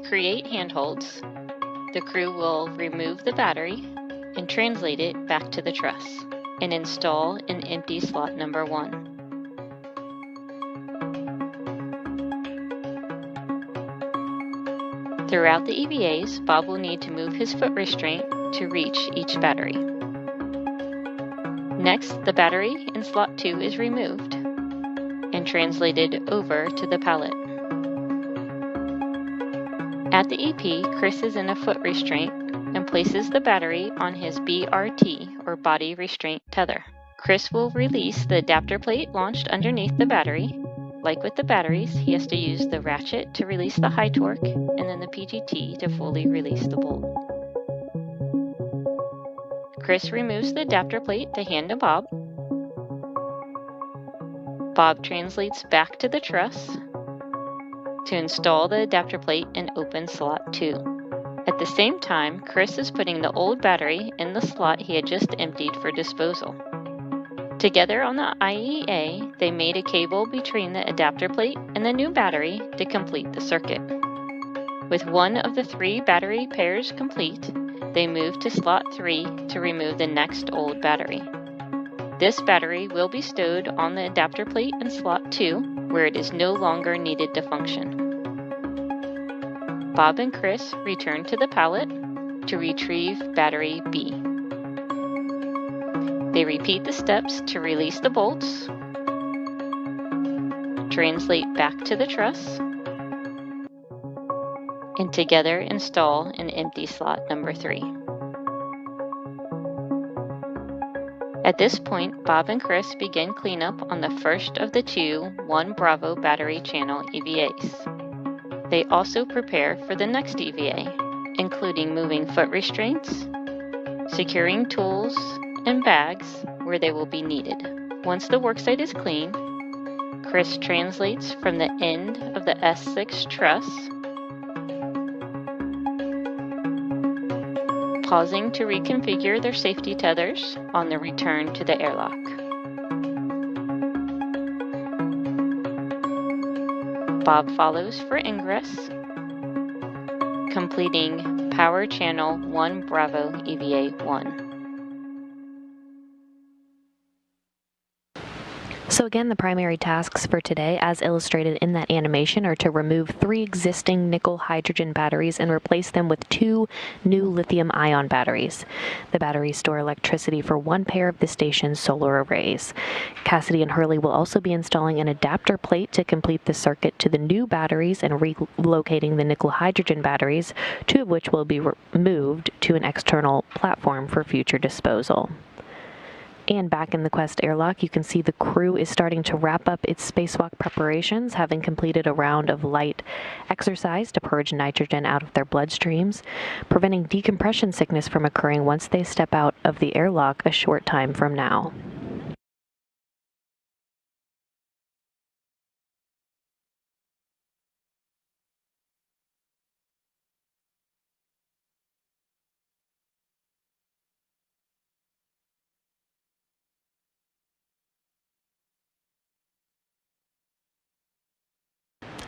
create handholds, the crew will remove the battery and translate it back to the truss and install in empty slot number 1. Throughout the EVAs, Bob will need to move his foot restraint to reach each battery. Next, the battery in slot 2 is removed and translated over to the pallet. At the EP, Chris is in a foot restraint and places the battery on his BRT, or body restraint tether. Chris will release the adapter plate launched underneath the battery. Like with the batteries, he has to use the ratchet to release the high torque and then the PGT to fully release the bolt. Chris removes the adapter plate to hand to Bob. Bob translates back to the truss to install the adapter plate and open slot 2. At the same time, Chris is putting the old battery in the slot he had just emptied for disposal. Together on the IEA, they made a cable between the adapter plate and the new battery to complete the circuit. With one of the 3 battery pairs complete, they moved to slot 3 to remove the next old battery. This battery will be stowed on the adapter plate in slot 2, where it is no longer needed to function. Bob and Chris return to the pallet to retrieve battery B. They repeat the steps to release the bolts, translate back to the truss, and together install in empty slot number 3. At this point, Bob and Chris begin cleanup on the first of the 2 1 Bravo battery channel EVAs. They also prepare for the next EVA, including moving foot restraints, securing tools and bags where they will be needed. Once the worksite is clean, Chris translates from the end of the S6 truss, pausing to reconfigure their safety tethers on the return to the airlock. Bob follows for ingress, completing Power Channel 1 Bravo EVA 1. So again, the primary tasks for today, as illustrated in that animation, are to remove 3 existing nickel-hydrogen batteries and replace them with 2 new lithium-ion batteries. The batteries store electricity for 1 pair of the station's solar arrays. Cassidy and Hurley will also be installing an adapter plate to complete the circuit to the new batteries and relocating the nickel-hydrogen batteries, 2 of which will be moved to an external platform for future disposal. And back in the Quest airlock, you can see the crew is starting to wrap up its spacewalk preparations, having completed a round of light exercise to purge nitrogen out of their bloodstreams, preventing decompression sickness from occurring once they step out of the airlock a short time from now.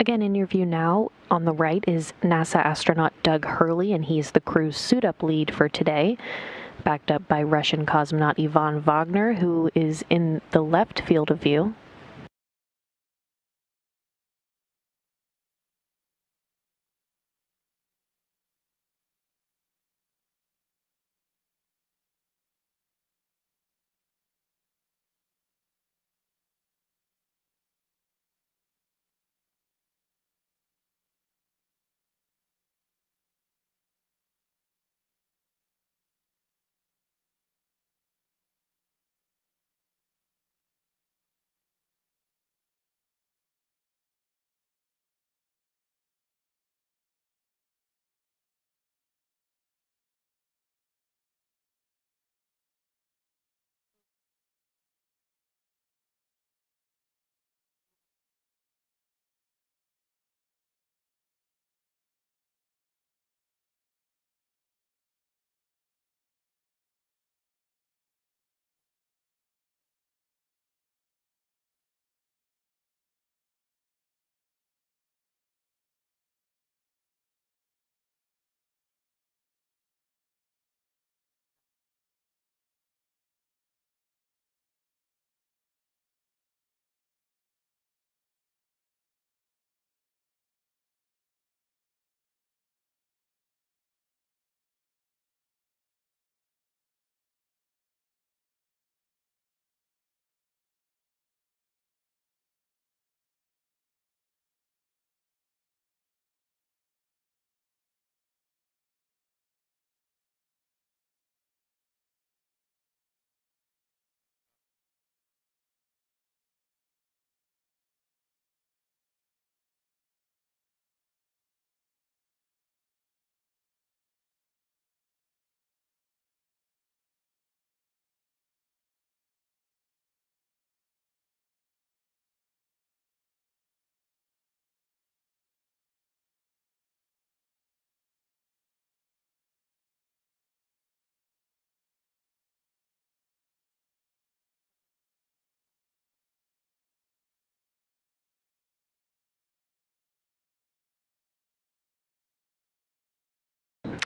Again, in your view now, on the right is NASA astronaut Doug Hurley, and he's the crew's suit-up lead for today, backed up by Russian cosmonaut Ivan Wagner, who is in the left field of view.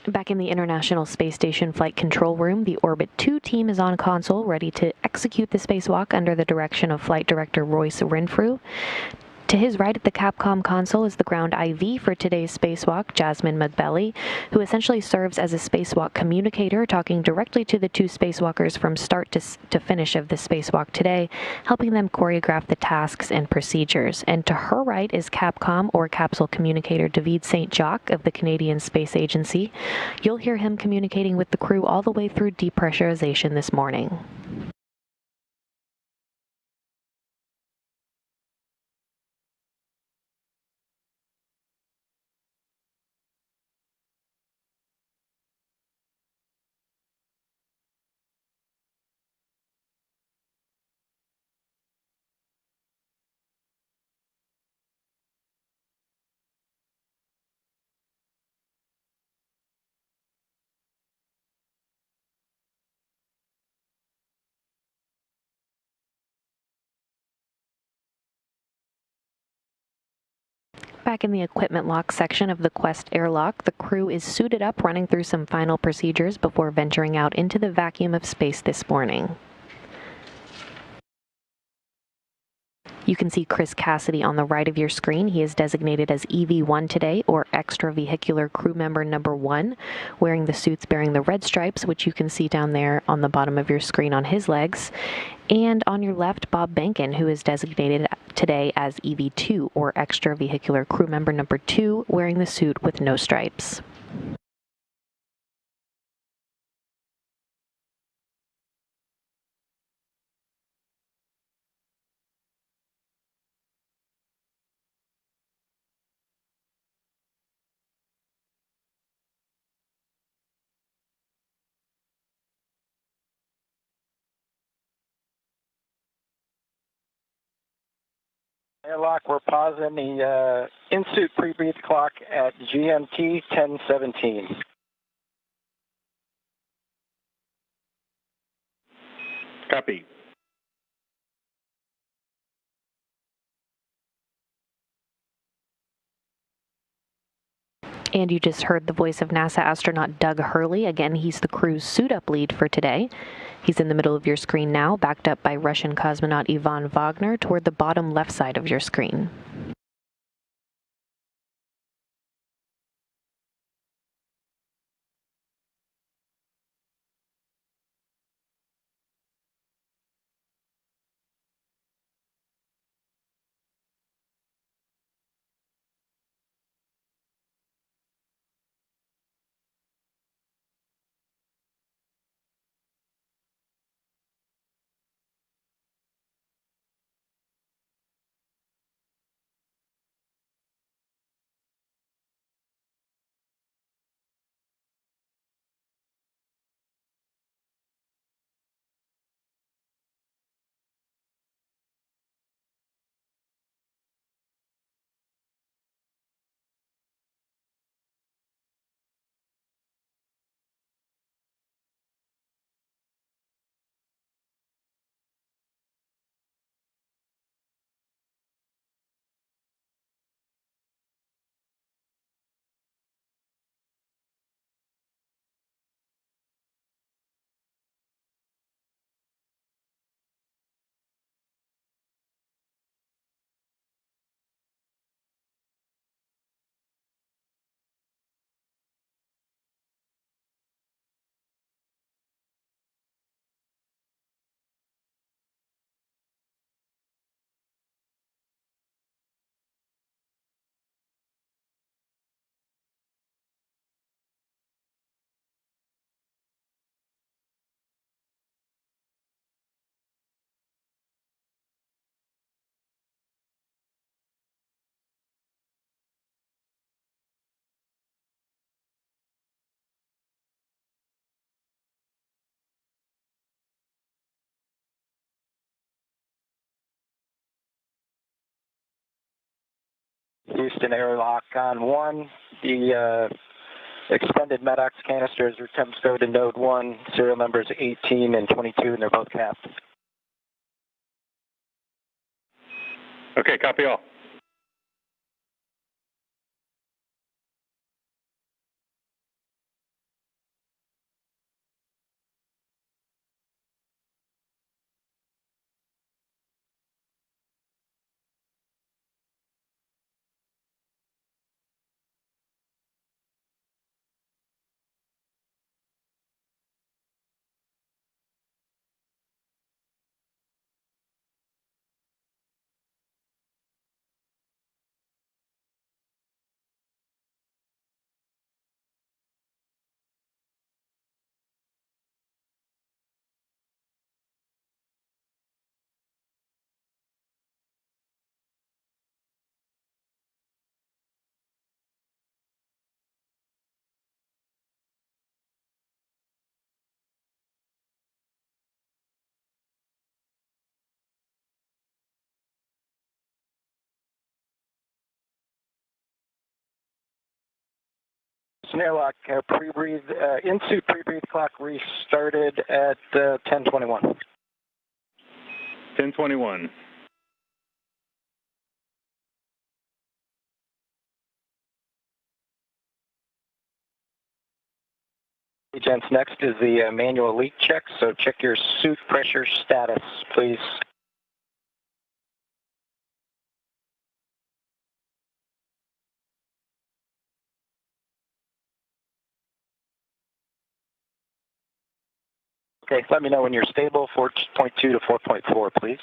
Back in the International Space Station Flight Control Room, the Orbit 2 team is on console, ready to execute the spacewalk under the direction of Flight Director Royce Renfrew. To his right at the Capcom console is the ground IV for today's spacewalk, Jasmine McBelly, who essentially serves as a spacewalk communicator, talking directly to the two spacewalkers from start to finish of the spacewalk today, helping them choreograph the tasks and procedures. And to her right is Capcom, or capsule communicator, David St. Jacques of the Canadian Space Agency. You'll hear him communicating with the crew all the way through depressurization this morning. Back in the equipment lock section of the Quest airlock, the crew is suited up, running through some final procedures before venturing out into the vacuum of space this morning. You can see Chris Cassidy on the right of your screen. He is designated as EV1 today, or Extravehicular Crew Member Number 1, wearing the suits bearing the red stripes, which you can see down there on the bottom of your screen on his legs. And on your left, Bob Benkin, who is designated today as EV2, or Extravehicular Crew Member Number 2, wearing the suit with no stripes. Airlock, we're pausing the in-suit pre-breathe clock at GMT 10:17. Copy. And you just heard the voice of NASA astronaut Doug Hurley. Again, he's the crew's suit-up lead for today. He's in the middle of your screen now, backed up by Russian cosmonaut Ivan Wagner toward the bottom left side of your screen. Houston airlock on 1. The expended MEDOX canisters are temps go to node 1, serial numbers 18 and 22, and they're both capped. Okay, copy all. Houston airlock, pre-breathe, in-suit pre-breathe clock restarted at 10:21. 10:21. Gents, next is the manual leak check, so check your suit pressure status, please. Okay, let me know when you're stable, 4.2 to 4.4, please.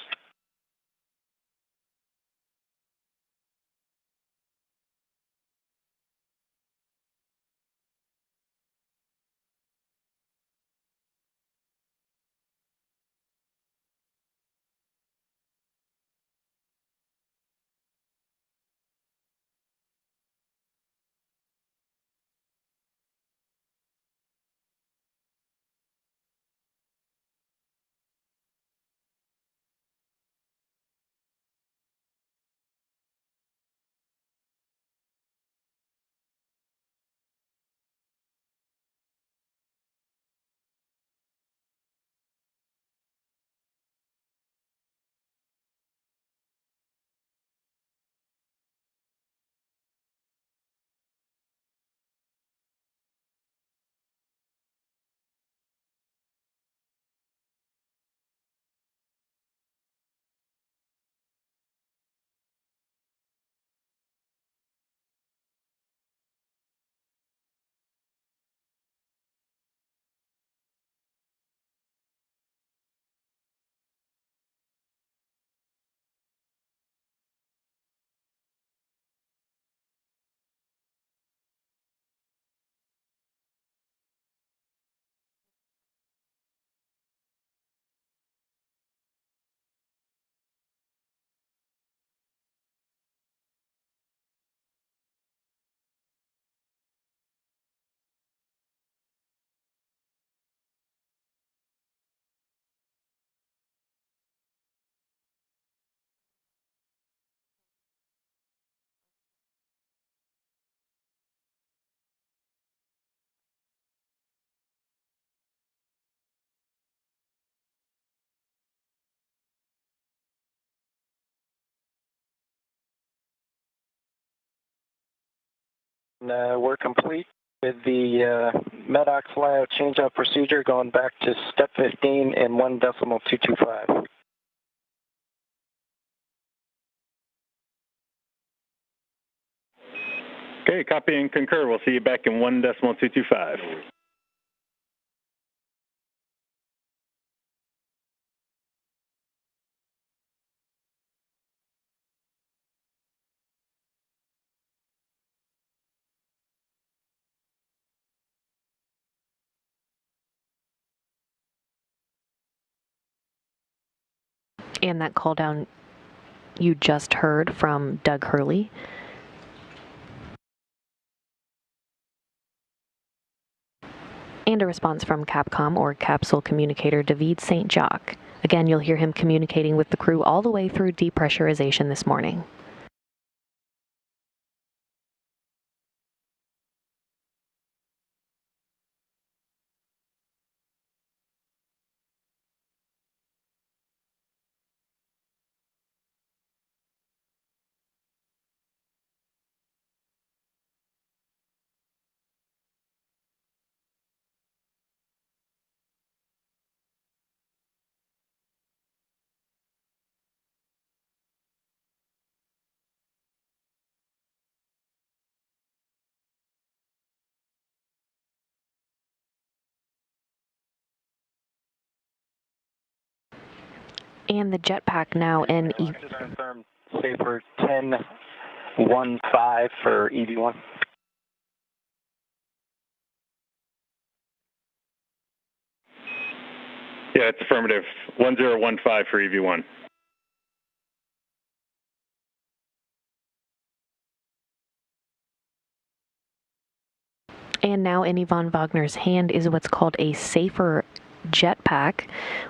We're complete with the MEDOC flyout change-out procedure going back to step 15 and 1.225. Okay, copy and concur. We'll see you back in 1.225. And that call down you just heard from Doug Hurley. And a response from Capcom, or Capsule Communicator, David St. Jacques. Again, you'll hear him communicating with the crew all the way through depressurization this morning. And the jetpack now in Just confirm safer 10.15 for EV1. Yeah, it's affirmative. 1015 for EV1. And now in Yvonne Wagner's hand is what's called a safer jetpack,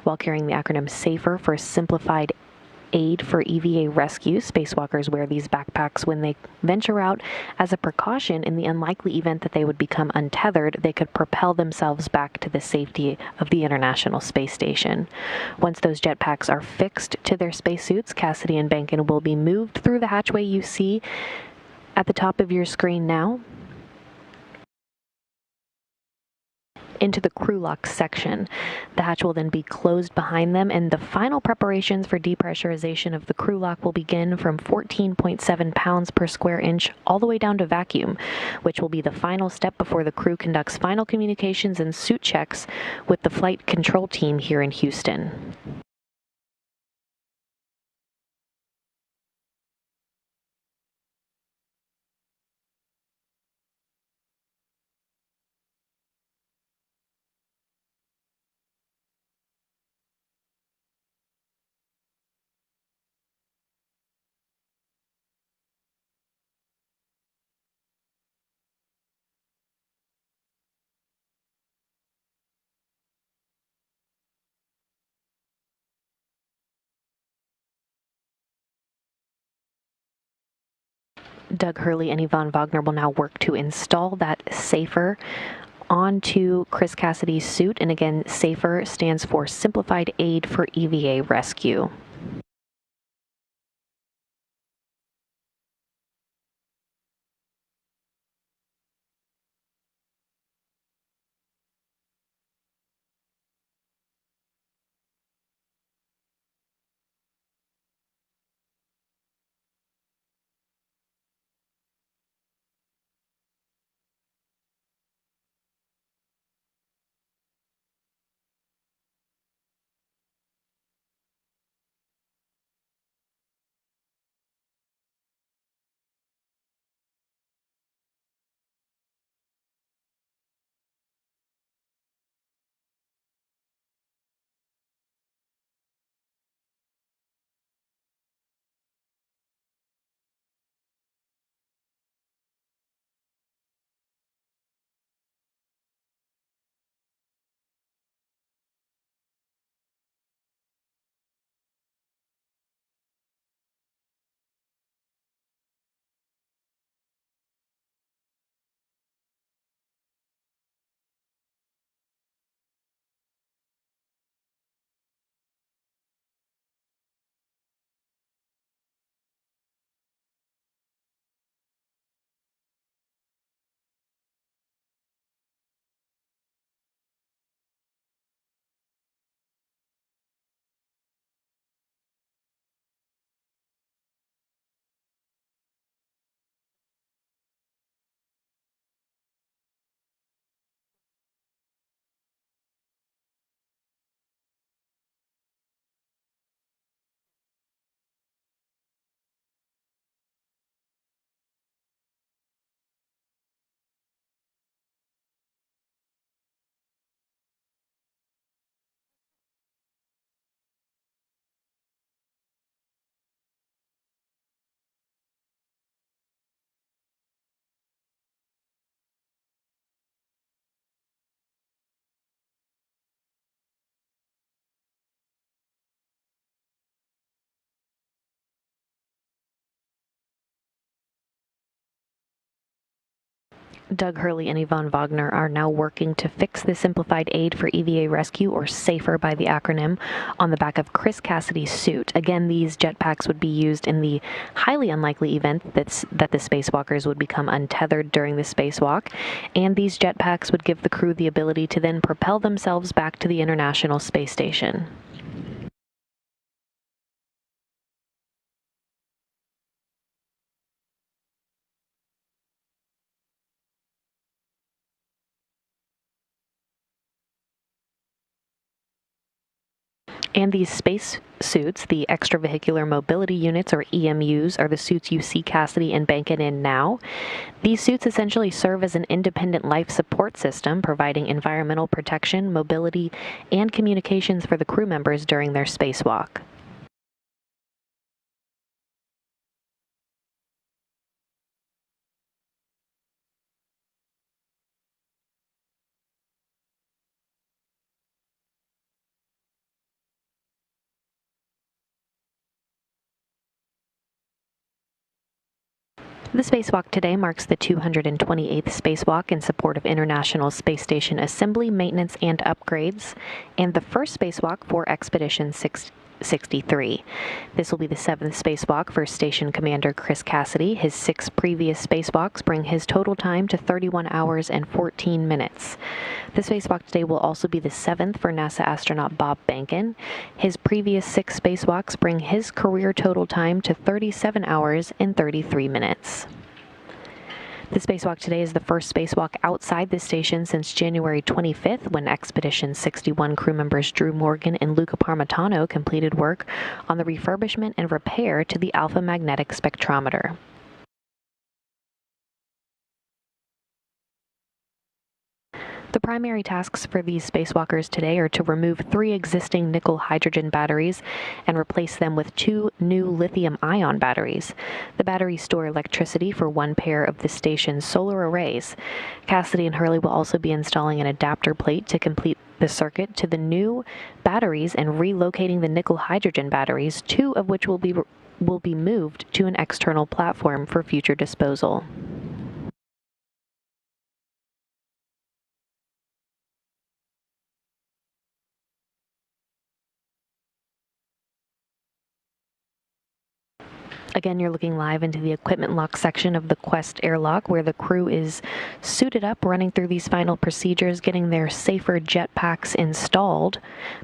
while carrying the acronym SAFER for Simplified aid for EVA rescue. Spacewalkers wear these backpacks when they venture out as a precaution in the unlikely event that they would become untethered. They could propel themselves back to the safety of the International Space Station. Once those jetpacks are fixed to their spacesuits, Cassidy and Bankin will be moved through the hatchway you see at the top of your screen now into the crew lock section. The hatch will then be closed behind them, and the final preparations for depressurization of the crew lock will begin from 14.7 pounds per square inch all the way down to vacuum, which will be the final step before the crew conducts final communications and suit checks with the flight control team here in Houston. Doug Hurley and Yvonne Wagner will now work to install that SAFER onto Chris Cassidy's suit. And again, SAFER stands for Simplified Aid for EVA Rescue. Doug Hurley and Yvonne Wagner are now working to fix the Simplified Aid for EVA Rescue, or SAFER by the acronym, on the back of Chris Cassidy's suit. Again, these jetpacks would be used in the highly unlikely event that the spacewalkers would become untethered during the spacewalk, and these jetpacks would give the crew the ability to then propel themselves back to the International Space Station. And these space suits, the extravehicular mobility units, or EMUs, are the suits you see Cassidy and Bankin in now. These suits essentially serve as an independent life support system, providing environmental protection, mobility, and communications for the crew members during their spacewalk. The spacewalk today marks the 228th spacewalk in support of International Space Station assembly, maintenance, and upgrades, and the first spacewalk for Expedition 63. This will be the 7th spacewalk for Station Commander Chris Cassidy. His 6 previous spacewalks bring his total time to 31 hours and 14 minutes. The spacewalk today will also be the 7th for NASA astronaut Bob Behnken. His previous 6 spacewalks bring his career total time to 37 hours and 33 minutes. The spacewalk today is the first spacewalk outside the station since January 25th, when Expedition 61 crew members Drew Morgan and Luca Parmitano completed work on the refurbishment and repair to the alpha magnetic spectrometer. The primary tasks for these spacewalkers today are to remove 3 existing nickel-hydrogen batteries and replace them with 2 new lithium-ion batteries. The batteries store electricity for 1 pair of the station's solar arrays. Cassidy and Hurley will also be installing an adapter plate to complete the circuit to the new batteries and relocating the nickel-hydrogen batteries, 2 of which will be moved to an external platform for future disposal. Again, you're looking live into the equipment lock section of the Quest airlock, where the crew is suited up, running through these final procedures, getting their safer jetpacks installed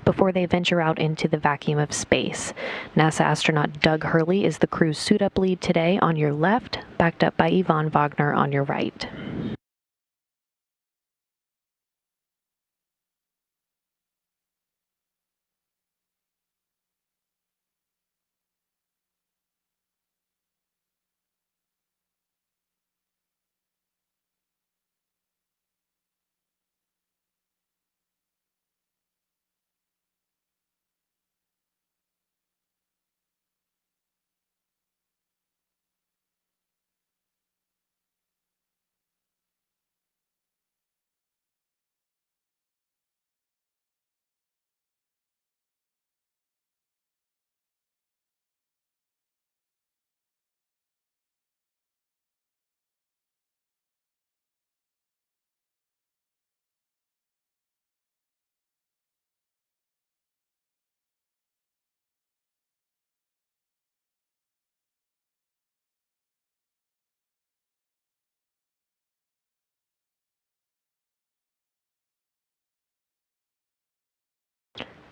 before they venture out into the vacuum of space. NASA astronaut Doug Hurley is the crew's suit-up lead today on your left, backed up by Yvonne Wagner on your right.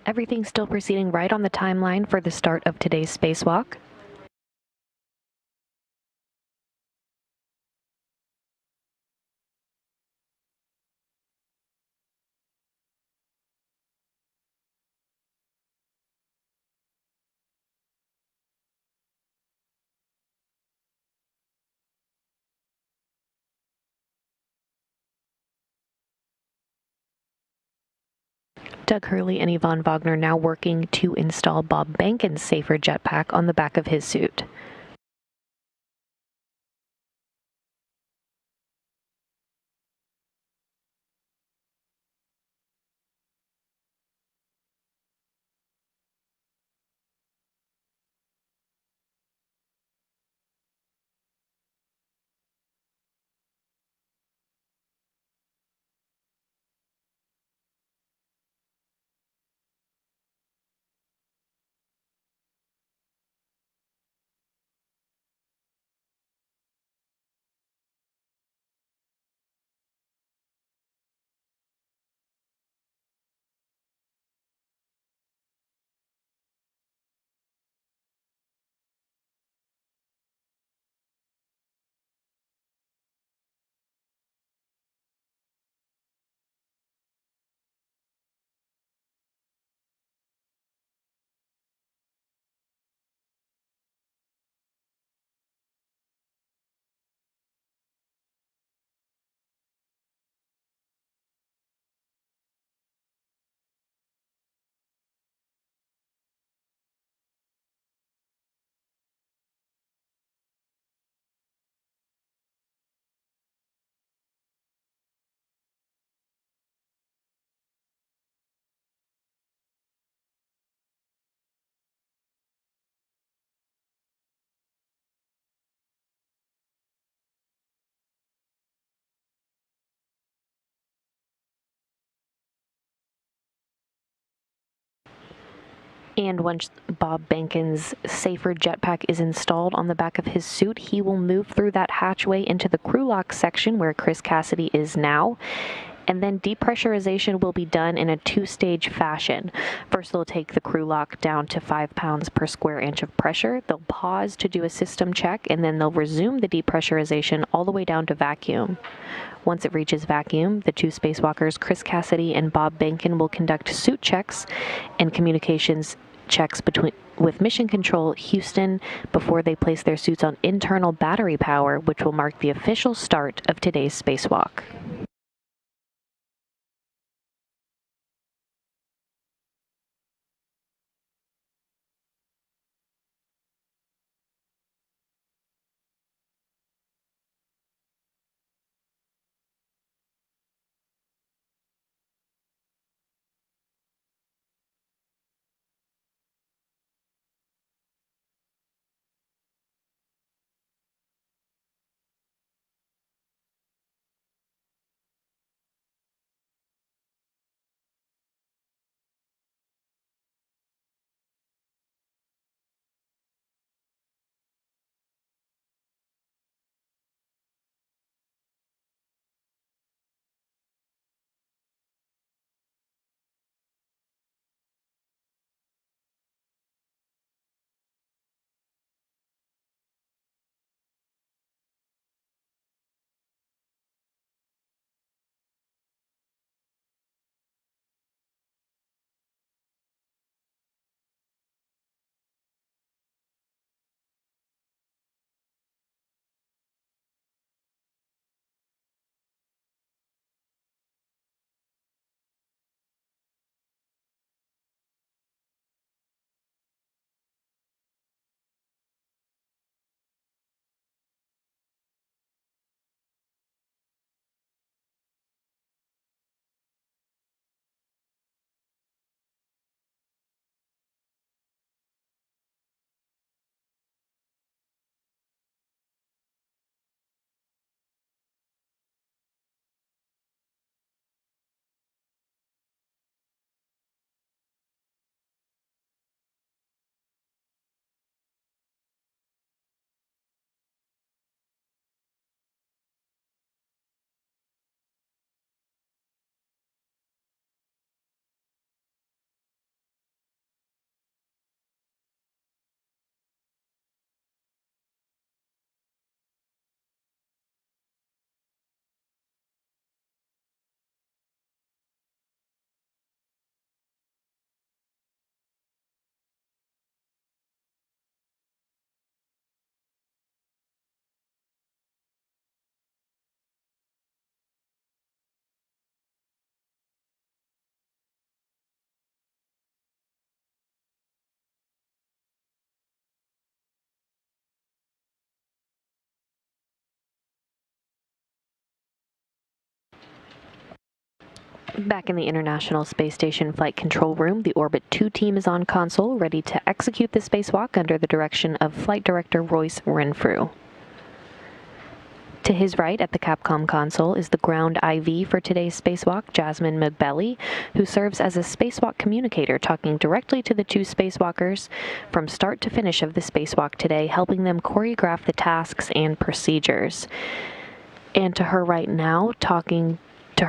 Everything's still proceeding right on the timeline for the start of today's spacewalk. Doug Hurley and Yvonne Wagner now working to install Bob Behnken's safer jetpack on the back of his suit. And once Bob Bankin's safer jetpack is installed on the back of his suit, he will move through that hatchway into the crew lock section where Chris Cassidy is now. And then depressurization will be done in a two-stage fashion. First, they'll take the crew lock down to 5 pounds per square inch of pressure. They'll pause to do a system check, and then they'll resume the depressurization all the way down to vacuum. Once it reaches vacuum, the two spacewalkers, Chris Cassidy and Bob Bankin, will conduct suit checks and communications checks with Mission Control Houston before they place their suits on internal battery power, which will mark the official start of today's spacewalk. Back in the International Space Station Flight Control Room, the Orbit 2 team is on console, ready to execute the spacewalk under the direction of Flight Director Royce Renfrew. To his right at the Capcom console is the ground IV for today's spacewalk, Jasmine McBelly, who serves as a spacewalk communicator, talking directly to the two spacewalkers from start to finish of the spacewalk today, helping them choreograph the tasks and procedures. And to her right now, talking to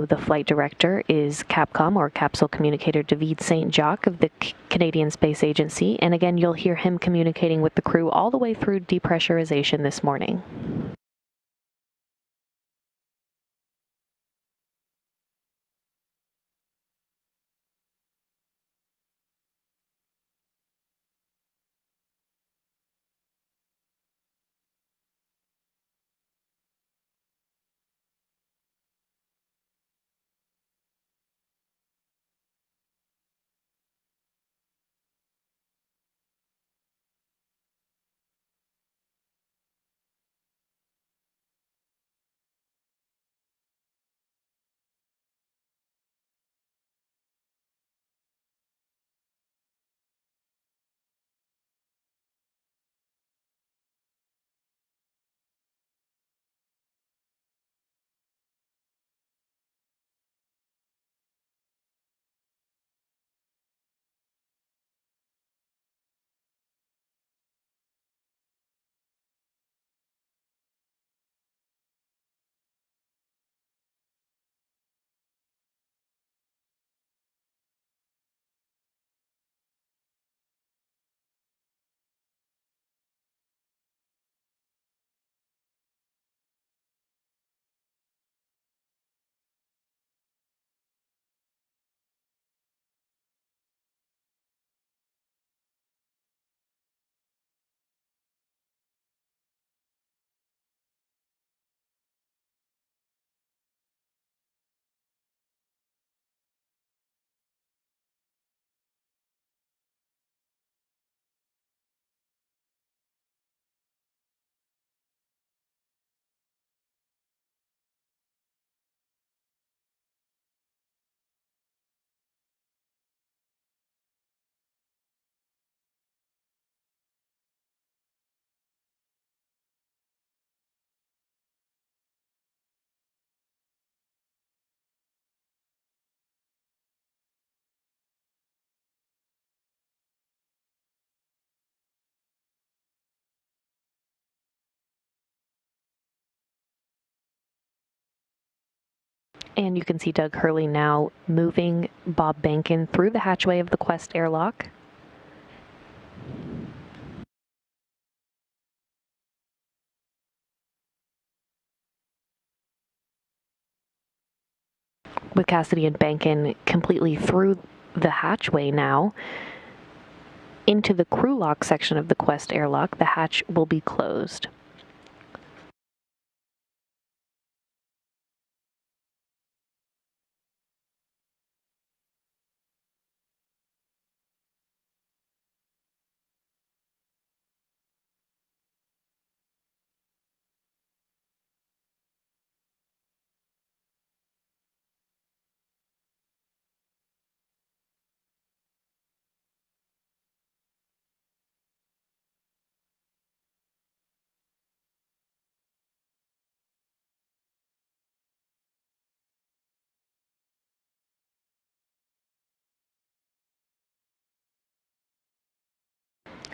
the flight director is Capcom, or Capsule Communicator, David St. Jacques of the Canadian Space Agency. And again, you'll hear him communicating with the crew all the way through depressurization this morning. And you can see Doug Hurley now moving Bob Bankin through the hatchway of the Quest airlock. With Cassidy and Bankin completely through the hatchway now, into the crew lock section of the Quest airlock, the hatch will be closed.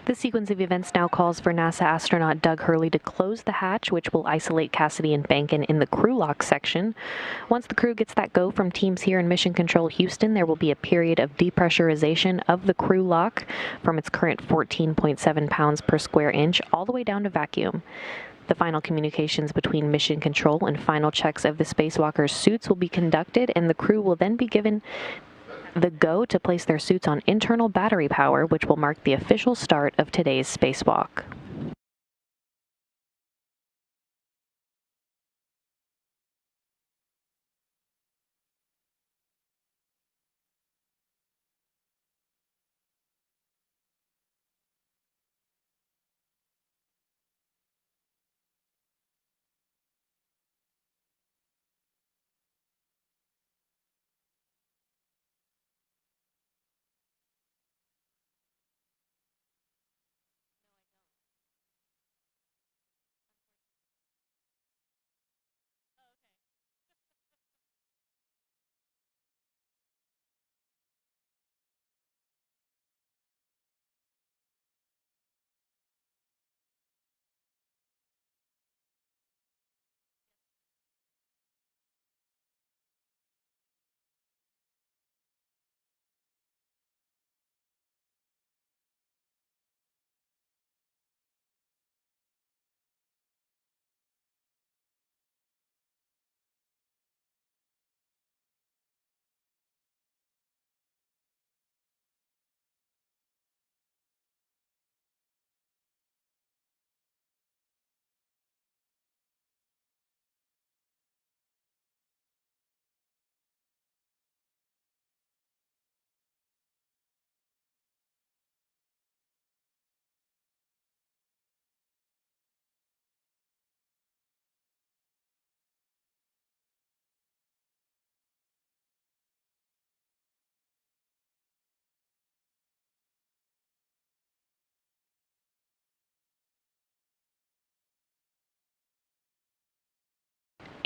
The sequence of events now calls for NASA astronaut Doug Hurley to close the hatch, which will isolate Cassidy and Bankin in the crew lock section. Once the crew gets that go from teams here in Mission Control Houston, there will be a period of depressurization of the crew lock from its current 14.7 pounds per square inch all the way down to vacuum. The final communications between Mission Control and final checks of the spacewalkers' suits will be conducted, and the crew will then be given the go to place their suits on internal battery power, which will mark the official start of today's spacewalk.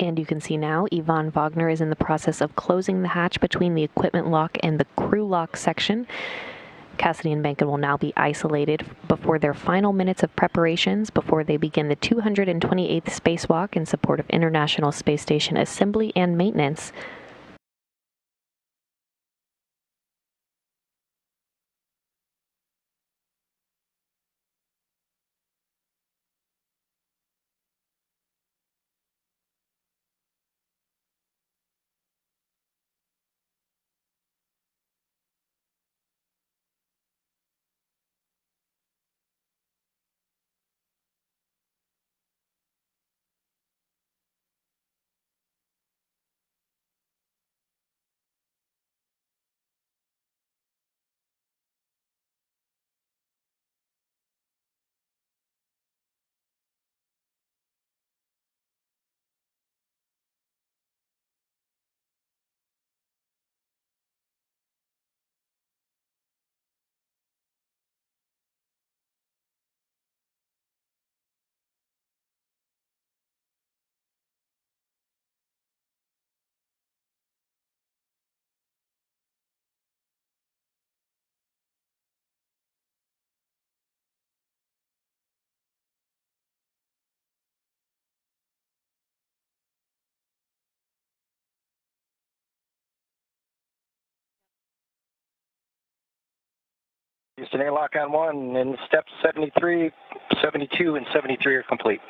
And you can see now Yvonne Wagner is in the process of closing the hatch between the equipment lock and the crew lock section. Cassidy and Bankin will now be isolated before their final minutes of preparations before they begin the 228th spacewalk in support of International Space Station assembly and maintenance. Houston airlock on 1, and steps 73, 72, and 73 are complete.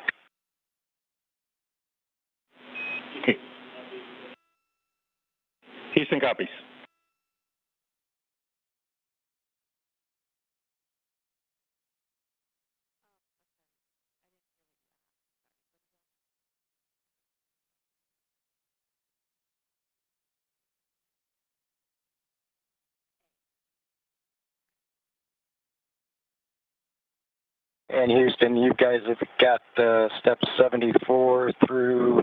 Okay. Houston copies. And Houston, you guys have got steps 74 through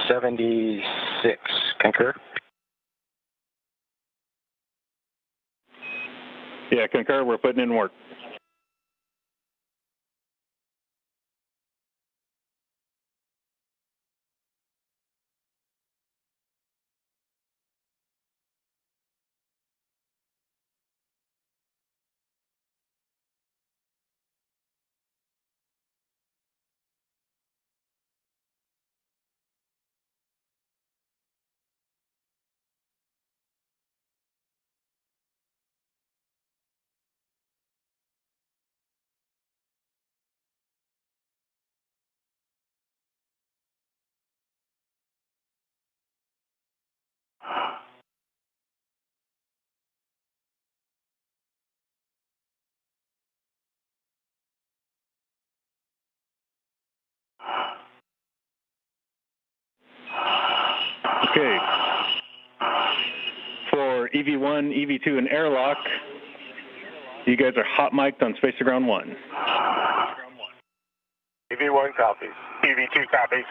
76. Concur? Yeah, concur. We're putting in work. Okay. For EV1, EV2, and airlock, you guys are hot mic'd on Space to Ground 1. EV1 copies. EV2 copies.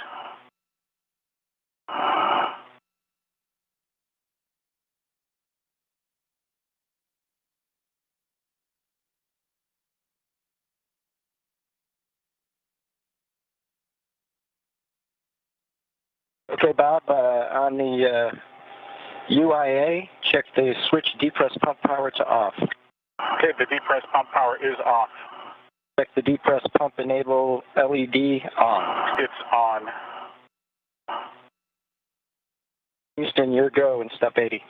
Okay, Bob, on the UIA, check the switch depress pump power to off. Okay, the depress pump power is off. Check the depress pump enable LED on. It's on. Houston, your go in step 80.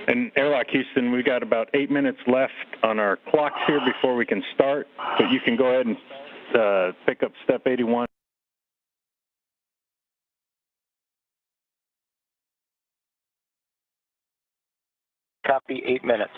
And airlock Houston, we got about 8 minutes left on our clocks here before we can start, but you can go ahead and pick up step 81. Copy, 8 minutes.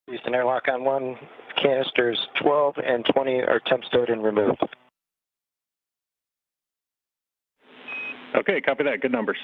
Houston airlock on 1, canisters 12 and 20 are temp stowed and removed. Okay, copy that. Good numbers.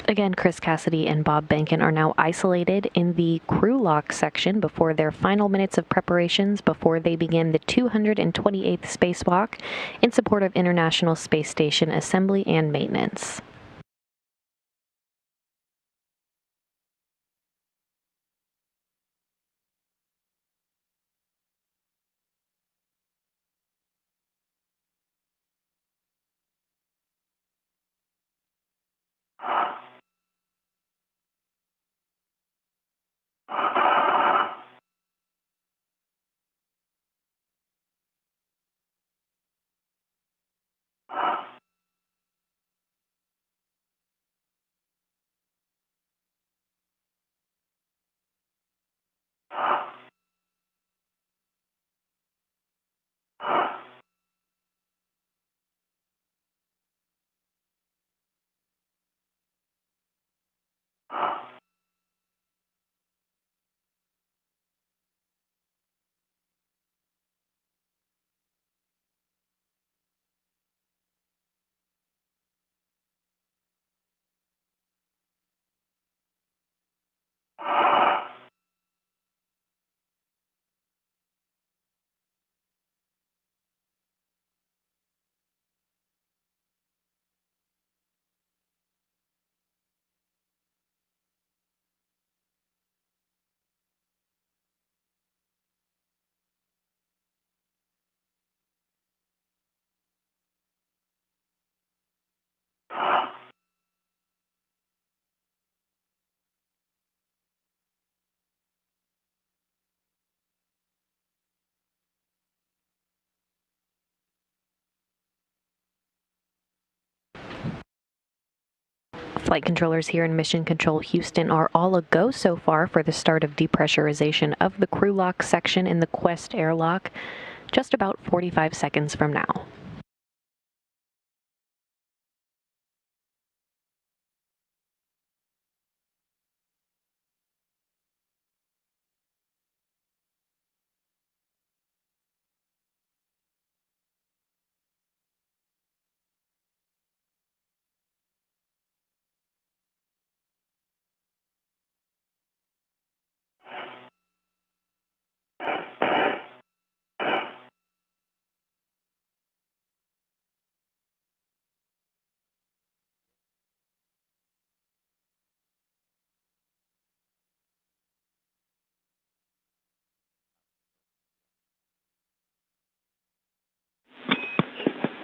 Again, Chris Cassidy and Bob Bankin are now isolated in the crew lock section before their final minutes of preparations before they begin the 228th spacewalk in support of International Space Station assembly and maintenance. Flight controllers here in Mission Control Houston are all a go so far for the start of depressurization of the crew lock section in the Quest airlock, just about 45 seconds from now.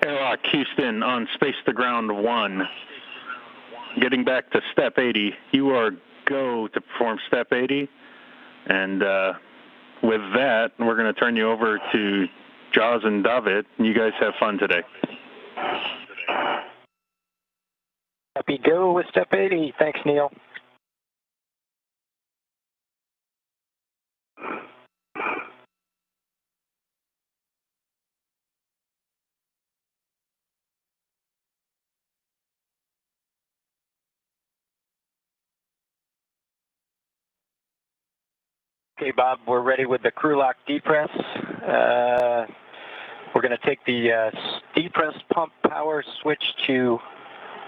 Airlock Houston on space to ground 1. Getting back to step 80. You are go to perform step 80. And with that, we're going to turn you over to Jaws and David. You guys have fun today. Happy go with step 80. Thanks, Neil. Okay, Bob, we're ready with the crew lock depress. We're going to take the depress pump power switch to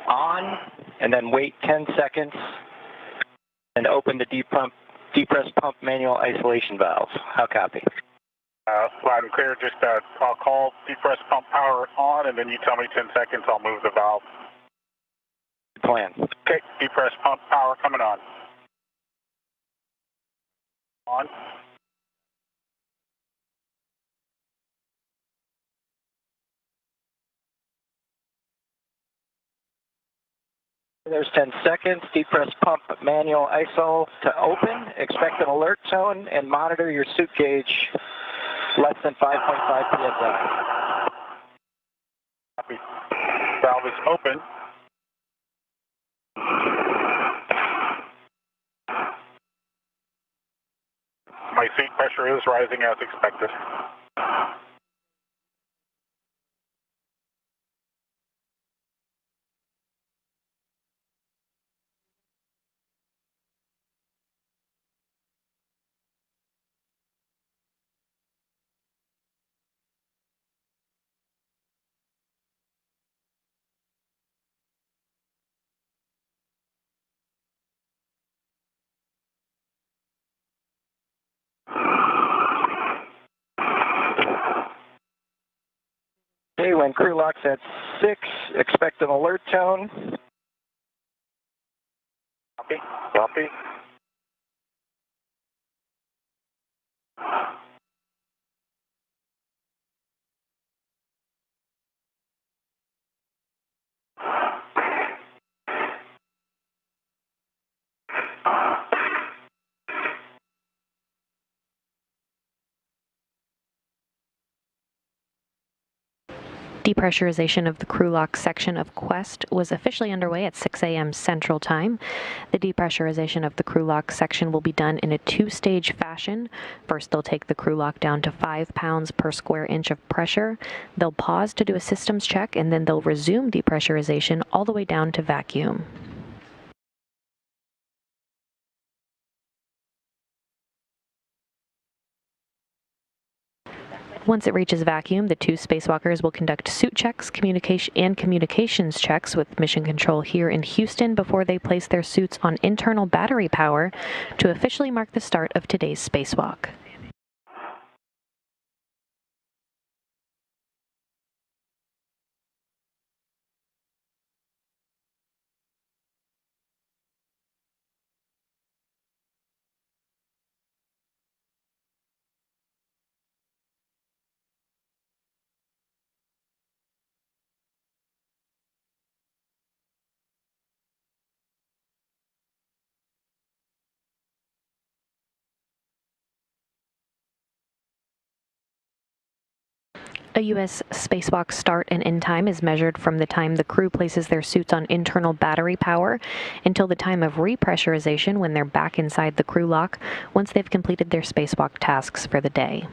on, and then wait 10 seconds, and open the depress pump manual isolation valve. How copy? Loud and clear. Just I'll call depress pump power on, and then you tell me 10 seconds. I'll move the valve. Good plan. Okay, depress pump power coming on. On. There's 10 seconds. Depress pump manual ISO to open. Expect an alert tone and monitor your suit gauge less than 5.5 psi. Copy. Valve is open. My seat pressure is rising as expected. Okay, when crew lock's at 6, expect an alert tone. Copy. Copy. Depressurization of the crew lock section of Quest was officially underway at 6 a.m. Central Time. The depressurization of the crew lock section will be done in a two-stage fashion. First, they'll take the crew lock down to 5 pounds per square inch of pressure. They'll pause to do a systems check, and then they'll resume depressurization all the way down to vacuum. Once it reaches vacuum, the two spacewalkers will conduct suit checks, communications checks with Mission Control here in Houston before they place their suits on internal battery power to officially mark the start of today's spacewalk. A U.S. spacewalk start and end time is measured from the time the crew places their suits on internal battery power until the time of repressurization when they're back inside the crew lock once they've completed their spacewalk tasks for the day.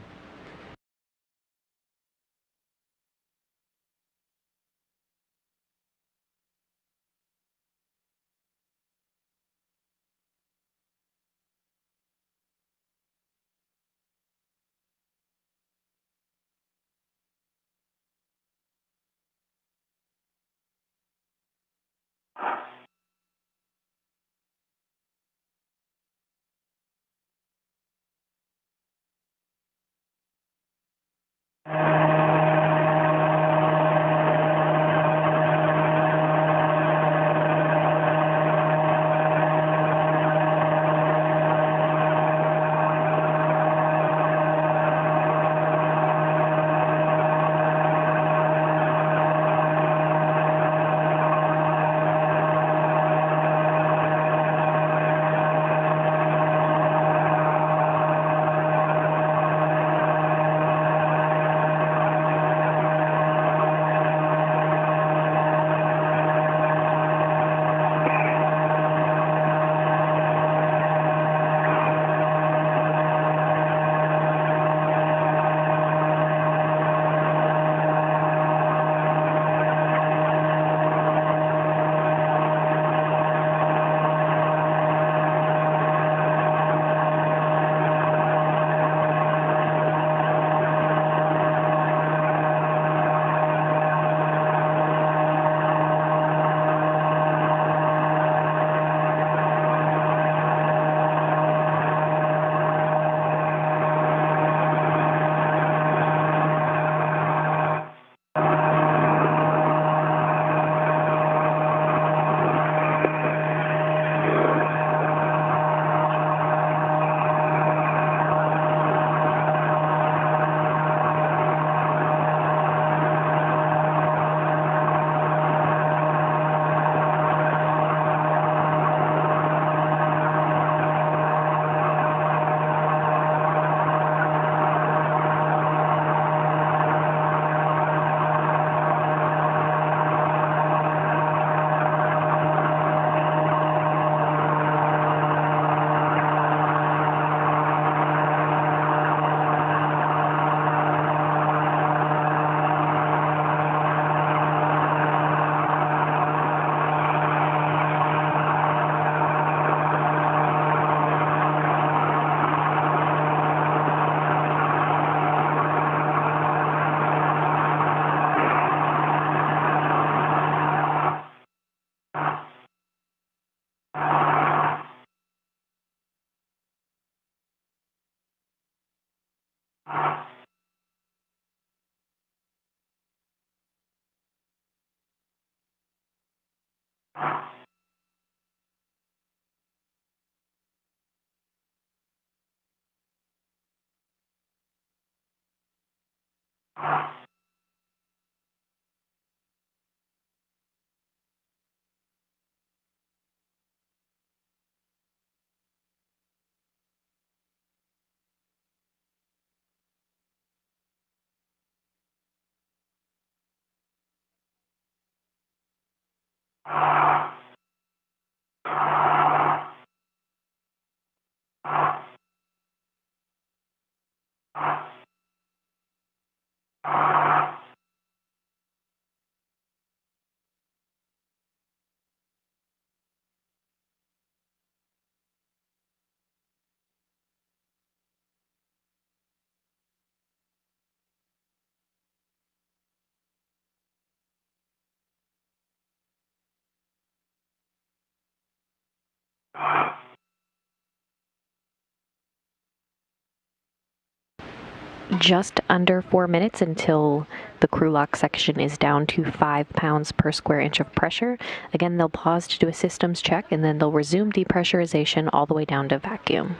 Just under 4 minutes until the crew lock section is down to 5 pounds per square inch of pressure. Again, they'll pause to do a systems check, and then they'll resume depressurization all the way down to vacuum.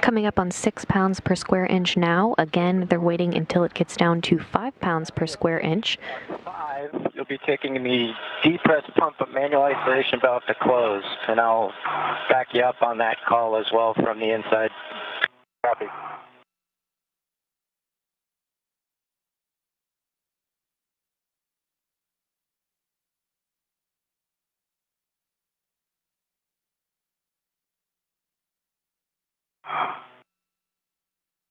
Coming up on 6 pounds per square inch now. Again, they're waiting until it gets down to 5 pounds per square inch. 5, you'll be taking the depress pump manual isolation valve to close, and I'll back you up on that call as well from the inside. Copy.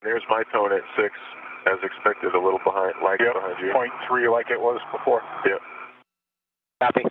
There's my tone at 6, as expected, a little behind, behind you. 0.3 like it was before. Yep. Copy.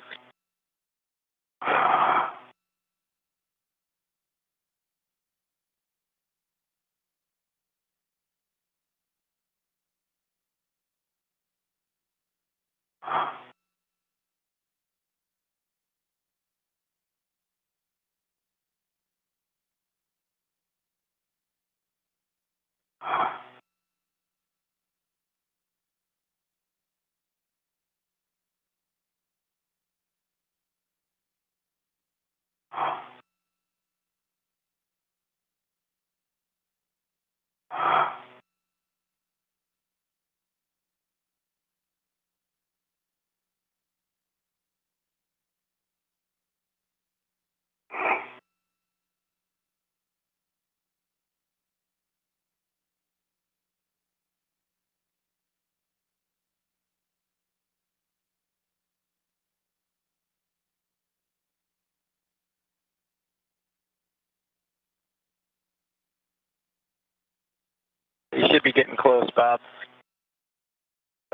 You should be getting close, Bob.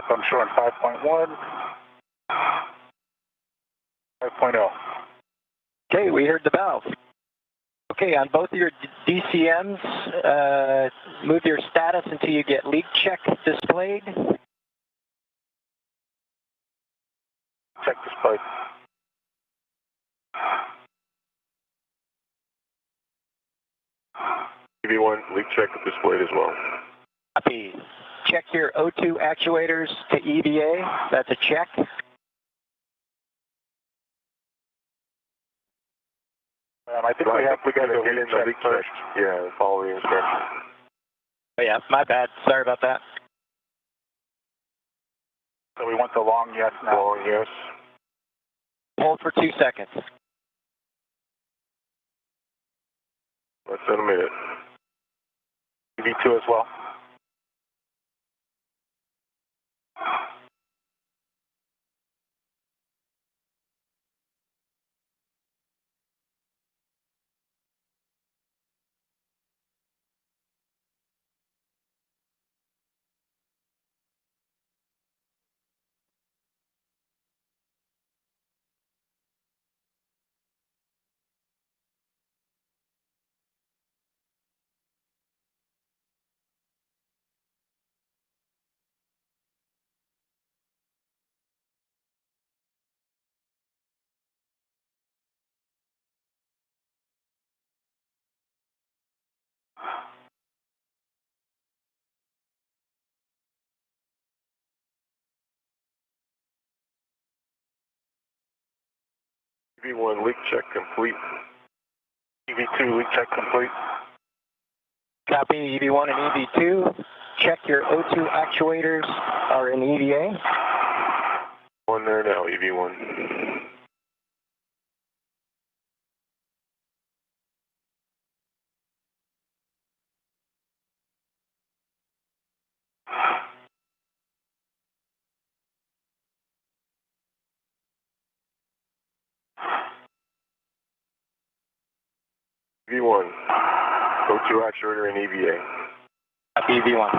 I'm showing 5.1, 5.0. Okay, we heard the valve. Okay, on both of your DCMs, move your status until you get leak check displayed. Check display. EV1 leak check displayed as well. Copy. Check your O2 actuators to EVA. That's a check. I think we have to got do to the get in the leak check. Yeah, follow the instructions. Oh yeah, my bad. Sorry about that. So we want the long yes now. Long yes. Hold for 2 seconds. Less than a minute. EV2 as well. EV1 leak check complete. EV2 leak check complete. Copy, EV1 and EV2. Check your O2 actuators are in EVA. One there now, EV1. EV1, O2 actuator in EVA. Copy, EV1.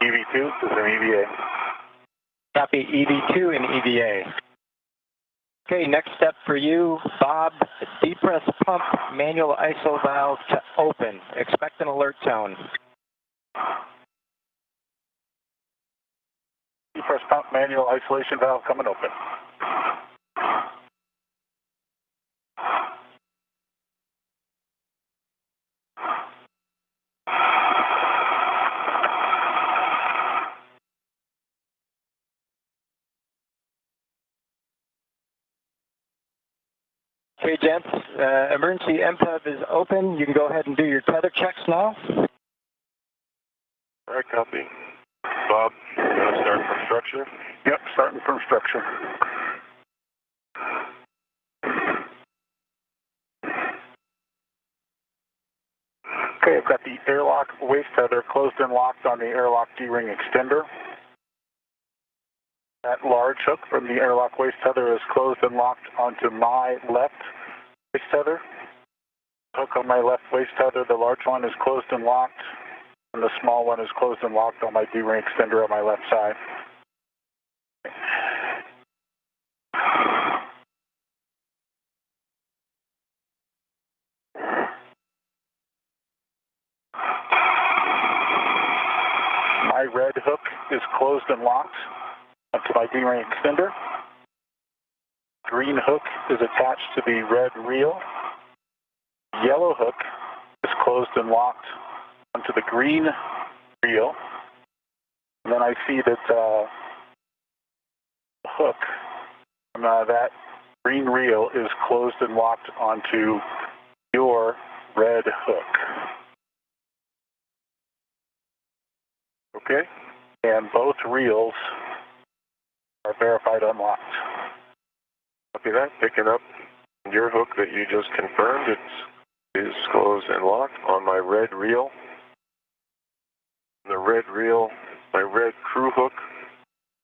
EV2 is in EVA. Copy, EV2 and EVA. Okay, next step for you, Bob, depress pump manual ISO valve to open. Expect an alert tone. Depress pump manual isolation valve coming open. Okay, gents, emergency MPEV is open. You can go ahead and do your tether checks now. All right, copy. Bob, you want to start from structure? Yep, starting from structure. Okay, I've got the airlock waist tether closed and locked on the airlock D-ring extender. That large hook from the airlock waist tether is closed and locked onto my left waist tether. Hook on my left waist tether, the large one is closed and locked, and the small one is closed and locked on my D-ring extender on my left side. My red hook is closed and locked onto my D-ring extender. Green hook is attached to the red reel. Yellow hook is closed and locked onto the green reel. And then I see that the hook on that green reel is closed and locked onto your red hook. Okay? And both reels are verified unlocked. Copy that. Picking up your hook that you just confirmed. It is closed and locked on my red reel. The red reel, my red crew hook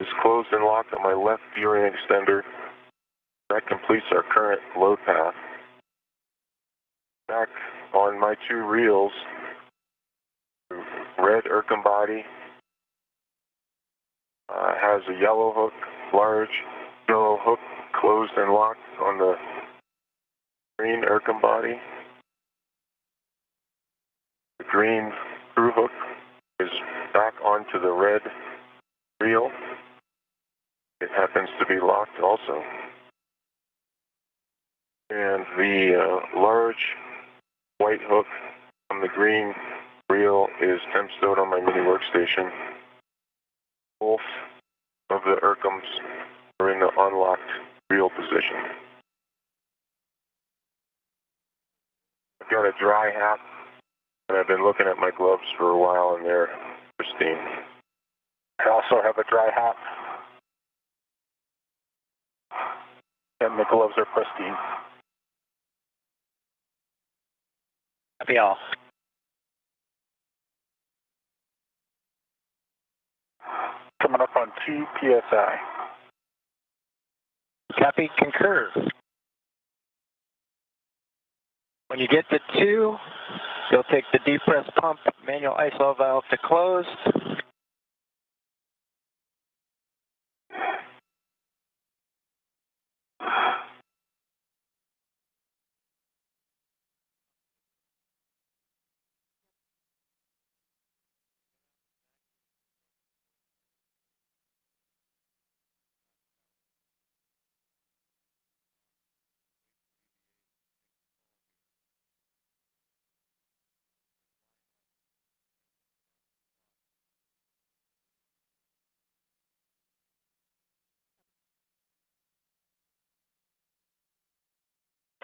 is closed and locked on my left D-ring extender. That completes our current load path. Back on my two reels, red Ercom body has a yellow hook, large yellow hook closed and locked on the green Ercom body. The green crew hook is back onto the red reel. It happens to be locked also. And the large white hook on the green reel is temp stowed on my mini workstation. Both of the Ercoms are in the unlocked reel position. I've got a dry hat, and I've been looking at my gloves for a while, and they're pristine. I also have a dry hat, and the gloves are pristine. Copy all. Coming up on 2 PSI. Copy, concur. When you get to 2, you'll take the depress pump manual ISO valve to close.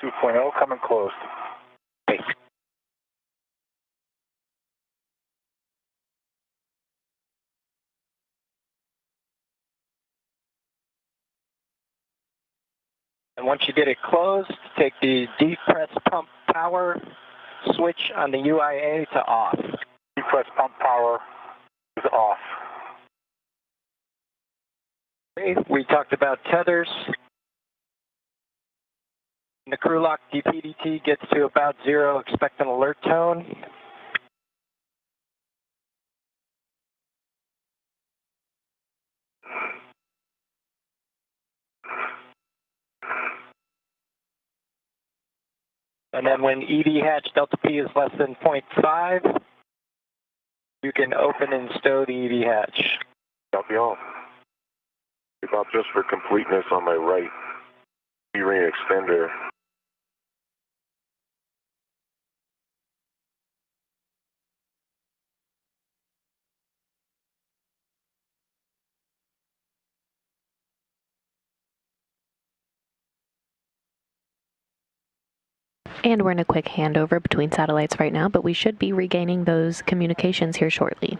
2.0 coming closed. Okay. And once you get it closed, take the depress pump power switch on the UIA to off. Depress pump power is off. Okay, we talked about tethers. When the crew lock DPDT gets to about 0, expect an alert tone. And then when EV hatch delta P is less than 0.5, you can open and stow the EV hatch. Copy all. About just for completeness on my right, E-ring extender. And we're in a quick handover between satellites right now, but we should be regaining those communications here shortly.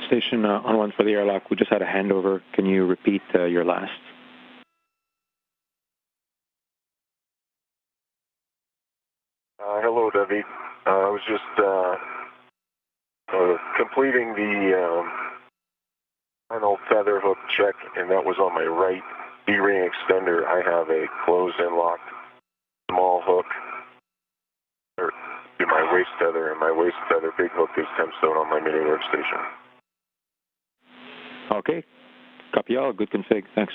Station on one for the airlock. We just had a handover. Can you repeat your last? Hello, Debbie. I was just completing the final feather hook check, and that was on my right E-ring extender. I have a closed and locked small hook to my waist tether, and my waist tether big hook is tempstone on my mini workstation. Okay. Copy all. Good config. Thanks.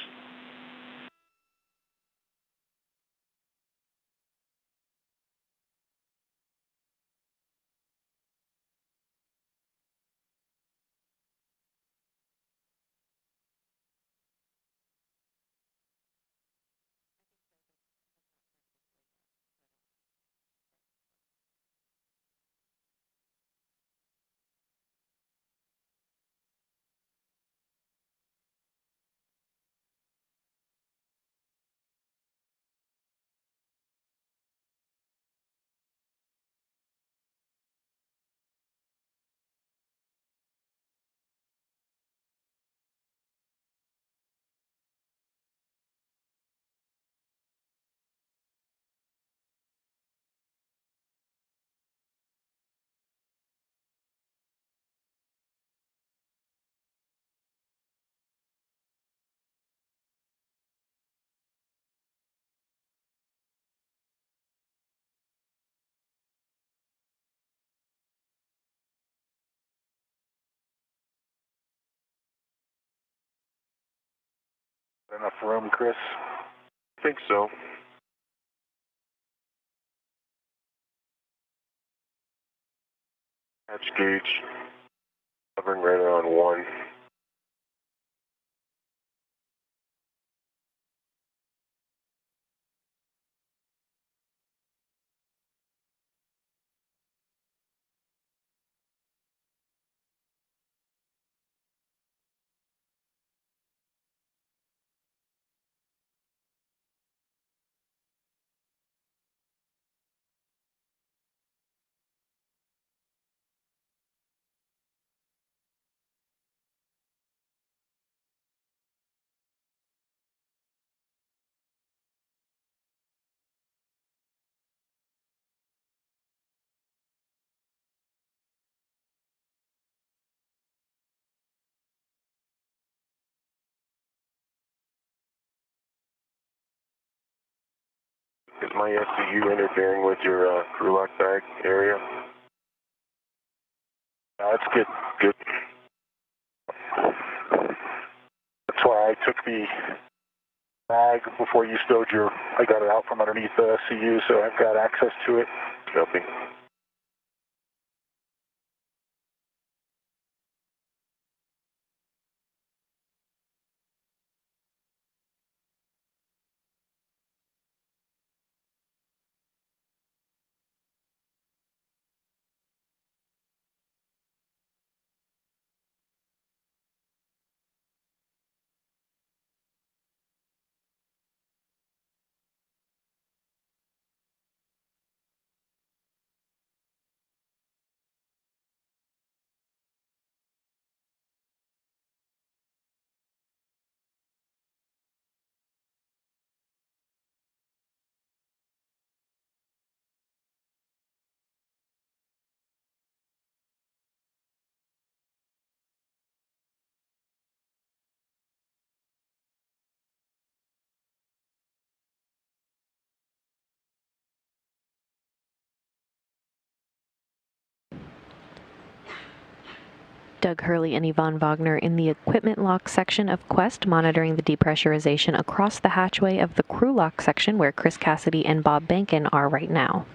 Enough room, Chris? I think so. Hatch gauge, hovering right around 1. Is my SCU interfering with your crew lock bag area? No, it's good. Good. That's why I took the bag before you stowed I got it out from underneath the CU, so I've got access to it. Copy. Doug Hurley and Yvonne Wagner in the equipment lock section of Quest, monitoring the depressurization across the hatchway of the crew lock section where Chris Cassidy and Bob Bankin are right now.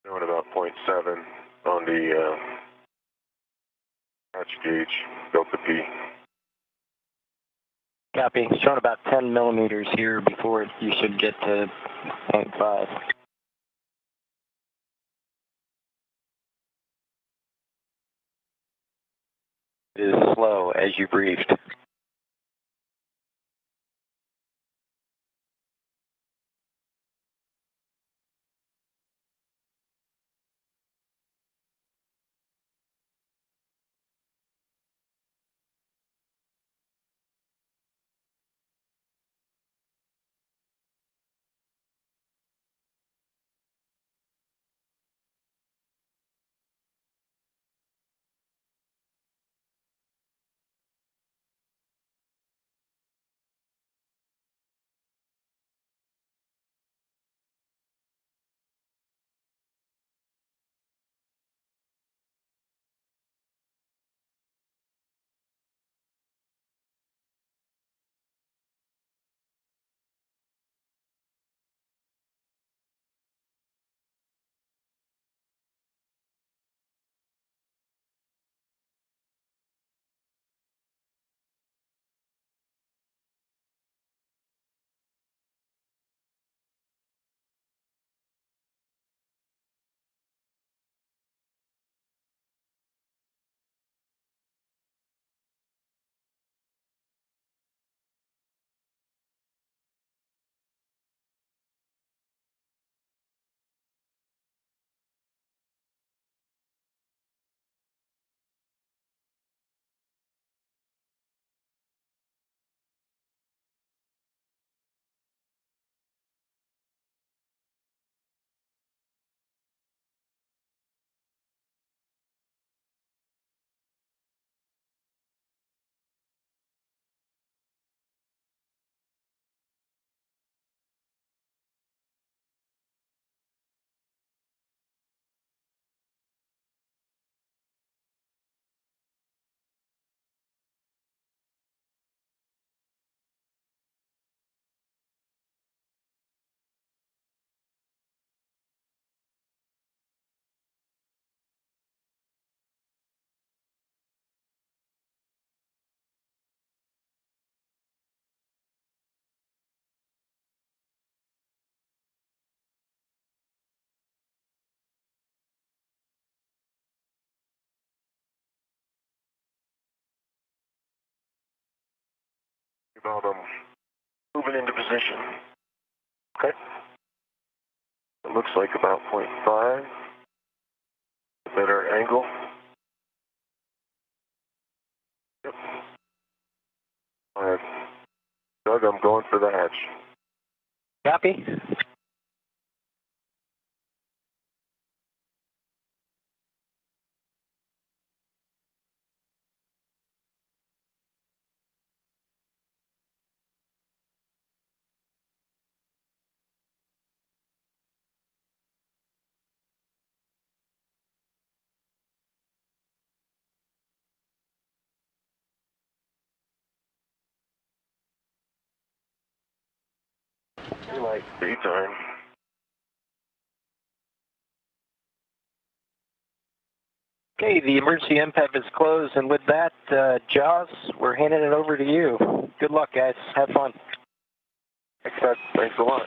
Showing about 0.7 on the hatch gauge, delta P. Copy. Showing about 10 millimeters here before you should get to 0.5. It is slow as you briefed. About moving into position. Okay. It looks like about 0.5. A better angle. Yep. All right. Doug, I'm going for the hatch. Copy. Daylight, daytime. Okay, the emergency MPEP is closed, and with that, Jaws, we're handing it over to you. Good luck, guys. Have fun. Thanks a lot.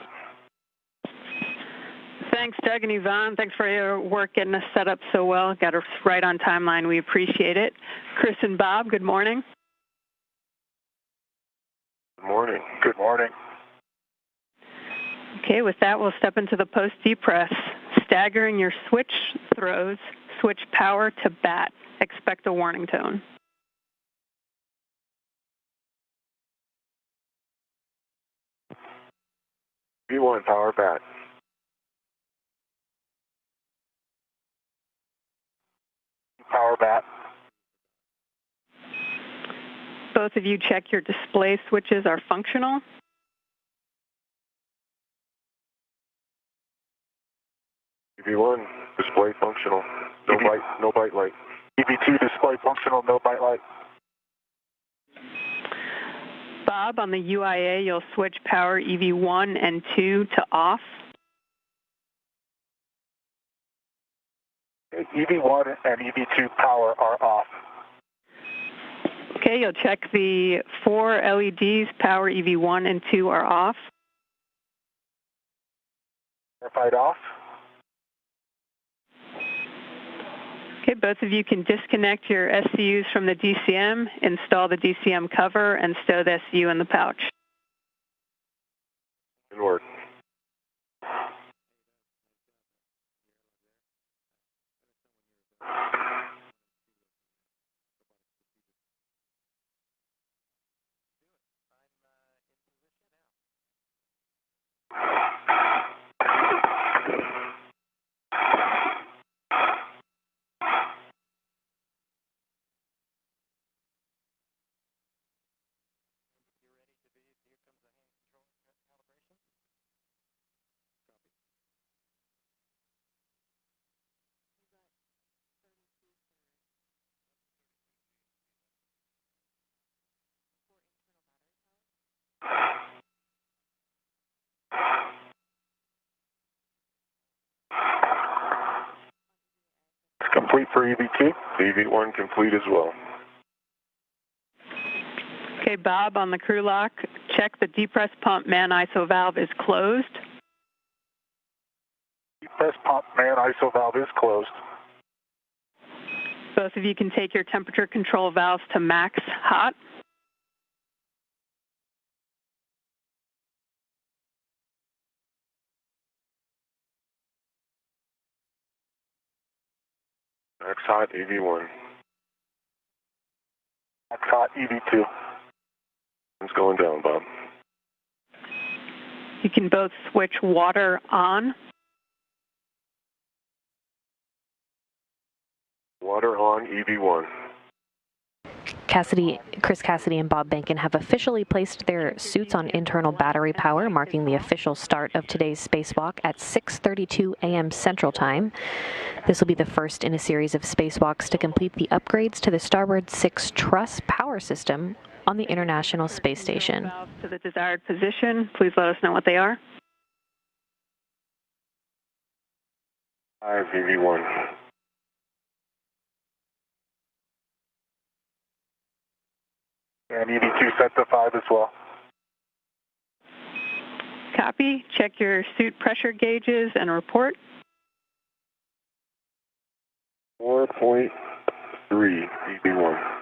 Thanks, Doug and Yvonne. Thanks for your work getting us set up so well. Got us right on timeline. We appreciate it. Chris and Bob, good morning. Good morning. Good morning. Okay, with that, we'll step into the post-depress. Staggering your switch throws, switch power to bat. Expect a warning tone. V1 power bat. Power bat. Both of you check your display switches are functional. EV1 display functional. No light, no bite light. EV2 display functional, no bite light. Bob, on the UIA, you'll switch power EV1 and 2 to off. EV1 and EV2 power are off. Okay, you'll check the 4 LEDs, power EV1 and 2 are off. Verified off. Okay, both of you can disconnect your SCUs from the DCM, install the DCM cover, and stow the SCU in the pouch. Good work. Complete for EV2. EV1 complete as well. Okay, Bob, on the crew lock, check the depress pump man ISO valve is closed. Depress pump man ISO valve is closed. Both of you can take your temperature control valves to max hot. Max hot EV1. Max hot EV2. It's going down, Bob. You can both switch water on. Water on EV1. Chris Cassidy and Bob Bankin have officially placed their suits on internal battery power, marking the official start of today's spacewalk at 6:32 a.m. Central Time. This will be the first in a series of spacewalks to complete the upgrades to the Starboard 6 truss power system on the International Space Station. Valves to the desired position. Please let us know what they are. 5 EV1. And EV2 set to 5 as well. Copy. Check your suit pressure gauges and report. 4.3 EV1.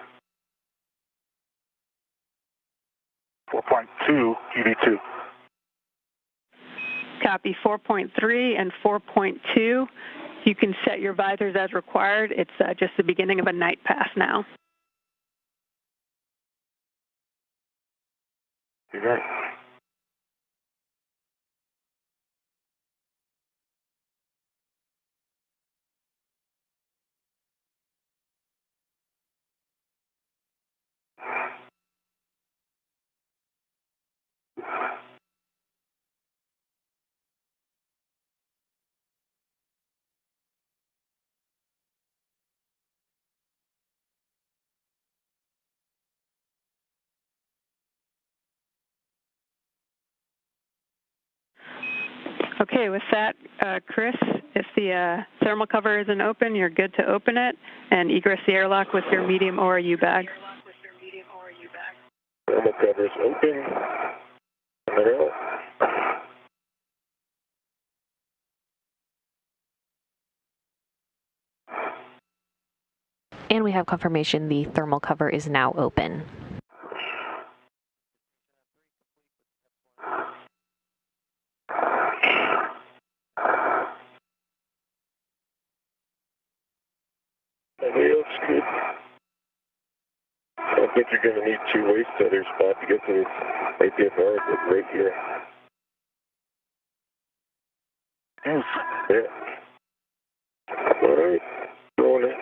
4.2 EV2. Copy. 4.3 and 4.2. You can set your visors as required. It's just the beginning of a night pass now. You got it. Okay, with that, Chris, if the thermal cover isn't open, you're good to open it and egress the airlock with your medium ORU bag. Thermal cover is open. And we have confirmation the thermal cover is now open. Everybody else good? I don't think you're going to need 2 waist tethers, Bob, to get to the APFR, but right here. Yes. Yeah. All right. Throwing it.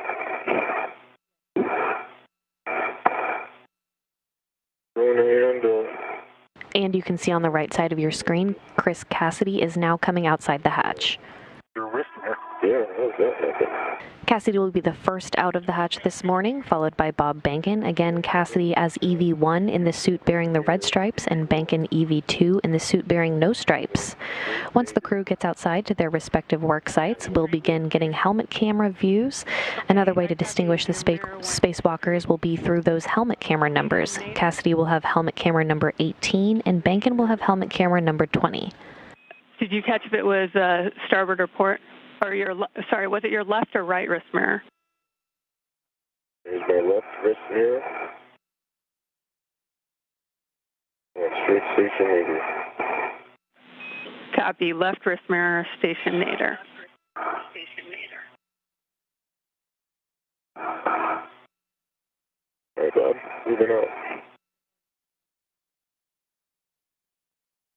Throwing a hand. And you can see on the right side of your screen, Chris Cassidy is now coming outside the hatch. Your wrist there. Yeah, how's that happen? Cassidy will be the first out of the hatch this morning, followed by Bob Bankin. Again, Cassidy as EV1 in the suit bearing the red stripes, and Bankin EV2 in the suit bearing no stripes. Once the crew gets outside to their respective work sites, we'll begin getting helmet camera views. Another way to distinguish the spacewalkers will be through those helmet camera numbers. Cassidy will have helmet camera number 18, and Bankin will have helmet camera number 20. Did you catch if it was starboard or port? Or sorry, was it your left or right wrist mirror? Here's my left wrist mirror. And straight station nadir. Copy, left wrist mirror, station nadir. All right, Bob, moving out.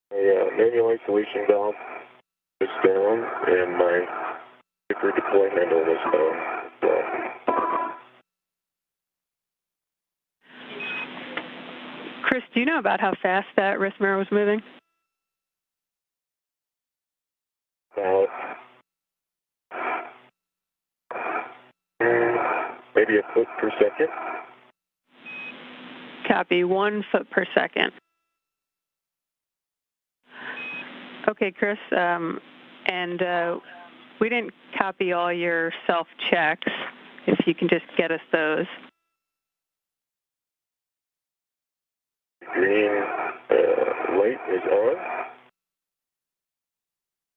My manual isolation valve is down, and my sticker deploy handle is down. Chris, do you know about how fast that wrist mirror was moving? Maybe a foot per second. Copy, 1 foot per second. Okay, Chris, and we didn't copy all your self-checks. If you can just get us those. Green light is on.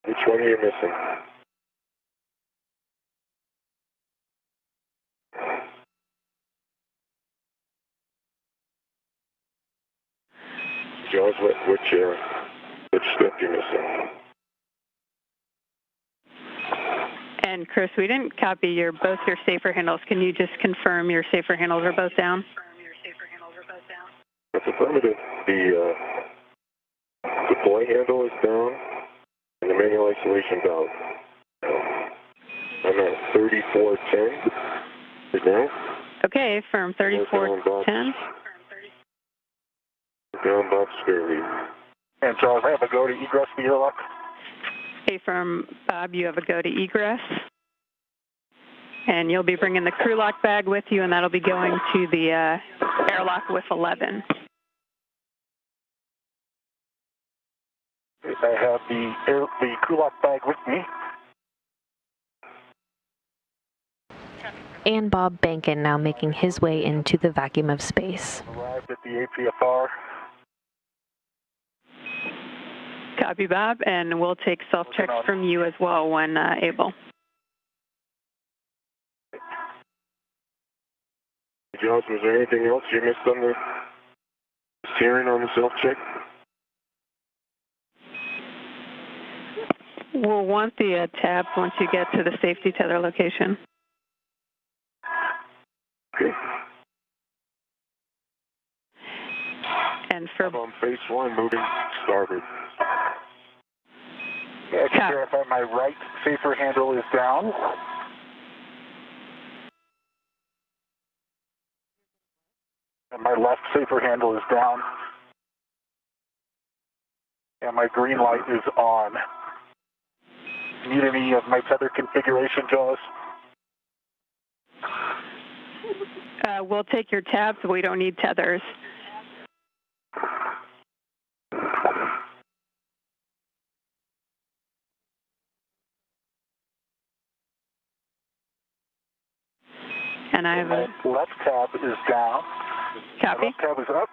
Which one are you missing? Jaws, which step are you missing? And Chris, we didn't copy both your safer handles. Can you just confirm your safer handles are both down? That's affirmative. The deploy handle is down, and the manual isolation valve. I'm at 3410 right now. Okay, firm 3410. Down box spare lead. And Charles, I have a go to egress the airlock. Okay, firm Bob, you have a go to egress. And you'll be bringing the crew lock bag with you, and that'll be going to the airlock with 11. I have the crew lock bag with me. And Bob Bankin now making his way into the vacuum of space. Arrived at the APFR. Copy, Bob, and we'll take self-checks from you as well when able. Josh, was there anything else you missed on the steering on the self-check? We'll want the tabs once you get to the safety tether location. Okay. And for I'm on phase 1, moving starboard. Yeah, I can verify my right safer handle is down. And my left safer handle is down. And my green light is on. Need any of my tether configuration, Jaws? We'll take your tabs, but we don't need tethers. And I have my left tab is down. Copy. My left tab is up.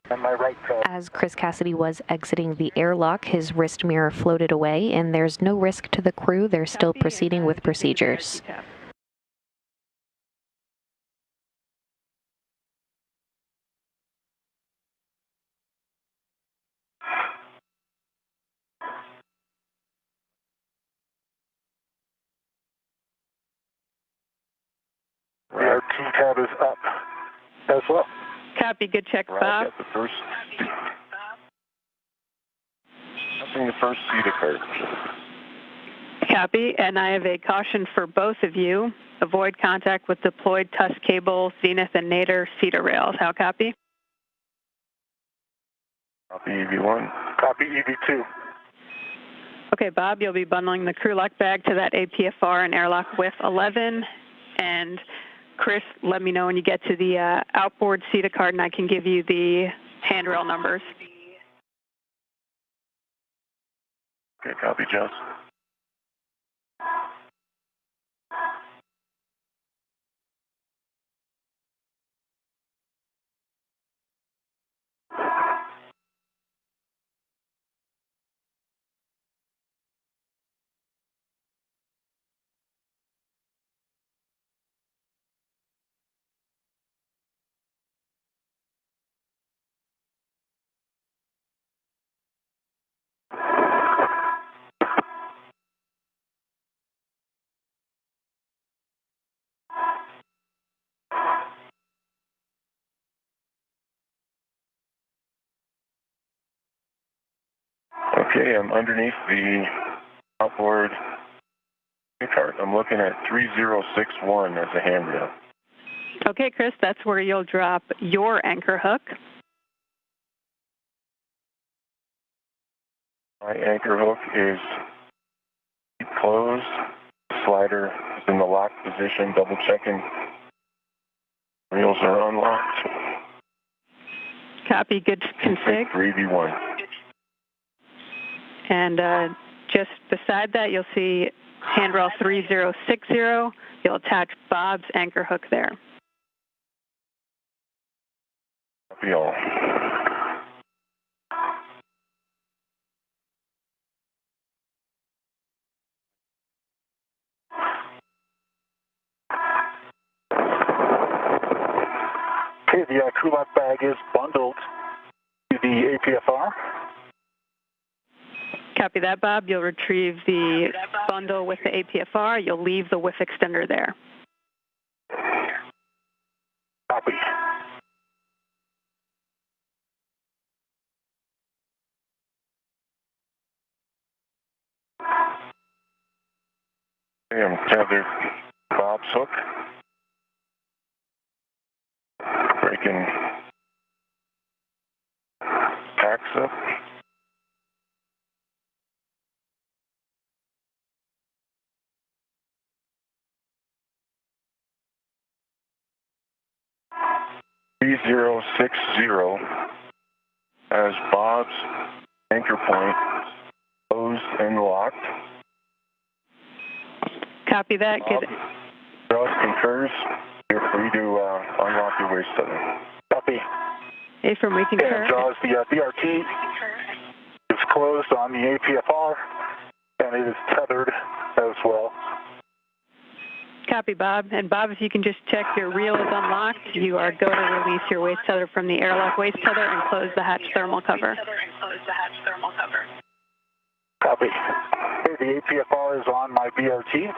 And my right tab. As Chris Cassidy was exiting the airlock, his wrist mirror floated away, and there's no risk to the crew. They're still proceeding with procedures. The RT tab is up as well. Copy. Good check, Bob. Right, the first. Nothing the first seat occurred. Copy, and I have a caution for both of you. Avoid contact with deployed TUS cable, zenith and nadir CETA rails. How copy? Copy EV1. Copy EV2. Okay, Bob, you'll be bundling the crew lock bag to that APFR and airlock with 11. And Chris, let me know when you get to the outboard CETA card and I can give you the handrail numbers. Okay, copy, Jess. Okay, I'm underneath the outboard cart. I'm looking at 3061 as a handrail. Okay, Chris, that's where you'll drop your anchor hook. My anchor hook is closed. The slider is in the locked position, double checking. Reels are unlocked. Copy, good config. 3V1. And just beside that, you'll see handrail 3060. You'll attach Bob's anchor hook there. Copy all. Okay, the crew lock bag is bundled to the APFR. Copy that, Bob. You'll retrieve the bundle with the APFR. You'll leave the whiff extender there. Copy. Okay, I'm tethered Bob's hook. Breaking packs up. .3060 as Bob's anchor point closed and locked. Copy that. Bob, Ross concurs. You're free to unlock your waist tether. Copy. Hey, from we concur. And Jaws, the BRT is closed on the APFR, and it is tethered as well. Copy, Bob. And Bob, if you can just check your reel is unlocked, you are go to release your waist tether from the airlock waist tether and close the hatch thermal cover. Copy. Okay, the APFR is on my BRT.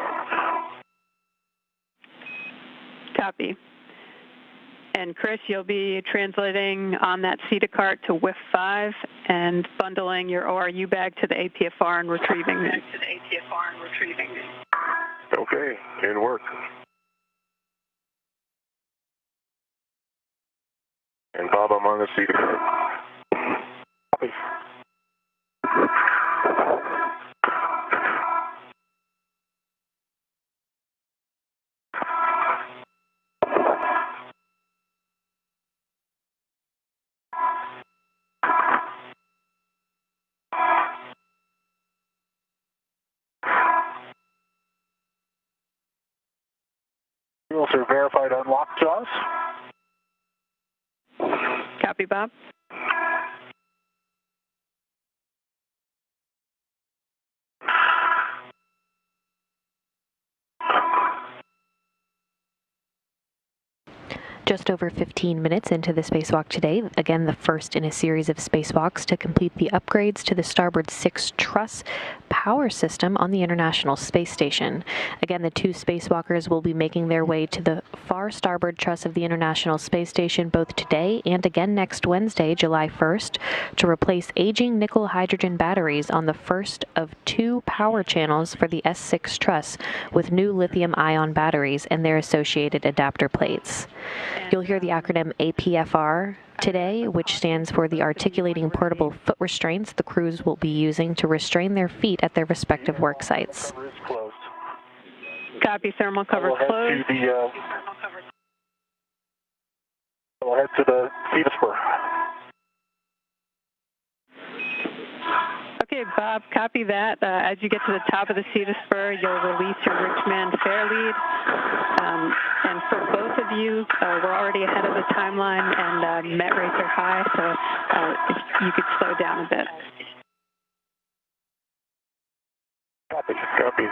Copy. And Chris, you'll be translating on that CETA cart to WIF 5 and bundling your ORU bag to the APFR and retrieving it. Okay, in work. And Bob, I'm on the CETA cart. Copy. Wheels are verified unlocked, Jaws. Copy, Bob. Just over 15 minutes into the spacewalk today, again the first in a series of spacewalks to complete the upgrades to the starboard 6 truss power system on the International Space Station. Again, the 2 spacewalkers will be making their way to the far starboard truss of the International Space Station both today and again next Wednesday, July 1st, to replace aging nickel-hydrogen batteries on the first of 2 power channels for the S6 truss with new lithium-ion batteries and their associated adapter plates. You'll hear the acronym APFR today, which stands for the Articulating Portable Foot Restraints the crews will be using to restrain their feet at their respective work sites. Copy, thermal cover closed. We'll head to the feeder spur. Okay, Bob, copy that. As you get to the top of the Cedar Spur, you'll release your Richmond fair lead. And for both of you, we're already ahead of the timeline, and met rates are high, so if you could slow down a bit. Copy, copy.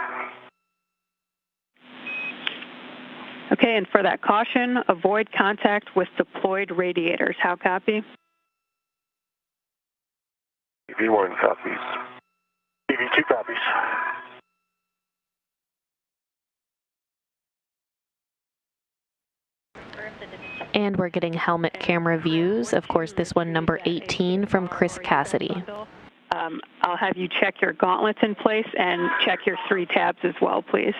Okay, and for that caution, avoid contact with deployed radiators. How copy? TV1 copies. TV2 copies. And we're getting helmet camera views. Of course, this one number 18 from Chris Cassidy. I'll have you check your gauntlets in place and check your 3 tabs as well, please.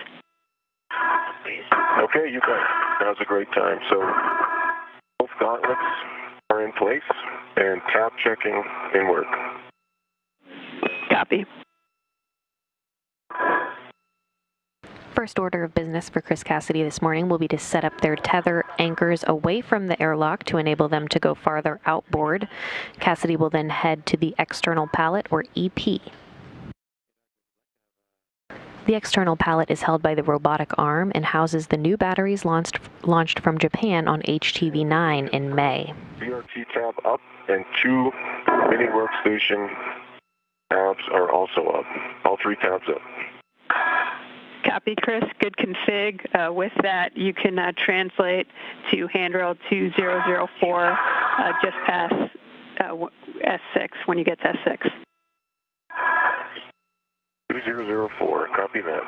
Okay, you got it. Now's a great time. So both gauntlets are in place and tab checking in work. Copy. First order of business for Chris Cassidy this morning will be to set up their tether anchors away from the airlock to enable them to go farther outboard. Cassidy will then head to the external pallet, or EP. The external pallet is held by the robotic arm and houses the new batteries launched from Japan on HTV-9 in May. VRT tab up and 2 mini workstation tabs are also up. All 3 tabs up. Copy, Chris. Good config. With that, you can translate to handrail 2004 just past S6 when you get to S6. 2004, copy that.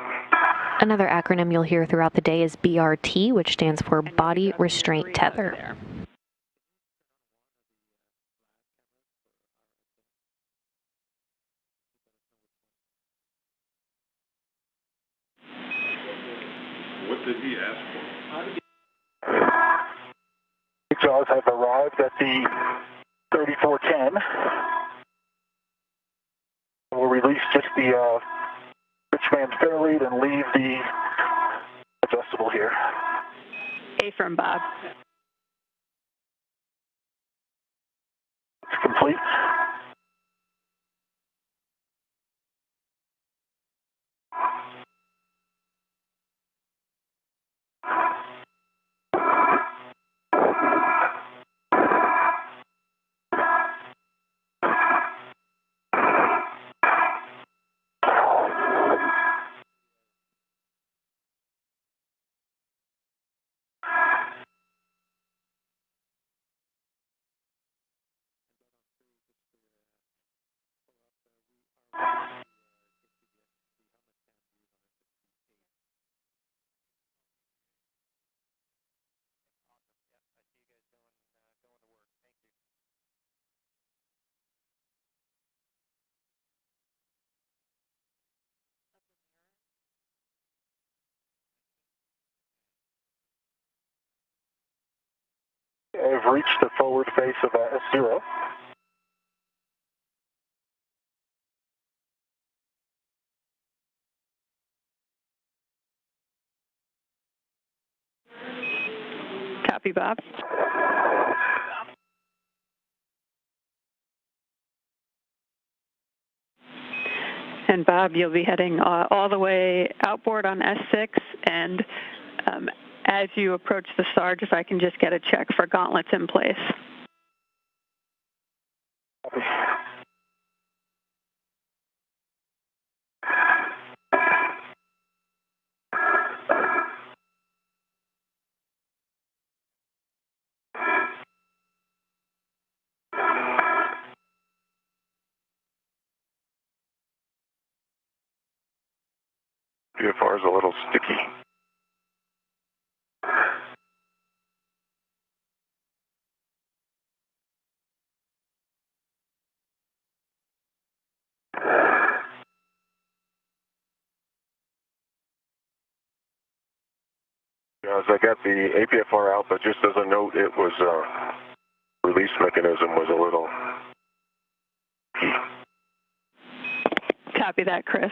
Another acronym you'll hear throughout the day is BRT, which stands for Body Restraint Tether. What did he ask for? Jaws have arrived at the 3410. We'll release just the Richmond fair lead and leave the adjustable here. Affirm, Bob. It's complete. I've reached the forward face of S0. Copy, Bob. And Bob, you'll be heading all the way outboard on S6, and as you approach the Sarge, if I can just get a check for gauntlets in place. PFR is a little sticky. As I got the APFR out, but just as a note, it was release mechanism was a little. Copy that, Chris.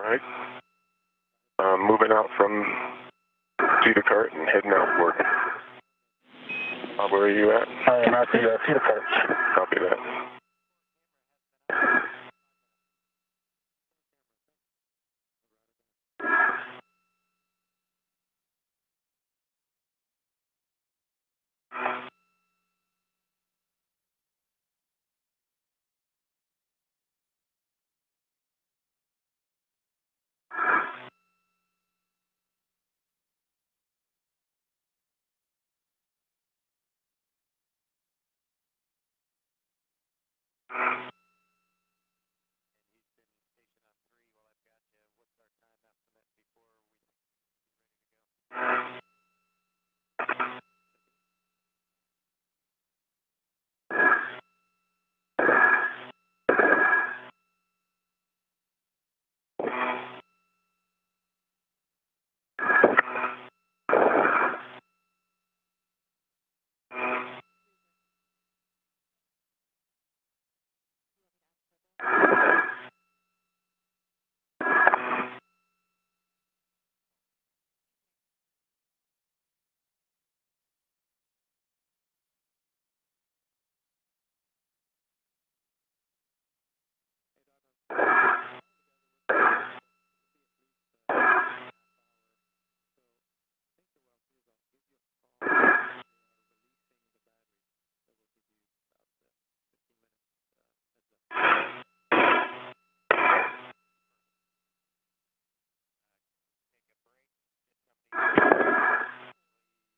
All right. Moving out from Cedar Cart and heading outward. Where are you at? I am at the Cedar Cart. Copy that.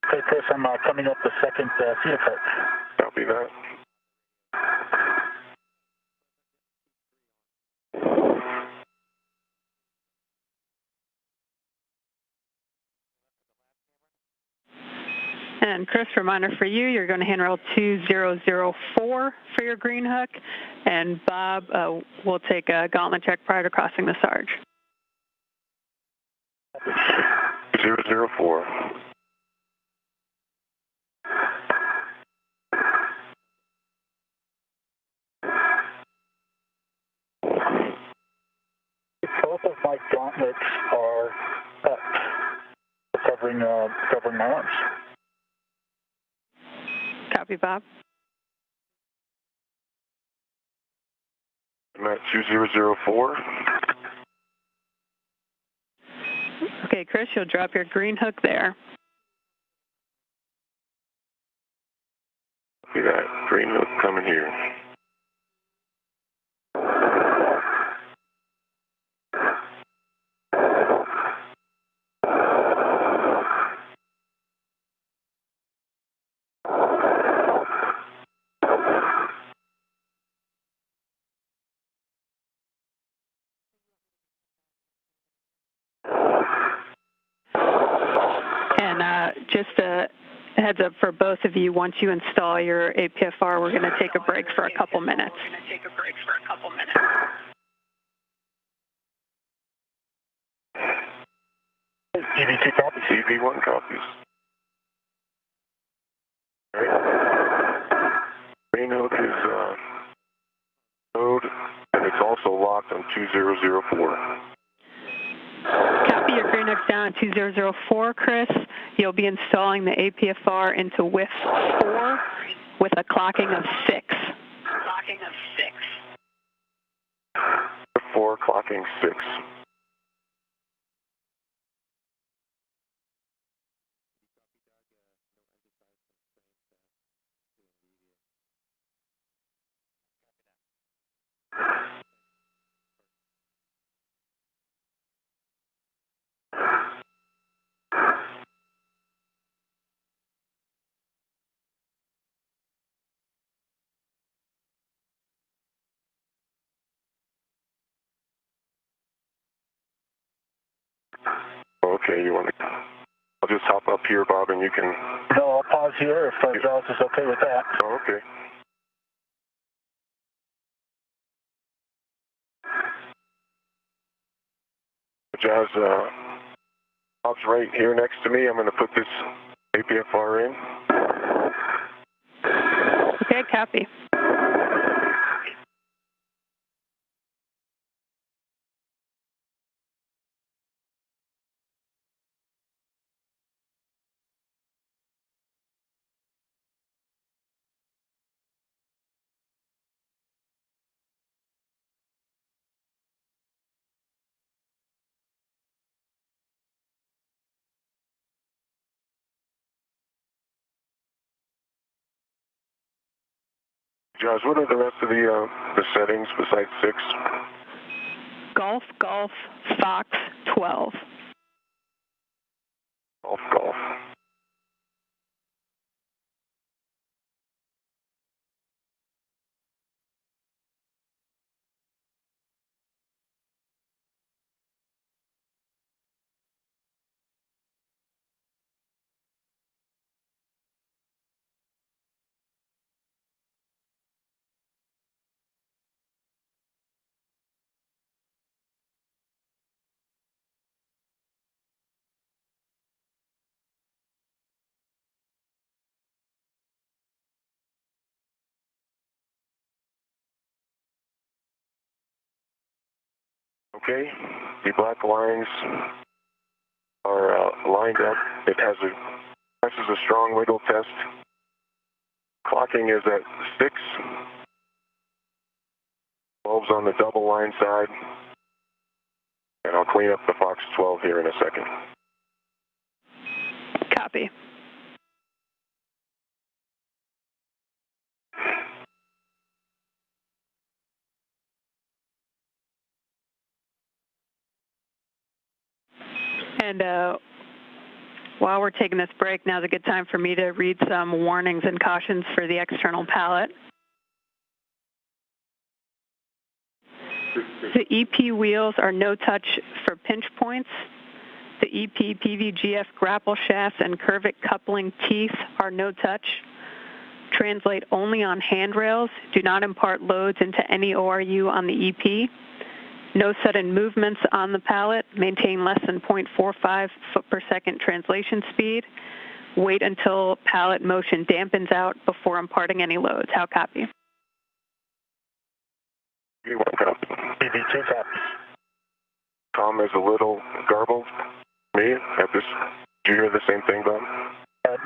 Okay, Chris, I'm coming up the second Cedar Cart. Copy that. And Chris, reminder for you, you're going to handrail 2004 for your green hook, and Bob will take a gauntlet check prior to crossing the Sarge. 004. Both of my gauntlets are up, covering my arms. Copy, Bob. I'm at 2004. Okay, Chris, you'll drop your green hook there. See that green hook coming here. And just a heads up for both of you, once you install your APFR, we're going to take a break for a couple minutes. CV2 copies. CV1 copies. locked on 2004. Copy, your green X down at 2004, Chris. You'll be installing the APFR into WIF 4 with a clocking of 6. Clocking of 6. 4, clocking 6. Okay, you want to... I'll just hop up here, Bob, and you can... No, I'll pause here if Jaws is okay with that. Oh, okay. Jaws, Bob's right here next to me. I'm going to put this APFR in. Okay, copy. Jaws, what are the rest of the settings besides 6? Golf, Golf, Fox, 12. Golf, Golf. Okay, the black lines are lined up. It has this is a strong wiggle test. Clocking is at 6. 12's on the double line side. And I'll clean up the Fox 12 here in a second. Copy. And while we're taking this break, now's a good time for me to read some warnings and cautions for the external pallet. The EP wheels are no touch for pinch points. The EP PVGF grapple shafts and curvic coupling teeth are no touch. Translate only on handrails. Do not impart loads into any ORU on the EP. No sudden movements on the pallet. Maintain less than 0.45 foot per second translation speed. Wait until pallet motion dampens out before imparting any loads. How copy? B1 copy. BB2 copy. Tom is a little garbled. Me at this. Do you hear the same thing, Bob?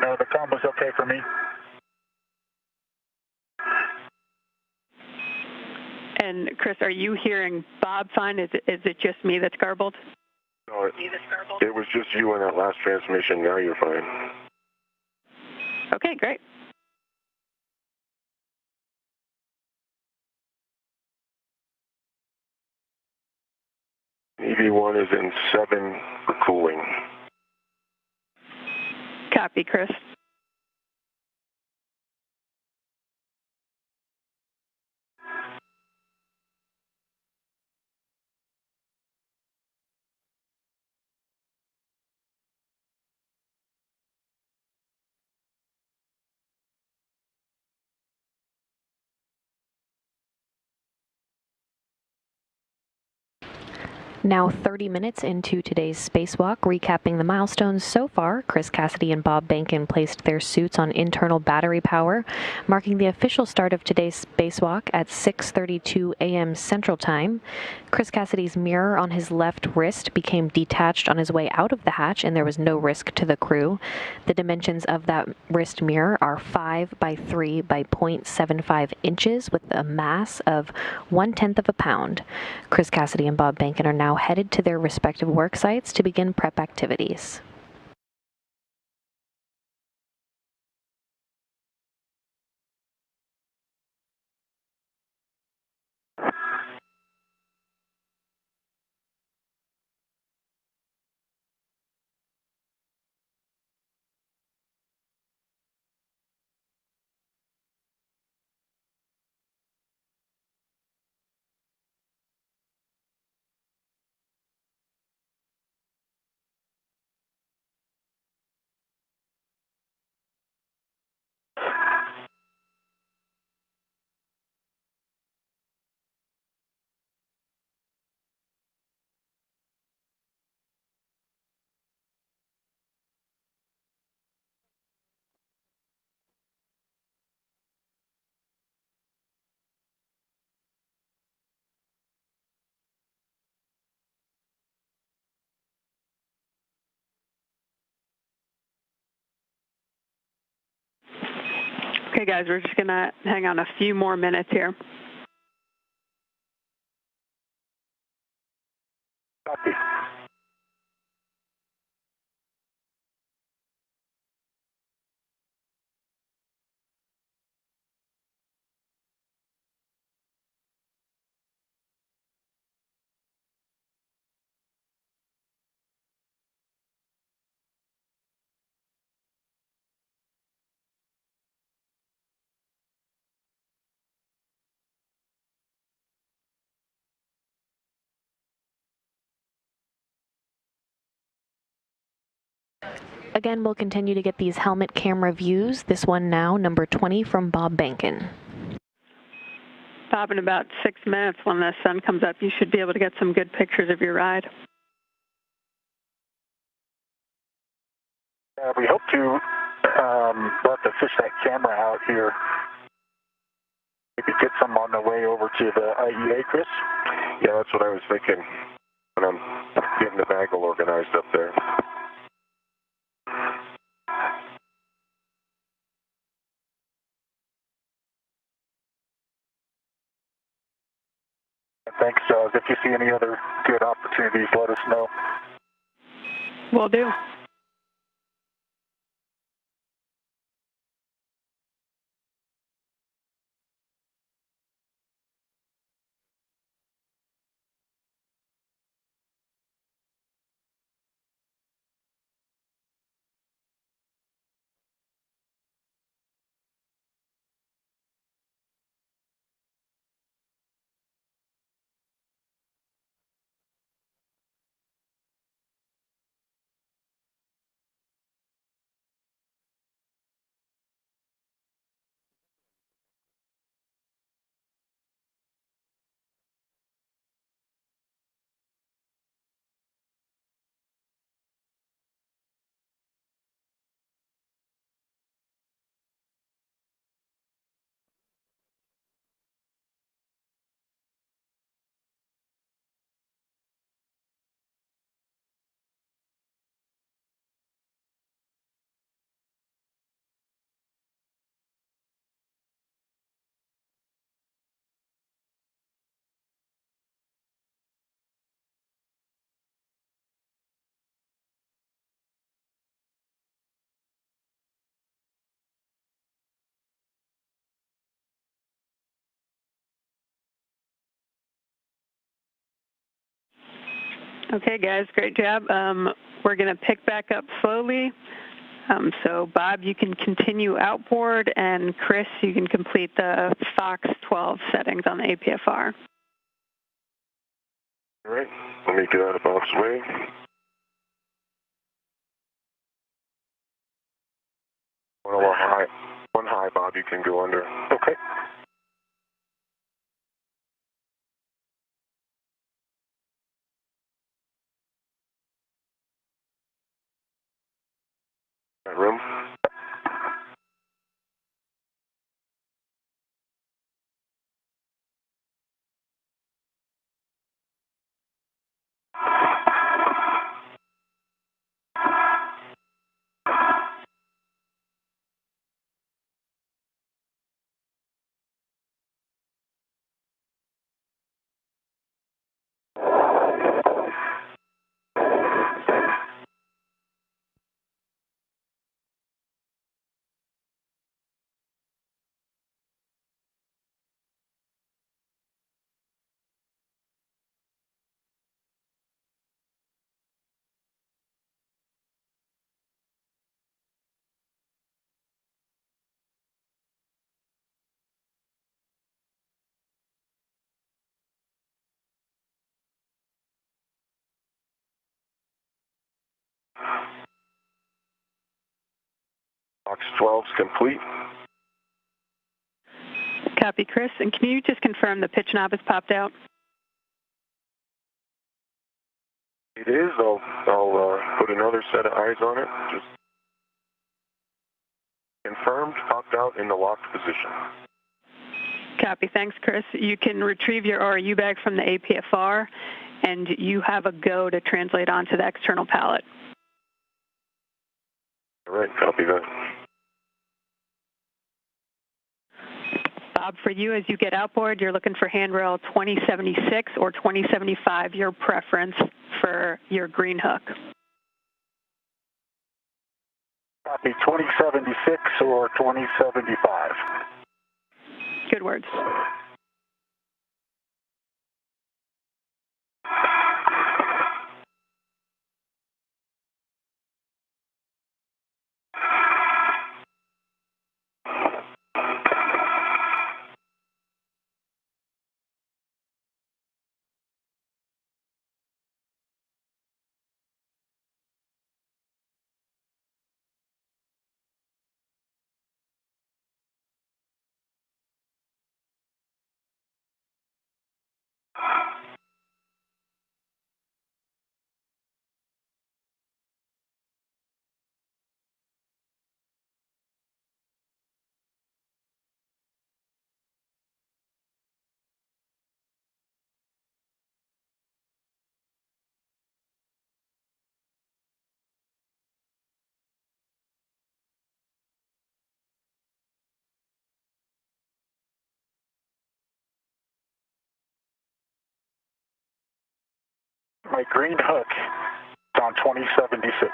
No, the combo's okay for me. And Chris, are you hearing Bob fine? Is it just me that's garbled? No, it was just you in that last transmission. Now you're fine. Okay, great. EV1 is in 7 for cooling. Copy, Chris. Now 30 minutes into today's spacewalk, recapping the milestones so far, Chris Cassidy and Bob Behnken placed their suits on internal battery power, marking the official start of today's spacewalk at 6:32 a.m. Central Time. Chris Cassidy's mirror on his left wrist became detached on his way out of the hatch, and there was no risk to the crew. The dimensions of that wrist mirror are 5 by 3 by 0.75 inches with a mass of 1/10 of a pound. Chris Cassidy and Bob Behnken are now headed to their respective work sites to begin prep activities. Okay, guys, we're just going to hang on a few more minutes here. Copy. Again, we'll continue to get these helmet camera views. This one now, number 20 from Bob Behnken. Bob, in about 6 minutes when the sun comes up, you should be able to get some good pictures of your ride. We hope to let the fishnet camera out here. Maybe get some on the way over to the IEA, Chris? Yeah, that's what I was thinking when I'm getting the bag all organized up there. Thanks. If you see any other good opportunities, let us know. Will do. Okay, guys, great job. We're going to pick back up slowly. So, Bob, you can continue outboard, and Chris, you can complete the Fox 12 settings on the APFR. All right, let me get out of Bob's way. One high, Bob, you can go under. Okay. Box 12's complete. Copy, Chris. And can you just confirm the pitch knob has popped out? It is. I'll put another set of eyes on it. Just confirmed, popped out in the locked position. Copy. Thanks, Chris. You can retrieve your RU bag from the APFR, and you have a go to translate onto the external pallet. All right, copy that. Bob, for you, as you get outboard, you're looking for handrail 2076 or 2075, your preference for your green hook. Copy 2076 or 2075. Good words. My green hook is on 2076.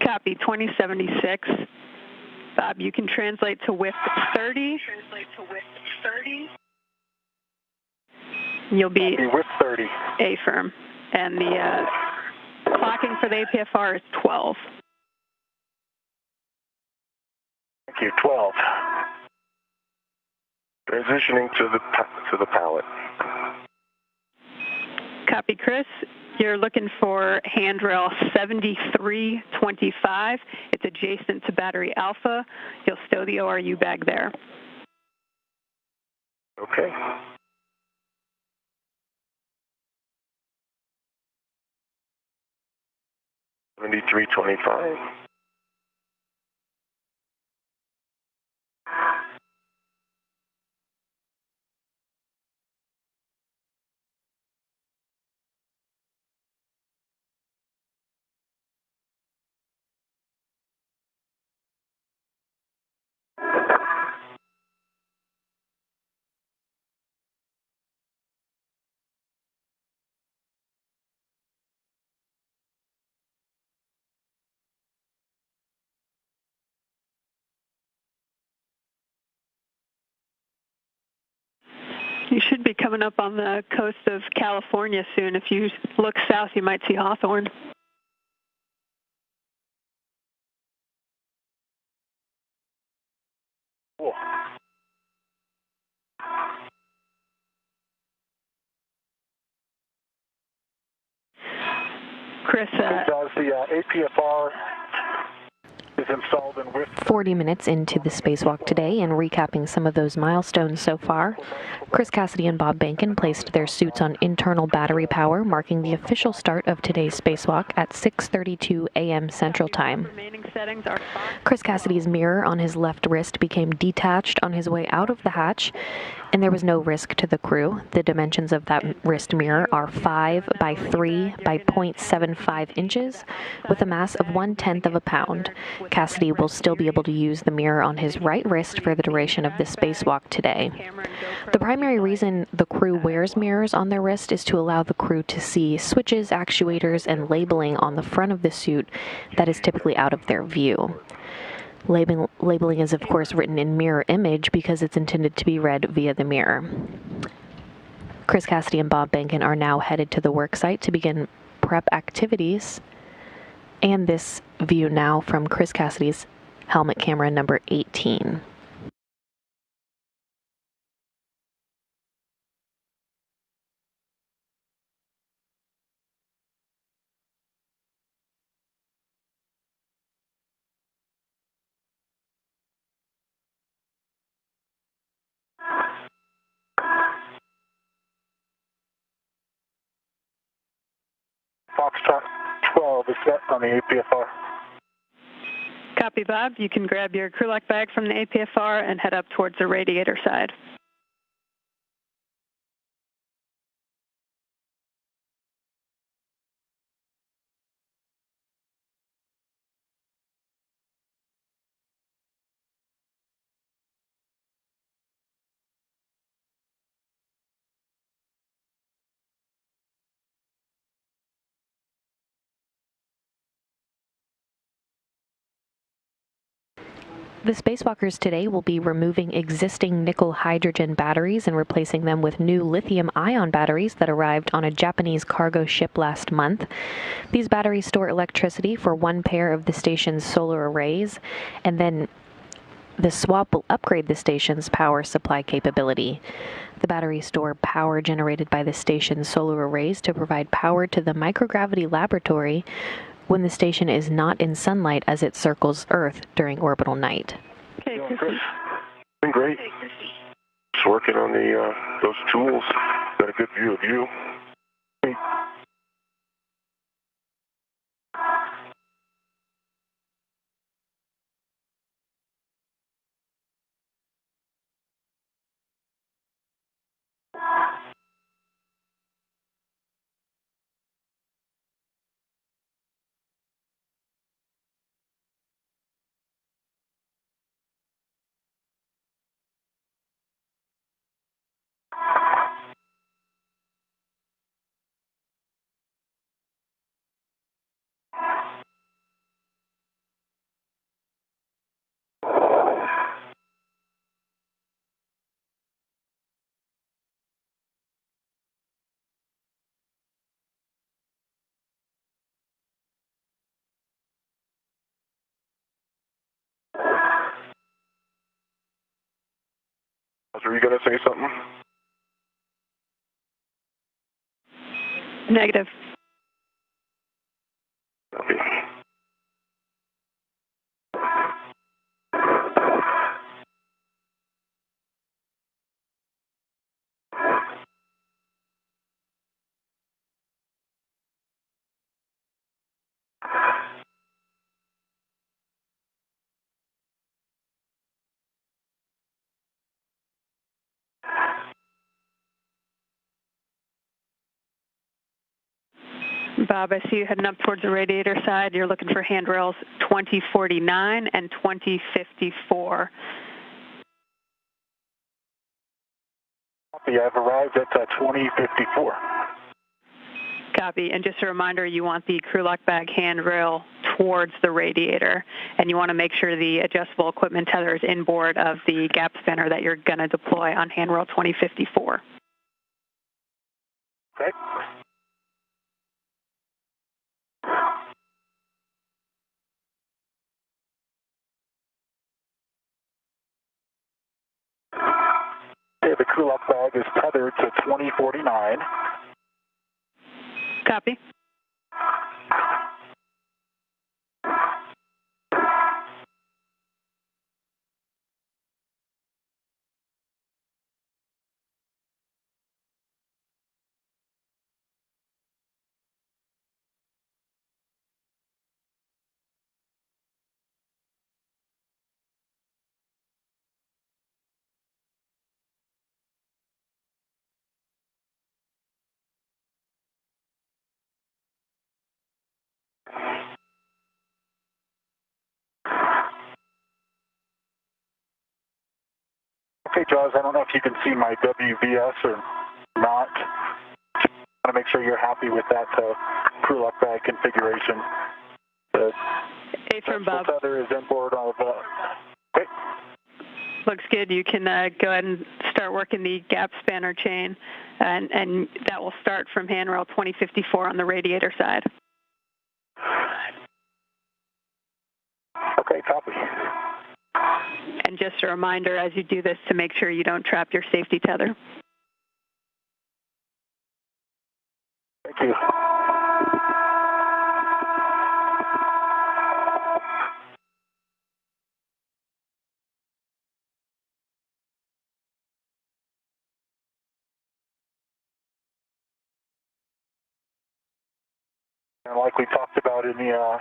Copy 2076. Bob, you can translate to width 30. You'll be width 30. A firm. And the clocking for the APFR is 12. Thank you, 12. Transitioning to the pallet. Copy, Chris. You're looking for handrail 7325. It's adjacent to battery alpha. You'll stow the ORU bag there. Okay. $73.25. You should be coming up on the coast of California soon. If you look south, you might see Hawthorne. Cool. Chris, Does the APFR is installed in width 40 minutes into the spacewalk today and recapping some of those milestones so far, Chris Cassidy and Bob Bankin placed their suits on internal battery power, marking the official start of today's spacewalk at 6:32 a.m. Central Time. Chris Cassidy's mirror on his left wrist became detached on his way out of the hatch, and there was no risk to the crew. The dimensions of that wrist mirror are 5 by 3 by 0.75 inches, with a mass of 1/10 of a pound. Cassidy will still be able to use the mirror on his right wrist for the duration of the spacewalk today. The primary reason the crew wears mirrors on their wrist is to allow the crew to see switches, actuators, and labeling on the front of the suit that is typically out of their view. Labeling is, of course, written in mirror image because it's intended to be read via the mirror. Chris Cassidy and Bob Bankin are now headed to the work site to begin prep activities. And this view now from Chris Cassidy's helmet camera number 18. will be set on the APFR. Copy, Bob. You can grab your crew lock bag from the APFR and head up towards the radiator side. The spacewalkers today will be removing existing nickel-hydrogen batteries and replacing them with new lithium-ion batteries that arrived on a Japanese cargo ship last month. These batteries store electricity for one pair of the station's solar arrays, and then the swap will upgrade the station's power supply capability. The batteries store power generated by the station's solar arrays to provide power to the microgravity laboratory when the station is not in sunlight as it circles Earth during orbital night. Okay, Been great. Just working on the those tools. Got a good view of you. Were you going to say something? Negative. Okay. Bob, I see you heading up towards the radiator side. You're looking for handrails 2049 and 2054. Copy. I've arrived at 2054. Copy. And just a reminder, you want the crew lock bag handrail towards the radiator, and you want to make sure the adjustable equipment tether is inboard of the gap spanner that you're going to deploy on handrail 2054. Okay. Okay, the crew lock bag is tethered to 2049. Copy. Okay, Jaws, I don't know if you can see my WVS or not. I want to make sure you're happy with that crew lock bag configuration. The Affirm, Bob. tether is inboard of. Okay. Looks good. You can go ahead and start working the gap spanner chain, and that will start from handrail 2054 on the radiator side. Okay, copy. And just a reminder as you do this to make sure you don't trap your safety tether. Thank you. And like we talked about in the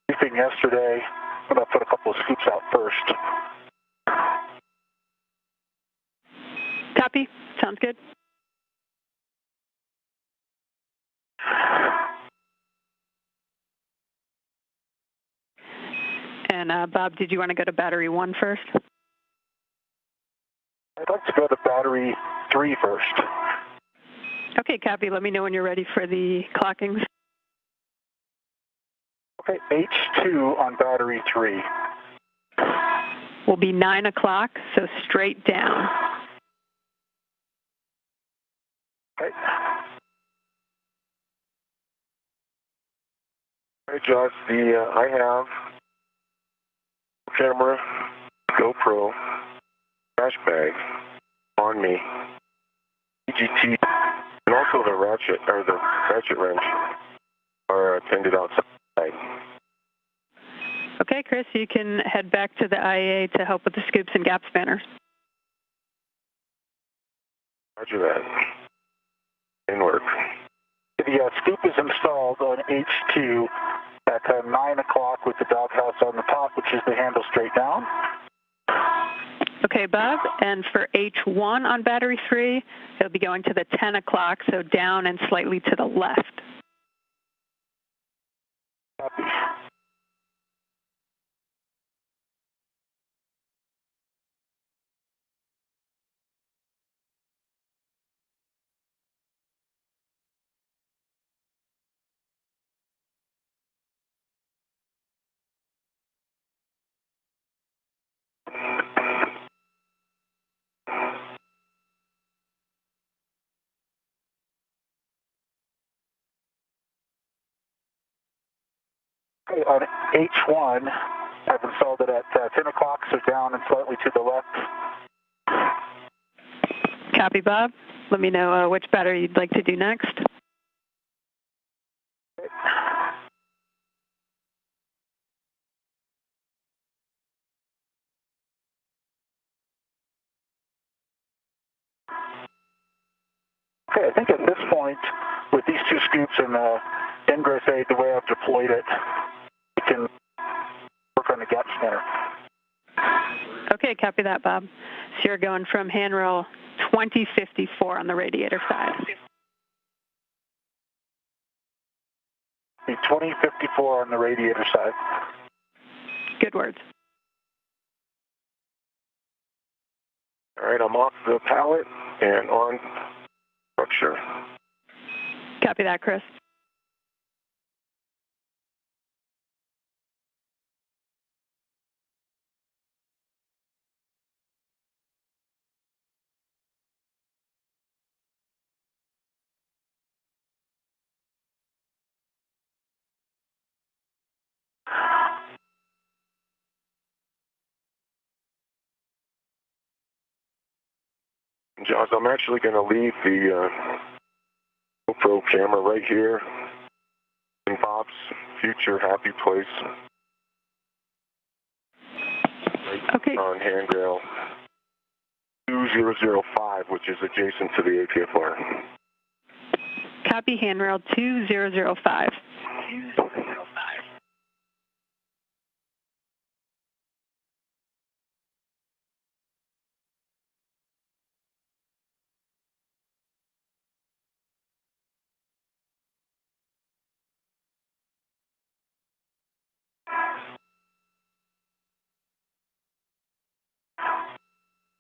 briefing yesterday, I'm going to put a couple of scoops out first. Copy. Sounds good. And Bob, did you want to go to battery 1 first? I'd like to go to battery 3 first. Okay, copy. Let me know when you're ready for the clockings. Okay, H2 on battery 3. Will be 9 o'clock, so straight down. Okay. Hey, Josh, I have camera, GoPro, trash bag on me, EGT, and also the ratchet wrench are attended outside. Okay, Chris, you can head back to the IAA to help with the scoops and gap spanners. Roger that. In work. The scoop is installed on H2 at 9 o'clock with the doghouse on the top, which is the handle straight down. Okay, Bob, and for H1 on battery 3, it'll be going to the 10 o'clock, so down and slightly to the left. Copy. Okay, on H1, I've installed it at 10 o'clock, so down and slightly to the left. Copy, Bob. Let me know which battery you'd like to do next. Okay, I think at this point, with these 2 scoops and the ingress aid, the way I've deployed it, we can work on the gap spanner. Okay, copy that, Bob. So you're going from handrail 2054 on the radiator side. The 2054 on the radiator side. Good words. All right, I'm off the pallet and on structure. Copy that, Chris. Josh, I'm actually going to leave the GoPro camera right here in Bob's future happy place. Right Okay. on handrail 2005, which is adjacent to the APFR. Copy handrail 2005.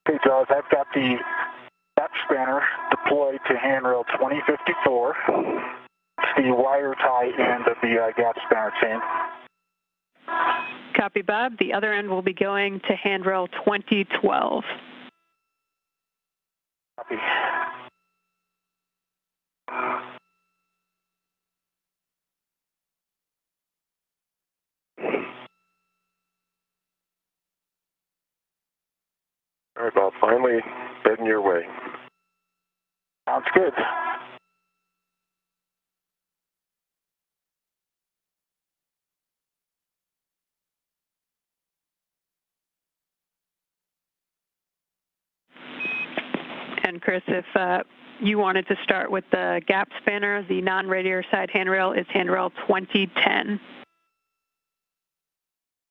Okay, Jaws, I've got the gap spanner deployed to handrail 2054. It's the wire tie end of the gap spanner chain. Copy, Bob. The other end will be going to handrail 2012. Copy. All right, Bob, finally heading your way. Sounds good. And Chris, if you wanted to start with the gap spanner. The non-radiator side handrail is handrail 2010.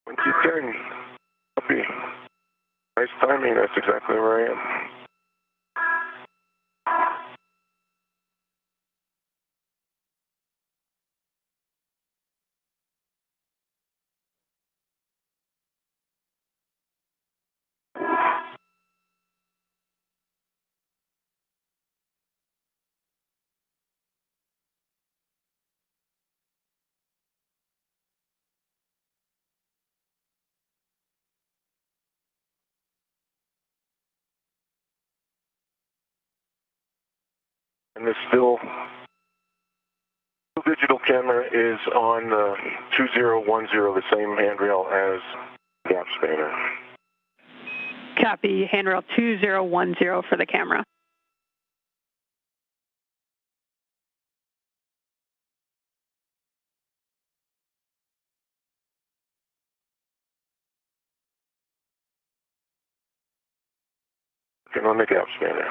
2010. Copy. Nice timing. That's exactly where I am. And the still digital camera is on 2010, the same handrail as gap spanner. Copy, handrail 2010 for the camera. And on the gap spanner.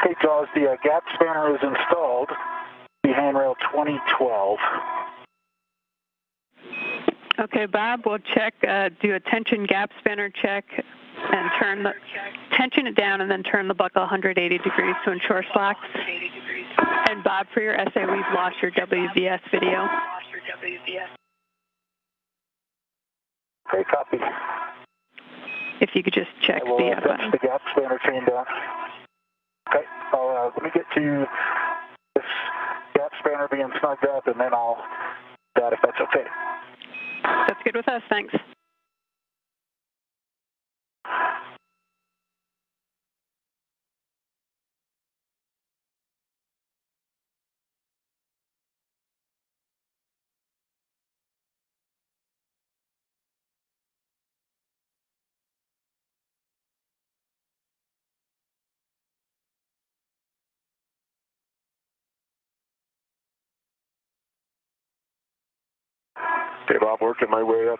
Okay, Jaws, the gap spanner is installed. The handrail 2012. Okay, Bob, we'll check, do a tension gap spanner check and tension it down and then turn the buckle 180 degrees to ensure slacks. And Bob, for your essay, we've lost your WVS video. Okay, copy. If you could just check the button. The gap spanner chain down. Okay, let me get to this gap spanner being snugged up, and then I'll do that if that's okay. That's good with us, thanks. Okay, Bob, working my way up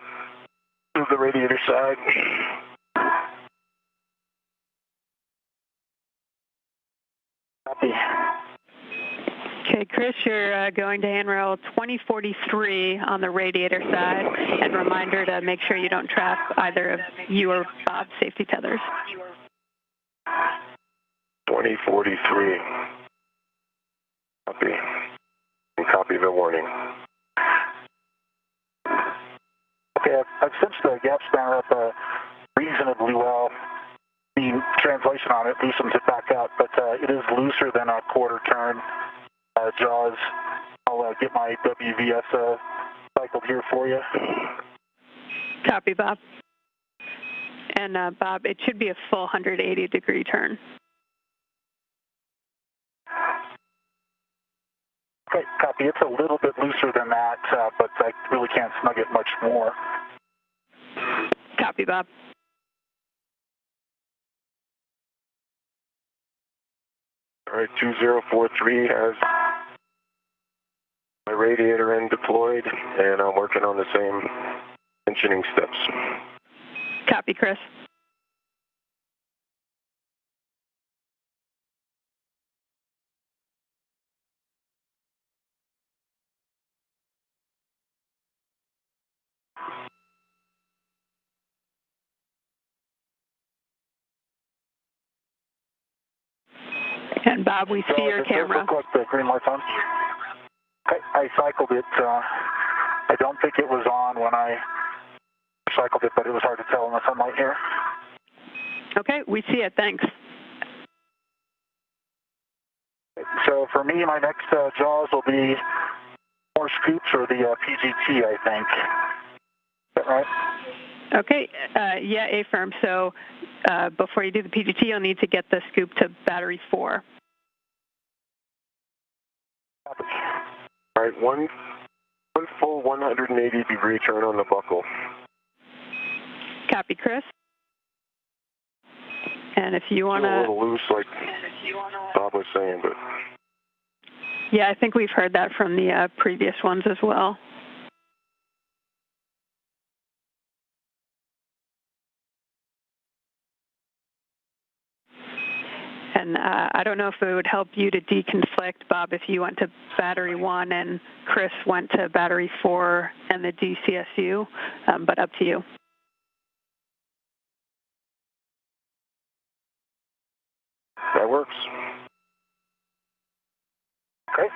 to the radiator side. Copy. Okay, Chris, you're going to handrail 2043 on the radiator side, and reminder to make sure you don't trap either of you or Bob's safety tethers. 2043. Copy. And copy the warning. Okay, I've cinched the gap spanner up reasonably well. The translation on it loosens it back out, but it is looser than a quarter turn. Jaws, I'll get my WVS cycled here for you. Copy, Bob. And Bob, it should be a full 180 degree turn. Okay, copy. It's a little bit looser than that, but I really can't snug it much more. Copy, Bob. All right, 2043 has my radiator end deployed, and I'm working on the same tensioning steps. Copy, Chris. And Bob, we see your camera. It does look like the green light's on. I cycled it. I don't think it was on when I cycled it, but it was hard to tell in the sunlight here. Okay, we see it. Thanks. So for me, my next jaws will be more scoops or the PGT, I think. Is that right? Okay, yeah, A-firm. So before you do the PGT, you'll need to get the scoop to battery 4. Copy. All right, one full 180-degree turn on the buckle. Copy, Chris. And if you want to... A little loose, like Bob was saying, but... Yeah, I think we've heard that from the previous ones as well. And I don't know if it would help you to deconflict, Bob, if you went to battery 1 and Chris went to battery 4 and the DCSU, but up to you. That works. Okay.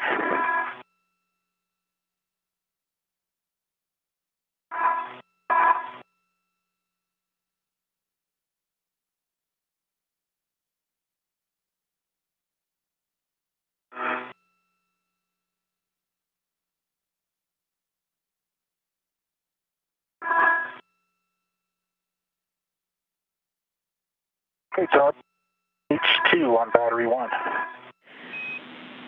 Okay, Todd. H2 on battery 1.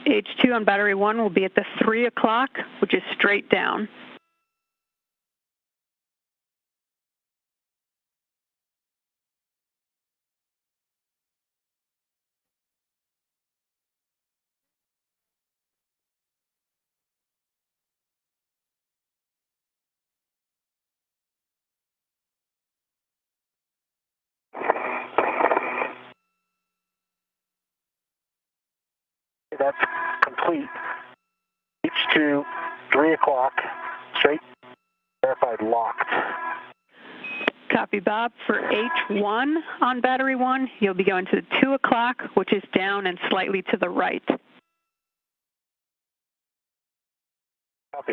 H2 on battery 1 will be at the 3 o'clock, which is straight down. That's complete. H2, 3 o'clock, straight, verified, locked. Copy, Bob. For H1 on battery 1, you'll be going to 2 o'clock, which is down and slightly to the right. Copy.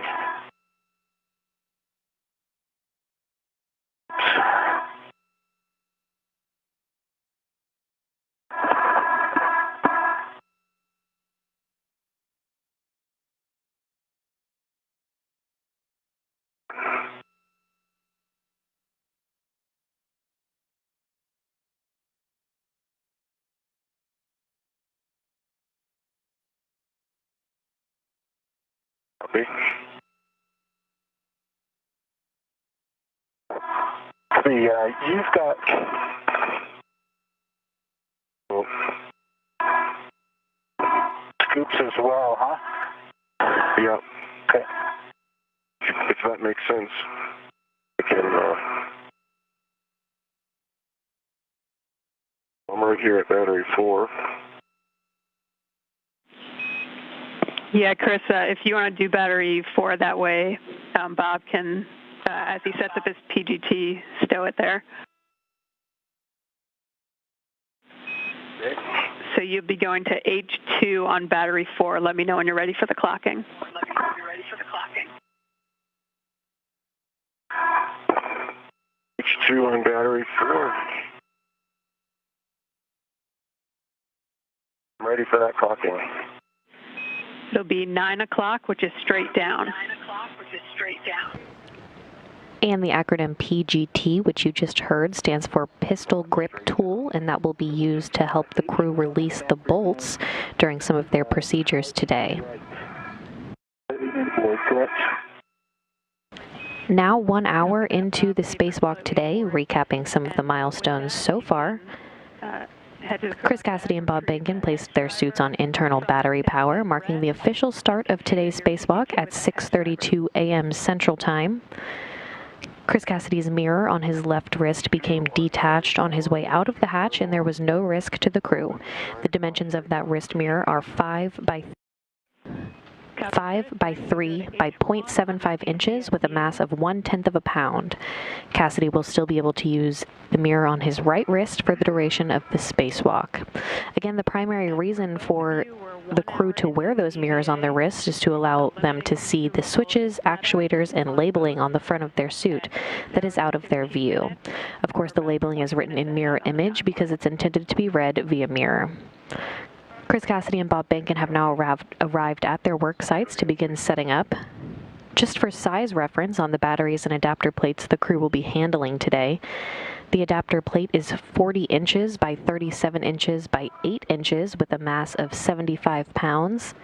Copy. You've got... scoops as well, huh? Yeah. Okay. If that makes sense, I can, I'm right here at battery 4. Yeah, Chris, if you want to do battery 4 that way, Bob can, as he sets up his PGT, stow it there. Okay. So you'll be going to H2 on battery 4. Let me know when you're ready for the clocking. H2 on battery 4. I'm ready for that clocking. It'll be 9 o'clock, which is straight down. And the acronym PGT, which you just heard, stands for Pistol Grip Tool, and that will be used to help the crew release the bolts during some of their procedures today. Now 1 hour into the spacewalk today, recapping some of the milestones so far. Chris Cassidy and Bob Behnken placed their suits on internal battery power, marking the official start of today's spacewalk at 6:32 a.m. Central Time. Chris Cassidy's mirror on his left wrist became detached on his way out of the hatch, and there was no risk to the crew. The dimensions of that wrist mirror are 5 by 3 by 0.75 inches with a mass of 1/10 of a pound. Cassidy will still be able to use the mirror on his right wrist for the duration of the spacewalk. Again, the primary reason for the crew to wear those mirrors on their wrists is to allow them to see the switches, actuators, and labeling on the front of their suit that is out of their view. Of course, the labeling is written in mirror image because it's intended to be read via mirror. Chris Cassidy and Bob Behnken have now arrived at their work sites to begin setting up. Just for size reference on the batteries and adapter plates the crew will be handling today, the adapter plate is 40 inches by 37 inches by 8 inches with a mass of 75 pounds.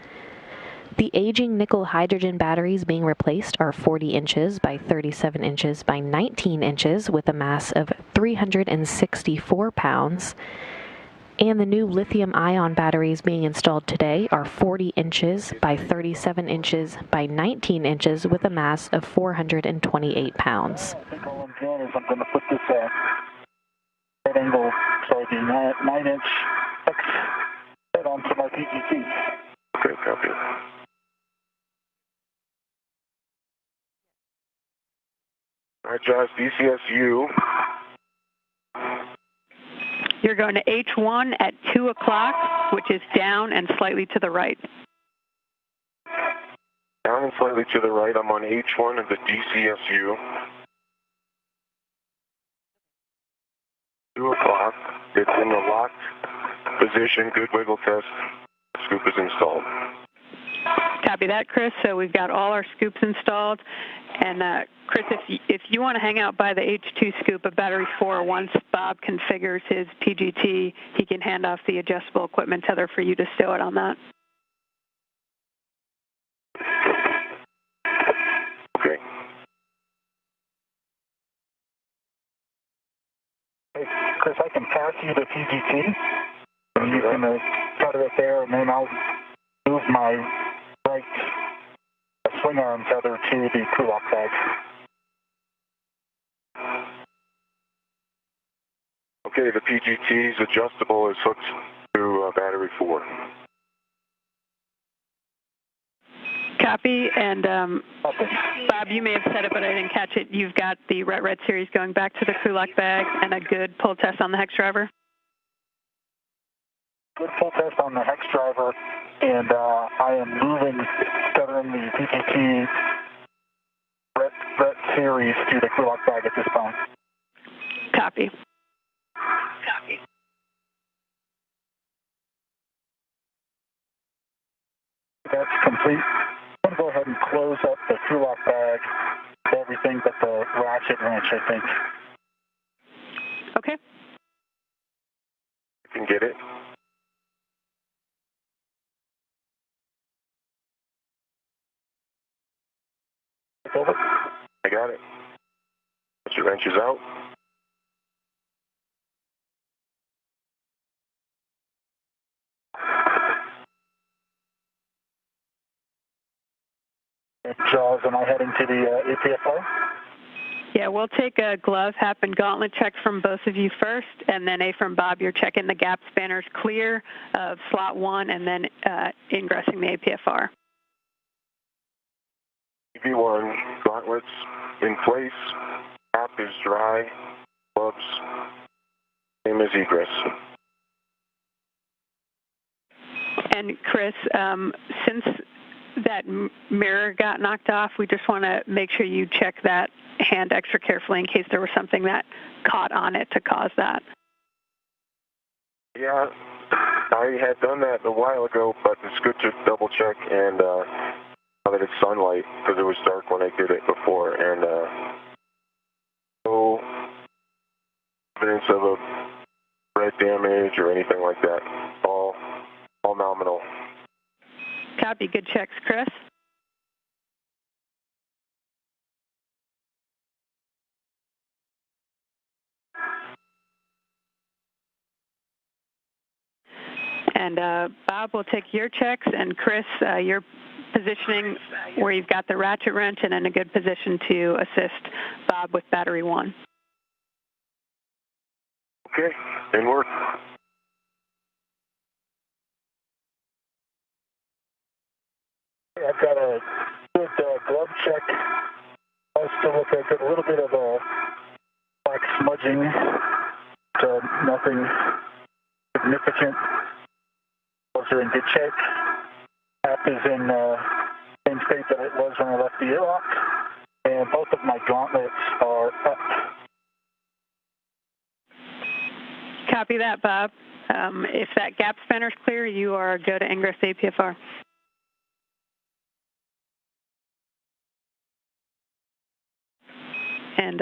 The aging nickel hydrogen batteries being replaced are 40 inches by 37 inches by 19 inches with a mass of 364 pounds. And the new lithium-ion batteries being installed today are 40 inches by 37 inches by 19 inches with a mass of 428 pounds. I think all I'm doing is I'm going to put this right angle, sorry, the 9-inch head onto my PGT. Okay, copy. All right, Josh, DCSU. You're going to H1 at 2 o'clock, which is down and slightly to the right. Down and slightly to the right. I'm on H1 of the DCSU. 2 o'clock. It's in the locked position. Good wiggle test. Scoop is installed. Copy that, Chris. So we've got all our scoops installed. And Chris, if you want to hang out by the H2 scoop of battery 4, once Bob configures his PGT, he can hand off the adjustable equipment tether for you to stow it on that. Okay. Hey, Chris, I can pass you the PGT, and you can cut it there, and then I'll move my right swing arm tether to the crew lock bag. Okay, the PGT is adjustable. It's hooked to battery 4. Copy. And Bob, you may have said it, but I didn't catch it. You've got the red series going back to the crew lock bag and a good pull test on the hex driver? Good pull test on the hex driver, and I am tethering the PGT red series to the crew lock bag at this point. Copy. That's complete. I'm going to go ahead and close up the crew lock bag with everything but the ratchet wrench, I think. Okay. You can get it. Over. I got it. Put your wrenches out. Jaws, am I heading to the APFR? Yeah, we'll take a glove, hap, and gauntlet check from both of you first, and then A from Bob, you're checking the gap spanners clear of slot 1 and then ingressing the APFR. V1, gauntlets in place, hap is dry, gloves, same as egress. And Chris, since that mirror got knocked off, we just want to make sure you check that hand extra carefully in case there was something that caught on it to cause that. Yeah, I had done that a while ago, but it's good to double check, and now that it's sunlight, because it was dark when I did it before, and no evidence of a red damage or anything like that. All nominal. Copy. Good checks, Chris. And Bob will take your checks, and Chris, your positioning where you've got the ratchet wrench and in a good position to assist Bob with battery 1. Okay, in work. I've got a good glove check. I still look at a little bit of black smudging, nothing significant. Gloves are in good shape. Tap is in same state that it was when I left the airlock, and both of my gauntlets are up. Copy that, Bob. If that gap spanner's clear, you are go to ingress APFR. And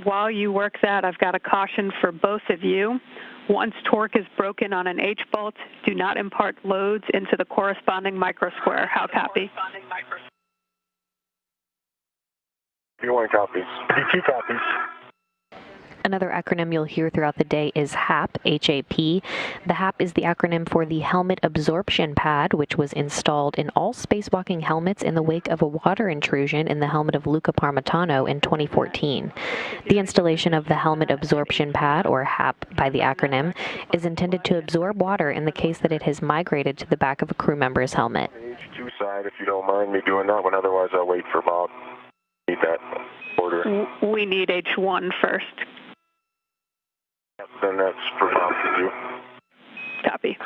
while you work that, I've got a caution for both of you. Once torque is broken on an H-bolt, do not impart loads into the corresponding microsquare. How copy? P1 copies. P2 copies. Another acronym you'll hear throughout the day is HAP, H-A-P. The HAP is the acronym for the Helmet Absorption Pad, which was installed in all spacewalking helmets in the wake of a water intrusion in the helmet of Luca Parmitano in 2014. The installation of the Helmet Absorption Pad, or HAP by the acronym, is intended to absorb water in the case that it has migrated to the back of a crew member's helmet. H2 side, if you don't mind me doing that one, otherwise I'll wait for Bob. Need that order. We need H1 first. Then that's for Bob to do. Copy.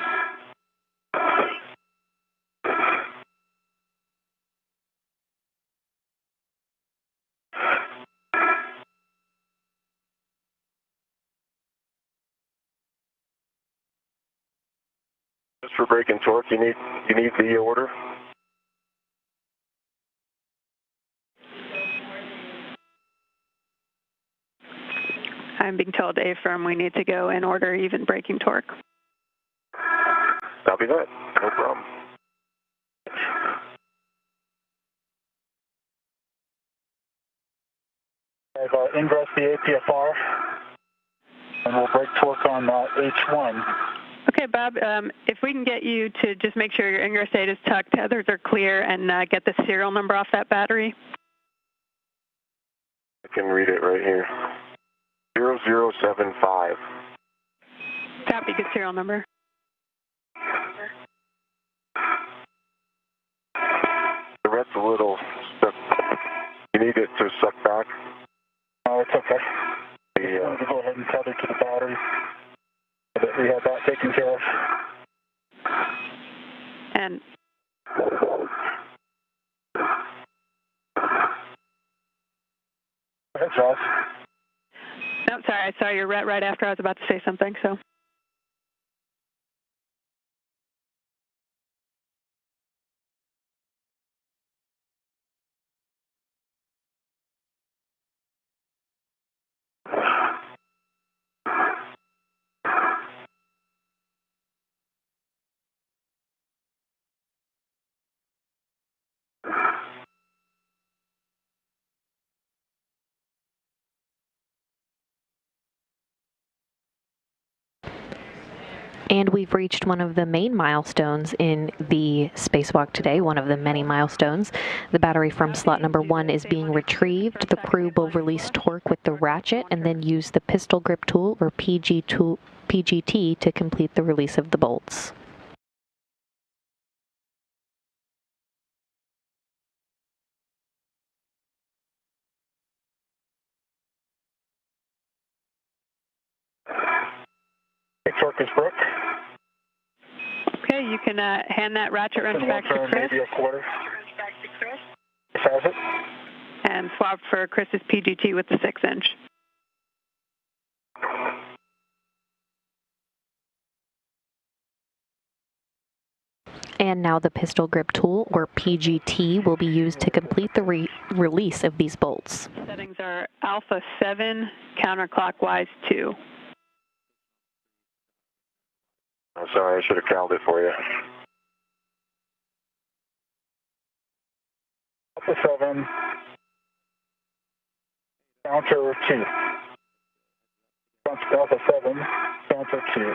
Just for brake and torque, you need the order? I'm being told to affirm we need to go in order, even braking torque. Copy that. No problem. I've ingressed the APFR, and we'll brake torque on H1. Okay, Bob, if we can get you to just make sure your ingress date is tucked, tethers are clear, and get the serial number off that battery. I can read it right here. 0075. Copy, good serial number. The red's a little stuck. You need it to suck back? Oh, it's okay. I'm going to go ahead and tether to the battery. We have that taken care of. And Go ahead, Josh. no, sorry, I saw your right after I was about to say something, so. And we've reached one of the main milestones in the spacewalk today, one of the many milestones. The battery from slot number 1 is being retrieved. The crew will release torque with the ratchet and then use the pistol grip tool, or PGT, to complete the release of the bolts. Torque is broke. Okay, you can hand that ratchet wrench back to Chris. Maybe a quarter. Chris has it. And swap for Chris's PGT with the 6-inch. And now the pistol grip tool, or PGT, will be used to complete the release of these bolts. Settings are alpha 7, counterclockwise 2. I'm sorry, I should have called it for you. Alpha 7, counter 2. Alpha 7, counter 2.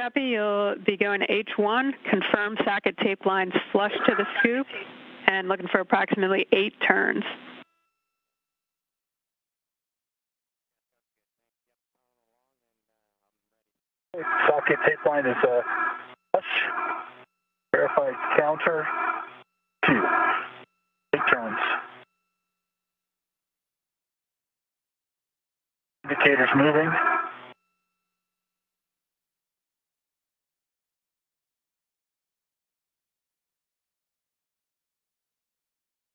Copy, you'll be going to H1, confirm socket tape lines flush to the scoop, and looking for approximately 8 turns. Socket tape line is flush. Verified counter 2. 8 turns. Indicators moving.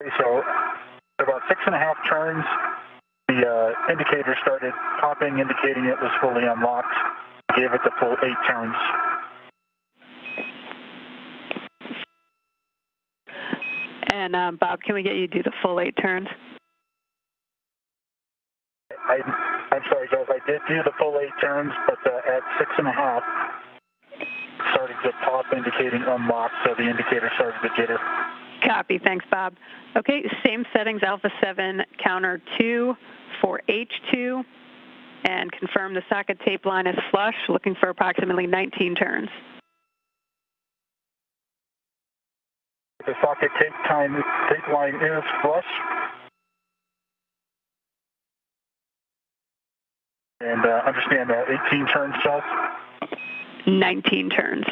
Okay, so about 6.5 turns, the indicator started popping, indicating it was fully unlocked. Gave it the full 8 turns. And Bob, can we get you to do the full 8 turns? I I'm sorry, guys. I did do the full 8 turns, but at 6.5, started to pop indicating unlocked, so the indicator started to jitter. Copy. Thanks, Bob. Okay, same settings, Alpha 7, counter 2 for H2, and confirm the socket tape line is flush, looking for approximately 19 turns. The socket tape line is flush. And understand 18 turns, Charles? 19 turns.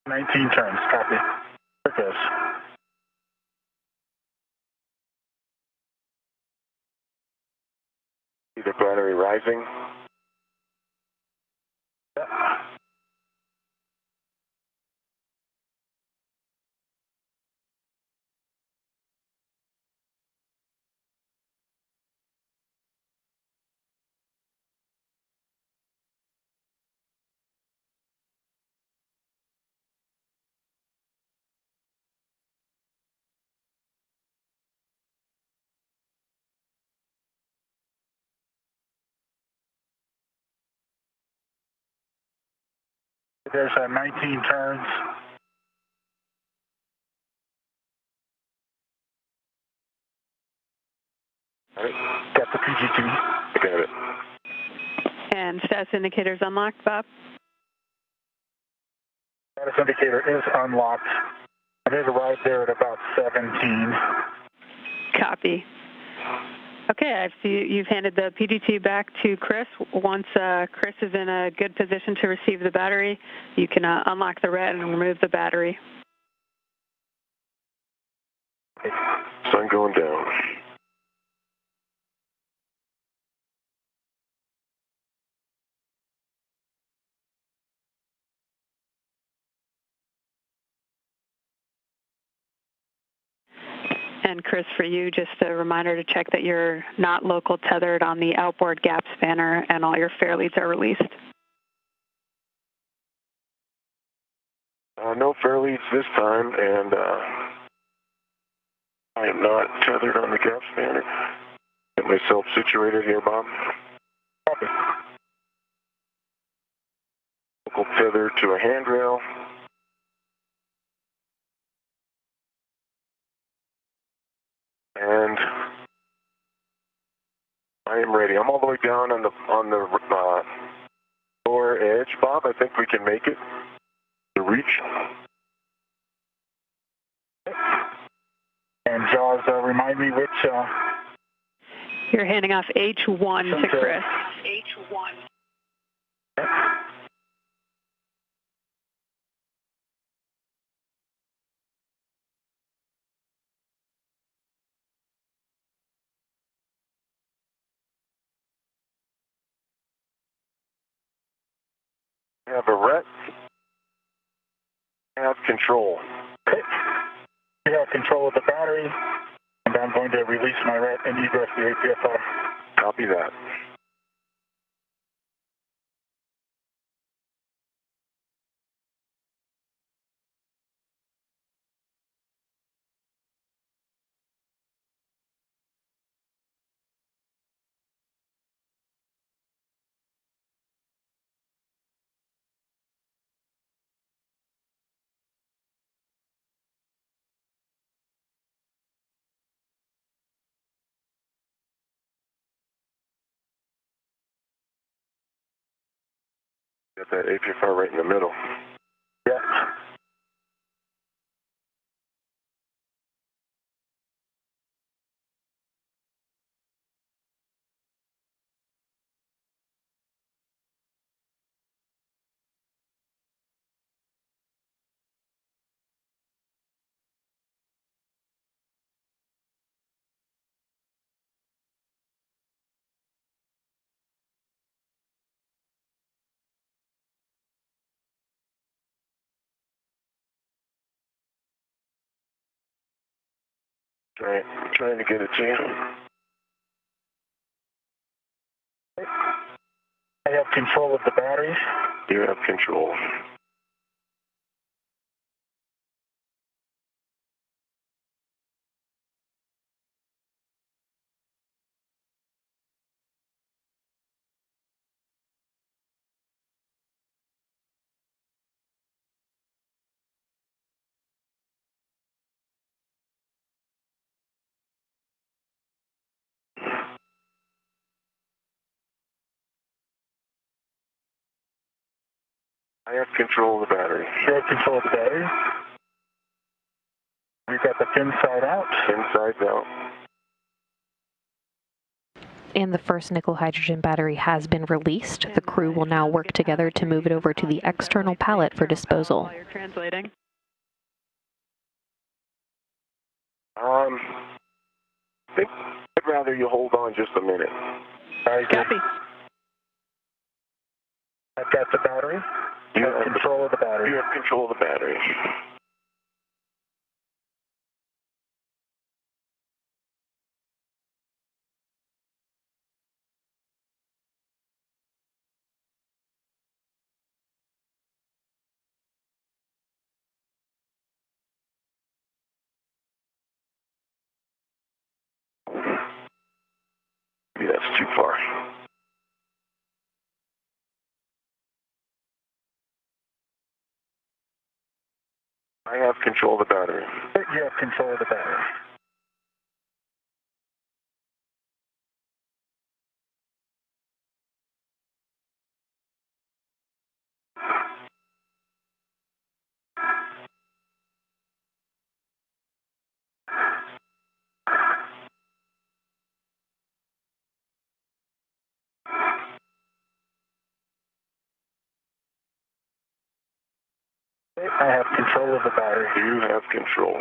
19 turns, copy. There it goes. See the battery rising? Yeah. There's 19 turns. All right. Got the PGT. Got it. And status indicators unlocked, Bob? Status indicator is unlocked. It has arrived there at about 17. Copy. Okay, I see you've handed the PGT back to Chris. Once Chris is in a good position to receive the battery, you can unlock the red and remove the battery. Sun going down. And Chris, for you, just a reminder to check that you're not local tethered on the outboard gap spanner and all your fair leads are released. No fair leads this time, and I am not tethered on the gap spanner. Get myself situated here, Bob. Copy. Local tether to a handrail. And I am ready. I'm all the way down on the lower edge, Bob. I think we can make it to reach. And Jaws, remind me which... You're handing off H1 to Chris. H1. I have a ret. I have control. Okay. You have control of the battery, and I'm going to release my ret and egress the APFR. Copy that. Got that APFR right in the middle. Yeah. Trying to get it to you. I have control of the batteries. You have control. I have control of the battery. You have control of the battery. We've got the pin side out. Pin side's out. And the first nickel hydrogen battery has been released. The crew will now work together to move it over to the external pallet for disposal. While you're translating. I think I'd rather you hold on just a minute. Copy. I've got the battery. You have control of the battery. You have control of the battery. Maybe that's too far. I have control of the battery. You have control of the battery. I have control of the battery. You have control.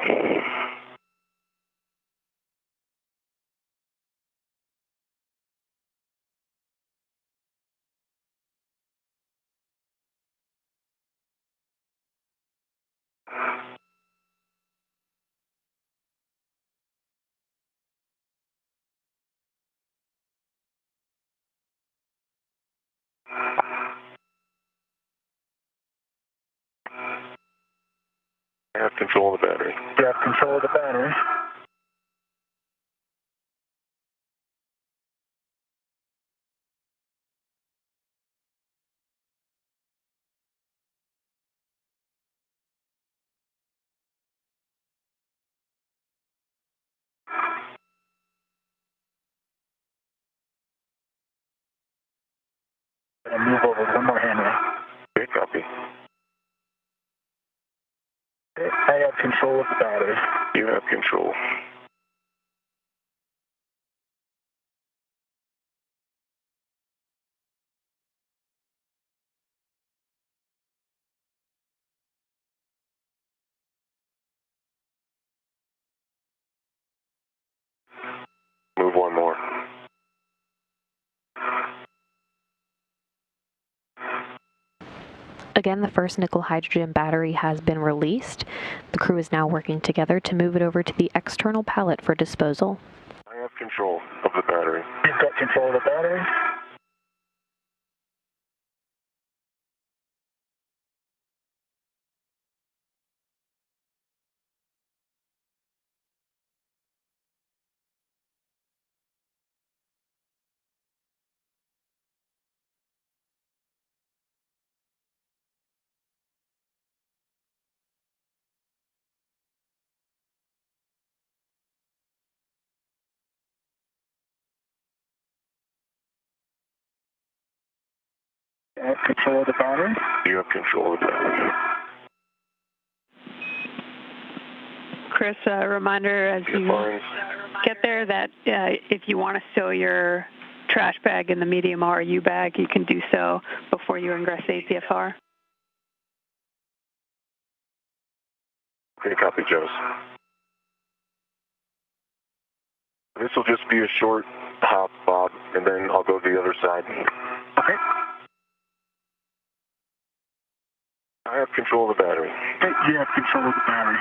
I have control of the battery. You have control of the battery. And move over one more Henry. Okay, copy. Okay, I have control of the battery. You have control. Move one more. Again, the first nickel hydrogen battery has been released. The crew is now working together to move it over to the external pallet for disposal. I have control of the battery. You've got control of the battery. I have control of the battery. You have control of the battery. Chris, a reminder as you get there that if you want to stow your trash bag in the medium RU bag, you can do so before you ingress APFR. Okay, copy, Joes. This will just be a short hop, Bob, and then I'll go to the other side. Okay. I have control of the battery. Okay, you have control of the battery.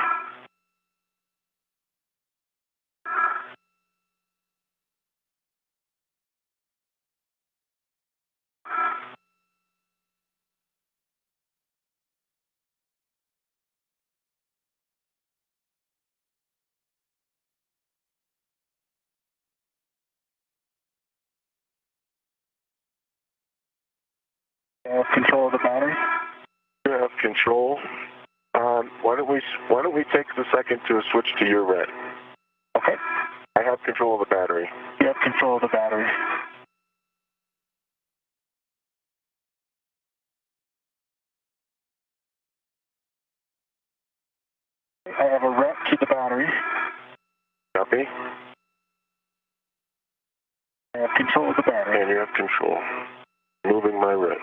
I have control of the battery. You have control. Why don't we take the second to switch to your red? Okay. I have control of the battery. You have control of the battery. I have a rep to the battery. Copy. I have control of the battery. And you have control. Moving my rep.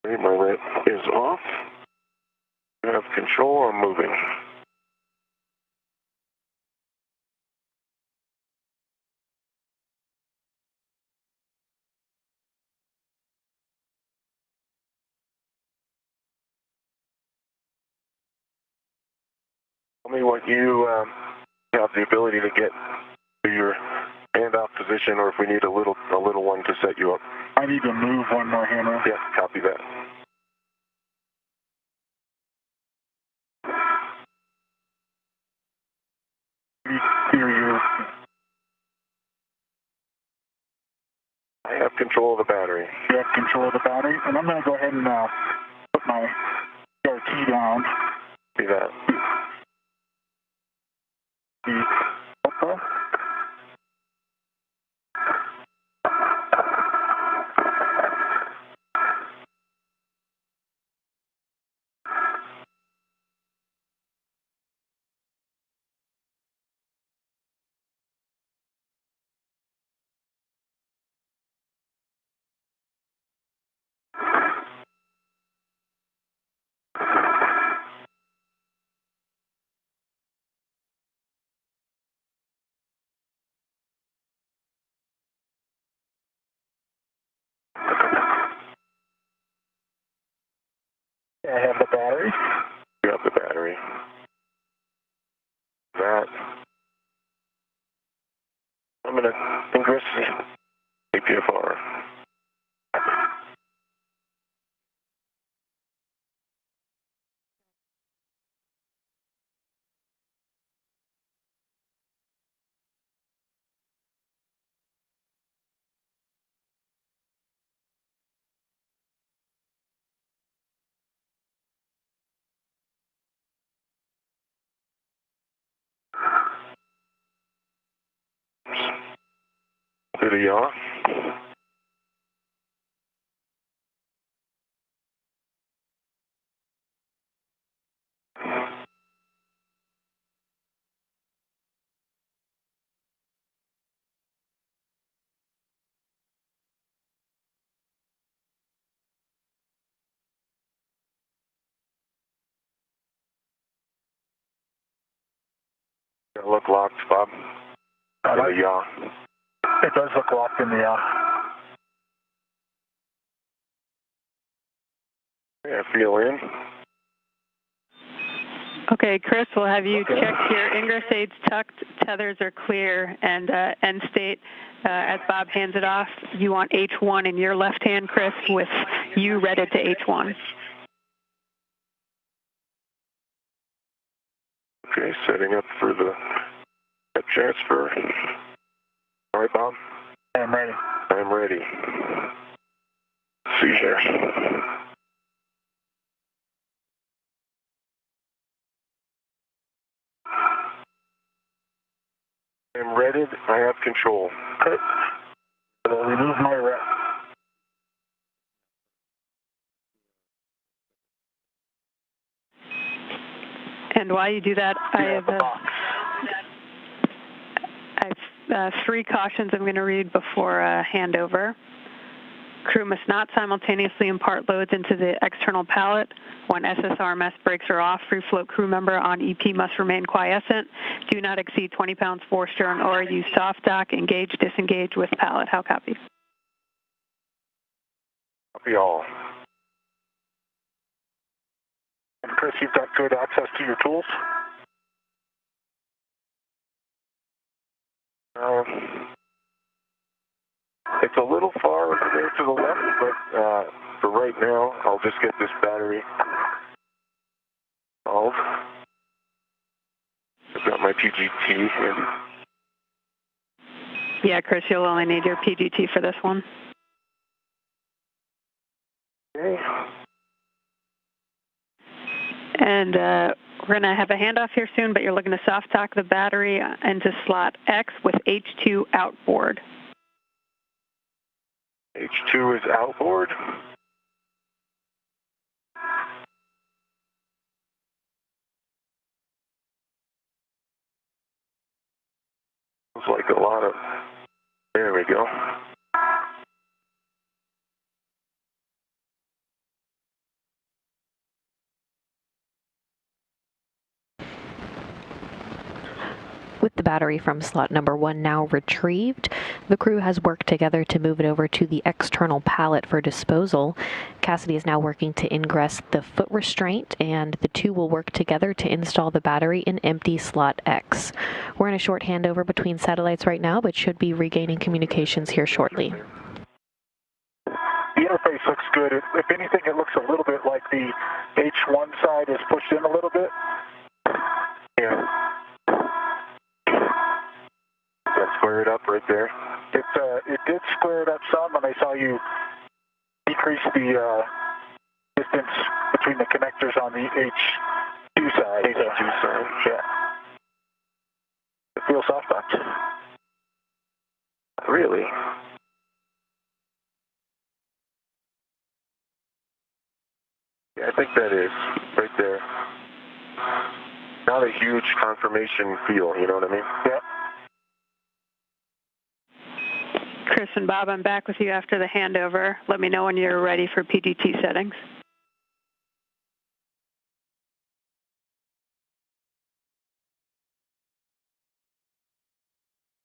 Okay, my rep is off. You have control. I'm moving. Tell me what you have the ability to get to your handoff position, or if we need a little one to set you up. I need to move one more hammer. Yeah, copy that. Clear you. I have control of the battery. You have control of the battery, and I'm going to go ahead and put my RT down. See that. The Alpha. I have the battery. You have the battery. That. I'm going to ingress the APFR. To the yaw. Look locked, Bob. To the yaw. It does look locked in the Yeah, feel in. Okay, Chris, we'll have you check your ingress aids tucked, tethers are clear, and end state. As Bob hands it off, you want H1 in your left hand, Chris, with you read it to H1. Okay, setting up for the transfer. All right, Bob? I'm ready. I'm ready. Let's see here. I'm ready. I have control. Okay. I'll remove my rep. And while you do that, I have 3 cautions I'm going to read before handover. Crew must not simultaneously impart loads into the external pallet. When SSRMS brakes are off, free float crew member on EP must remain quiescent. Do not exceed 20 pounds forestern or use soft dock. Engage, disengage with pallet. How copy? Copy all. And Chris, you've got good access to your tools? It's a little far over there to the left, but for right now, I'll just get this battery solved. I've got my PGT here. Yeah, Chris, you'll only need your PGT for this one. Okay. And we're going to have a handoff here soon, but you're looking to soft dock the battery into slot X with H2 outboard. H2 is outboard. Looks like a lot of, there we go. With the battery from slot number 1 now retrieved, the crew has worked together to move it over to the external pallet for disposal. Cassidy is now working to ingress the foot restraint, and the two will work together to install the battery in empty slot X. We're in a short handover between satellites right now, but should be regaining communications here shortly. The interface looks good. If anything, it looks a little bit like the H1 side is pushed in a little bit. Yeah. That square it up right there. It did square it up some, and I saw you decrease the distance between the connectors on the H2 side. H2 side. Yeah. It feels softbox. Really? Yeah, I think that is right there. Not a huge confirmation feel, you know what I mean? Yeah. Chris and Bob, I'm back with you after the handover. Let me know when you're ready for PGT settings.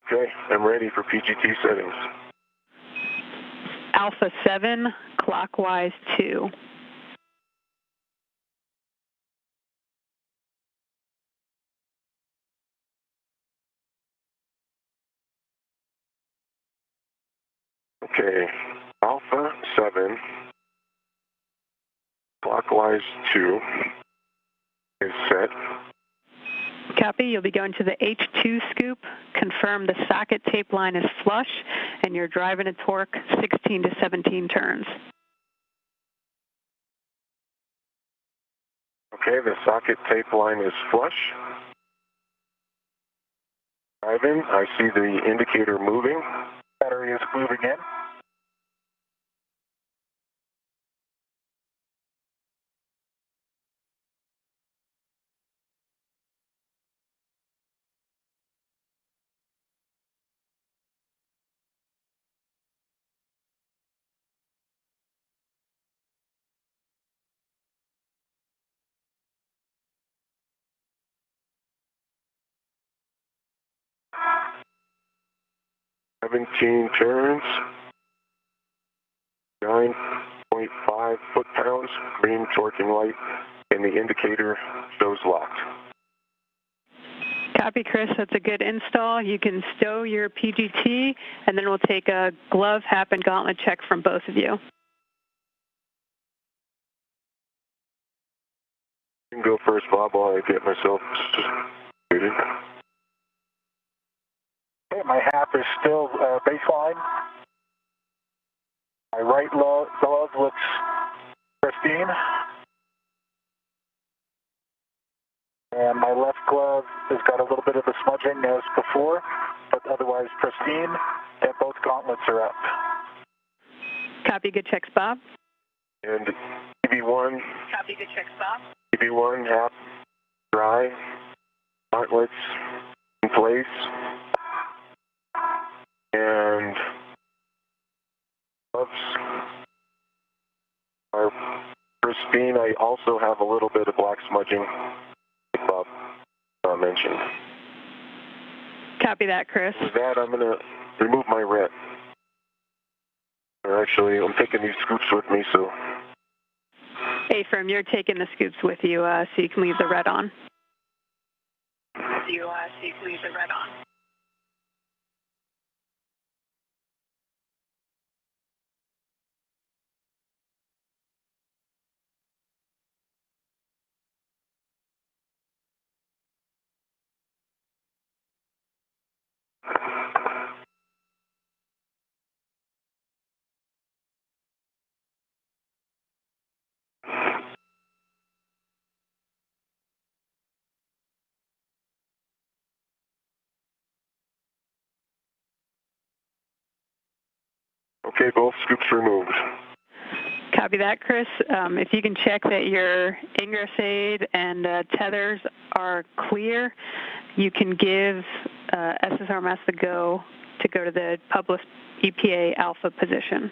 Okay, I'm ready for PGT settings. Alpha 7, clockwise 2. Okay, Alpha 7, clockwise 2 is set. Copy. You'll be going to the H2 scoop. Confirm the socket tape line is flush, and you're driving a torque 16 to 17 turns. Okay, the socket tape line is flush. Driving, I see the indicator moving. Battery is moving in. Seventeen turns. 9.5 foot-pounds, green torquing light, and the indicator shows locked. Copy, Chris. That's a good install. You can stow your PGT, and then we'll take a glove, hap, and gauntlet check from both of you. You can go first, Bob, while I get myself suited. Okay, my hap is still baseline. My right glove looks pristine. And my left glove has got a little bit of a smudging as before, but otherwise pristine, and both gauntlets are up. Copy, good checks, Bob. And EB1. Copy, good checks, Bob. EB1, hap, dry, gauntlets in place. And gloves are pristine. I also have a little bit of black smudging, like Bob mentioned. Copy that, Chris. With that, I'm going to remove my ret. Or actually, I'm taking these scoops with me, so. A-firm, you're taking the scoops with you, so you can leave the red on. So you can leave the red on. Okay, both scoops removed. Copy that, Chris. If you can check that your ingress aid and tethers are clear, you can give SS arm has to go to the published EPA alpha position.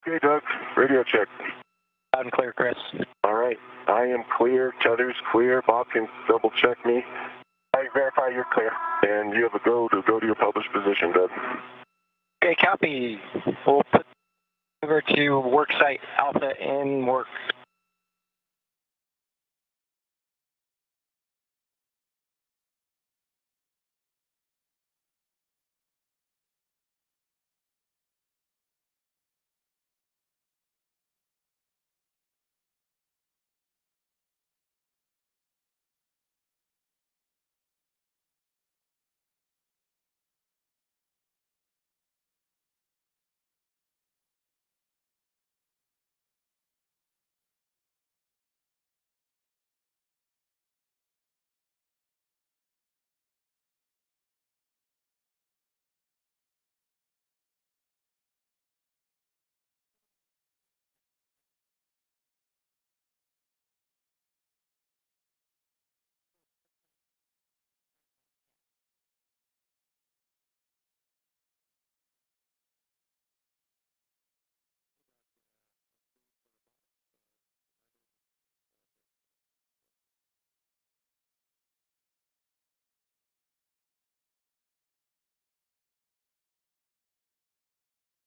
Okay, Doug, radio check. Loud and clear, Chris. All right, I am clear, tether's clear. Bob can double check me. I verify you're clear. And you have a go to your published position, Doug. Okay, copy. We'll put over to work site Alpha in work.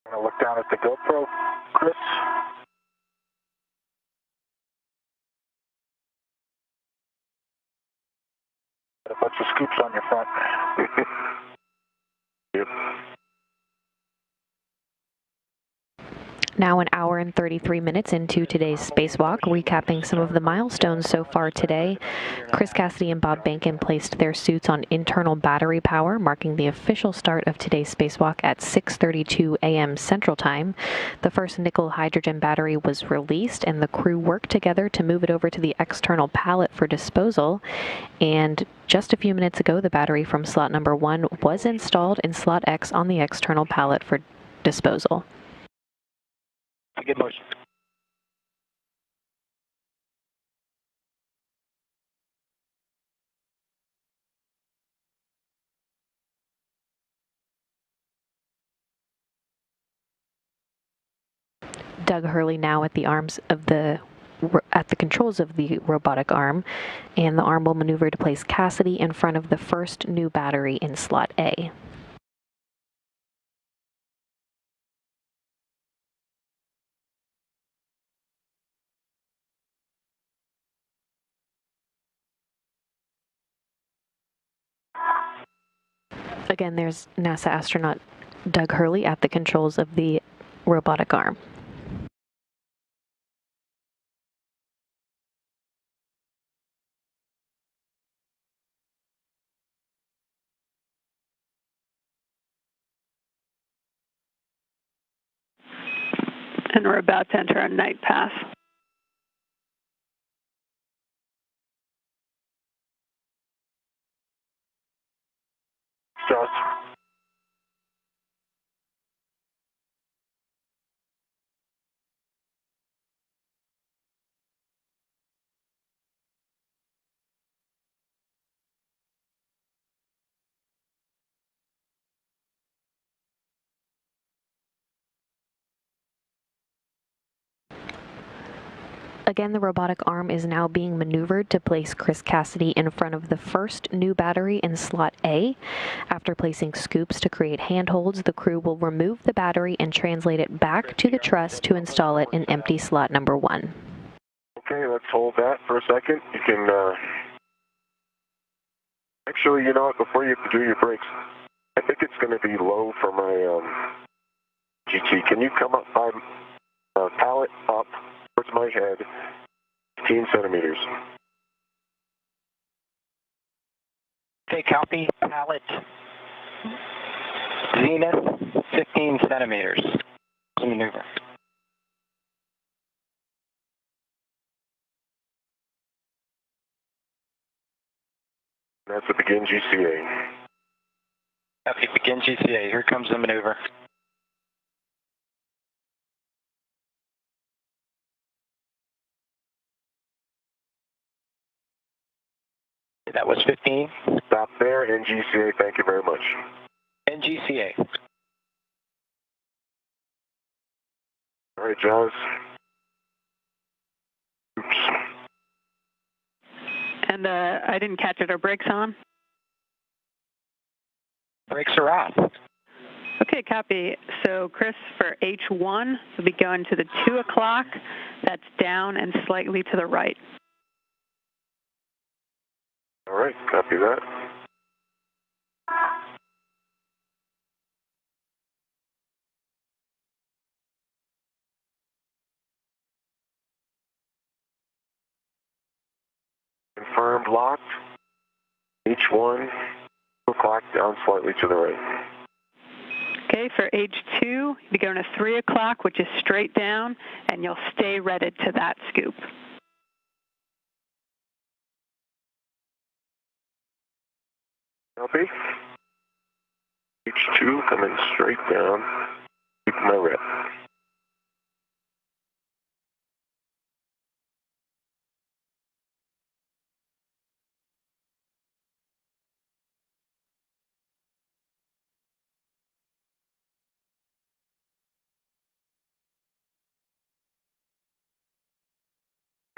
I'm going to look down at the GoPro, Chris. Got a bunch of scoops on your front. Yep. Now an hour and 33 minutes into today's spacewalk, recapping some of the milestones so far today. Chris Cassidy and Bob Bankin placed their suits on internal battery power, marking the official start of today's spacewalk at 6:32 a.m. Central Time. The first nickel hydrogen battery was released, and the crew worked together to move it over to the external pallet for disposal. And just a few minutes ago, the battery from slot number 1 was installed in slot X on the external pallet for disposal. Good motion. Doug Hurley now at the controls of the robotic arm, and the arm will maneuver to place Cassidy in front of the first new battery in slot A. Again, there's NASA astronaut Doug Hurley at the controls of the robotic arm. And we're about to enter a night path. Just. Again, the robotic arm is now being maneuvered to place Chris Cassidy in front of the first new battery in slot A. After placing scoops to create handholds, the crew will remove the battery and translate it back to the truss to install it in empty slot number 1. Okay, let's hold that for a second. You can, actually, you know what, before you do your brakes, I think it's going to be low for my GT. Can you come up by pallet up towards my head, 15 centimeters? Okay, copy. Pallet. Zenith, 15 centimeters. Maneuver. That's the begin GCA. Copy, begin GCA. Here comes the maneuver. that was 15. Stop there, NGCA, thank you very much. NGCA. All right, Jaws. Oops. And I didn't catch it. Are brakes on? Brakes are off. Okay, copy. So, Chris, for H1, we'll be going to the 2 o'clock. That's down and slightly to the right. All right, copy that. Confirmed locked. H1, 2 o'clock, down slightly to the right. Okay, for H2, you'll be going to 3 o'clock, which is straight down, and you'll stay redded to that scoop. Copy. H2 coming straight down. Keep my red.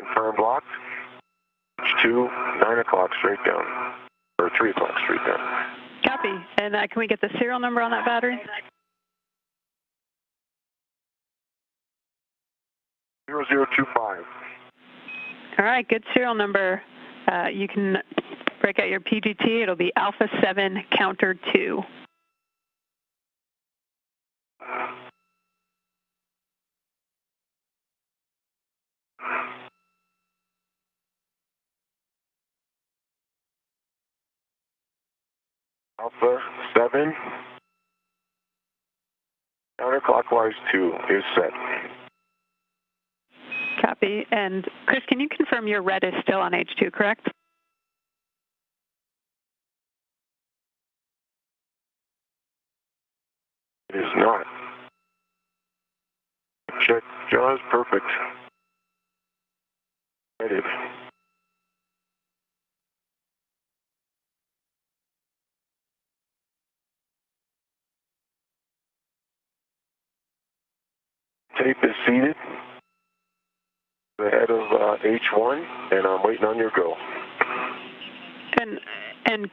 Confirmed locked. H2, 9 o'clock straight down. Or 3 o'clock straight down. Copy. And can we get the serial number on that battery? 0025. All right, good serial number. You can break out your PGT. It'll be Alpha 7 Counter 2. Alpha 7. Counterclockwise 2 is set. Copy. And Chris, can you confirm your red is still on H2, correct? It is not. Check. Jaws, perfect. Headed. Tape is seated. The head of H1, and I'm waiting on your go. And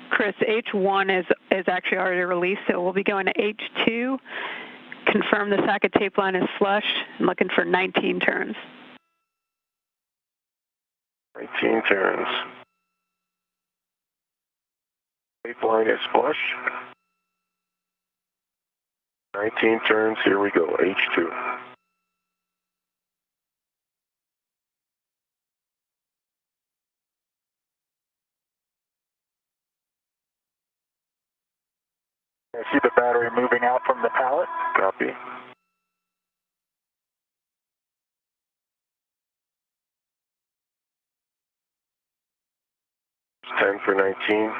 Chris, H1 is actually already released, so we'll be going to H2. Confirm the socket tape line is flush. I'm looking for 19 turns. 19 turns. Tape line is flush. 19 turns, here we go, H2. I see the battery moving out from the pallet. Copy. It's 10 for 19.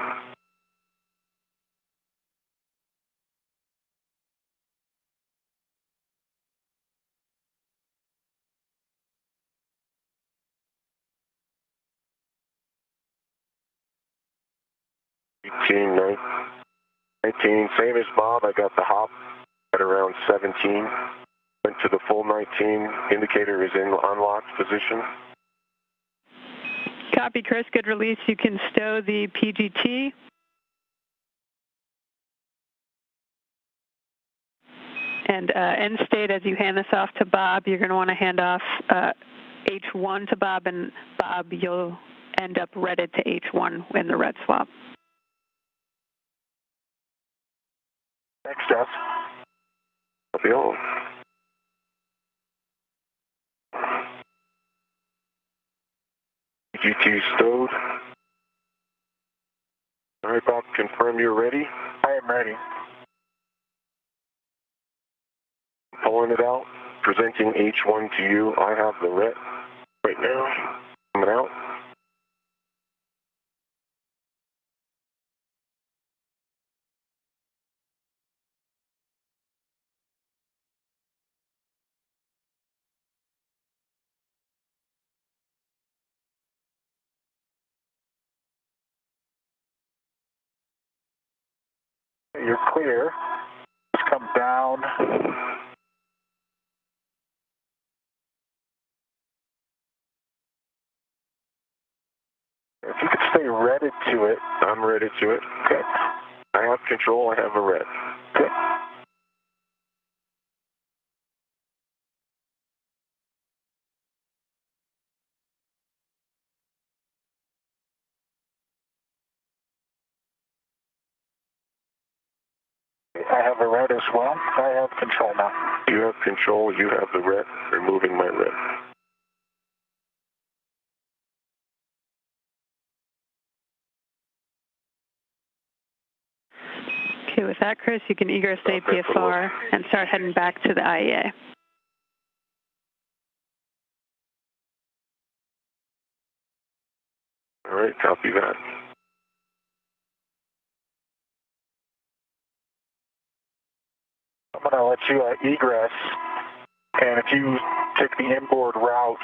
Eighteen, 19, same as Bob. I got the hop at around 17. Went to the full 19. Indicator is in unlocked position. Copy, Chris. Good release. You can stow the PGT. And end state, as you hand this off to Bob, you're going to want to hand off H1 to Bob, and Bob, you'll end up redded to H1 in the red swap. Thanks, Jeff. Copy all. PGT stowed. All right, Bob, confirm you're ready. I am ready. Pulling it out, presenting H1 to you. I have the red right now. Coming out. you're clear. Just come down. If you could stay redded to it. I'm ready to it. Okay. I have control, I have a red. Okay. I have a red as well. I have control now. You have control, you have the red, removing my red. Okay, with that, Chris, you can egress the APFR and start heading back to the IEA. All right, copy that. I'm going to let you egress, and if you take the inboard route,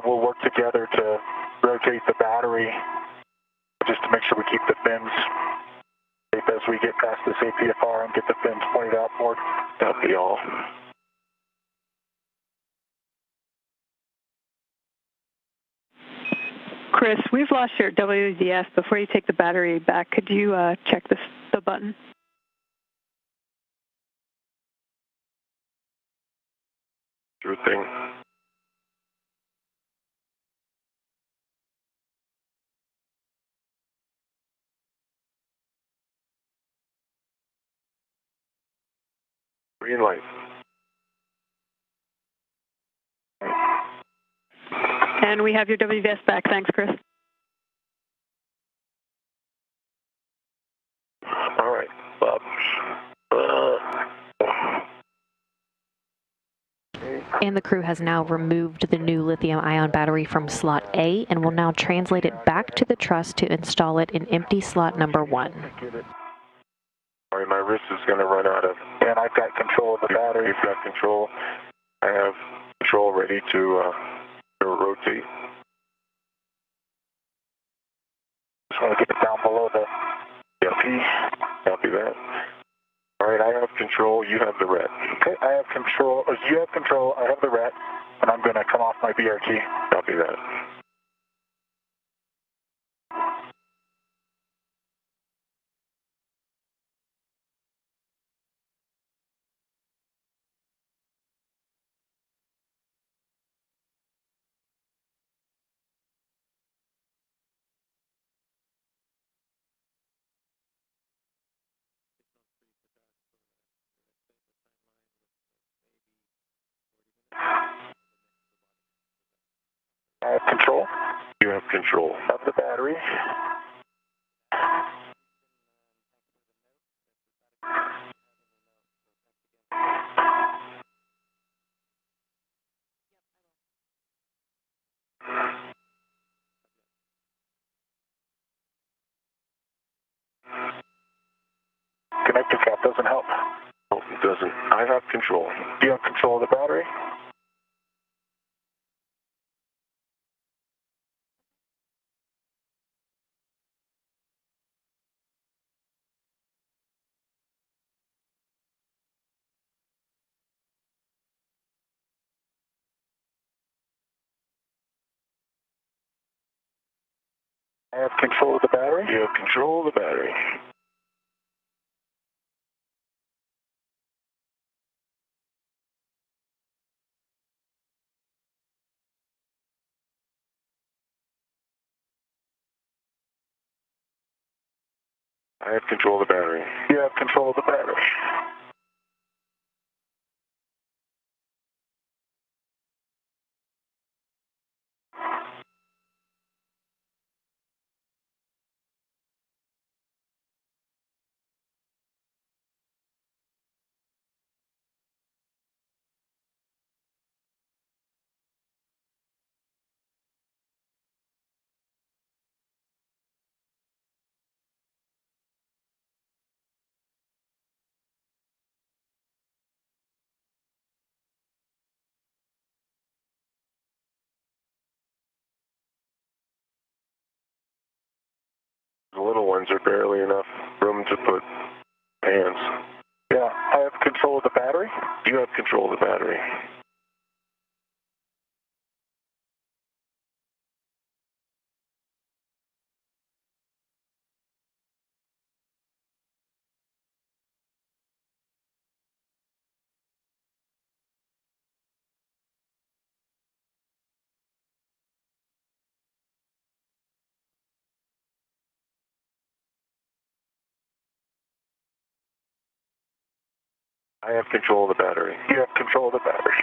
we'll work together to rotate the battery just to make sure we keep the fins safe as we get past this APFR and get the fins pointed outboard. Copy all. Chris, we've lost your WDS. Before you take the battery back, could you check the button? Sure thing. Green light. And we have your WDS back. Thanks, Chris. All right, Bob. And the crew has now removed the new lithium-ion battery from slot A and will now translate it back to the truss to install it in empty slot number 1. All right, my wrist is going to run out of... And I've got control of the battery. You've got control. I have control ready to rotate. Just want to get it down below the P. Copy that. All right, I have control. You have the red. Okay, I have control. You have control. I have the red. And I'm going to come off my BRT. Copy that. I have control. You have control of the battery. Connector cap doesn't help. No, it doesn't. I have control. Do you have control of the battery? I have control of the battery. You have control of the battery. I have control of the battery. You have control of the battery. The little ones are barely enough room to put Hands. Yeah, I have control of the battery. You have control of the battery. I have control of the battery. You have control of the battery.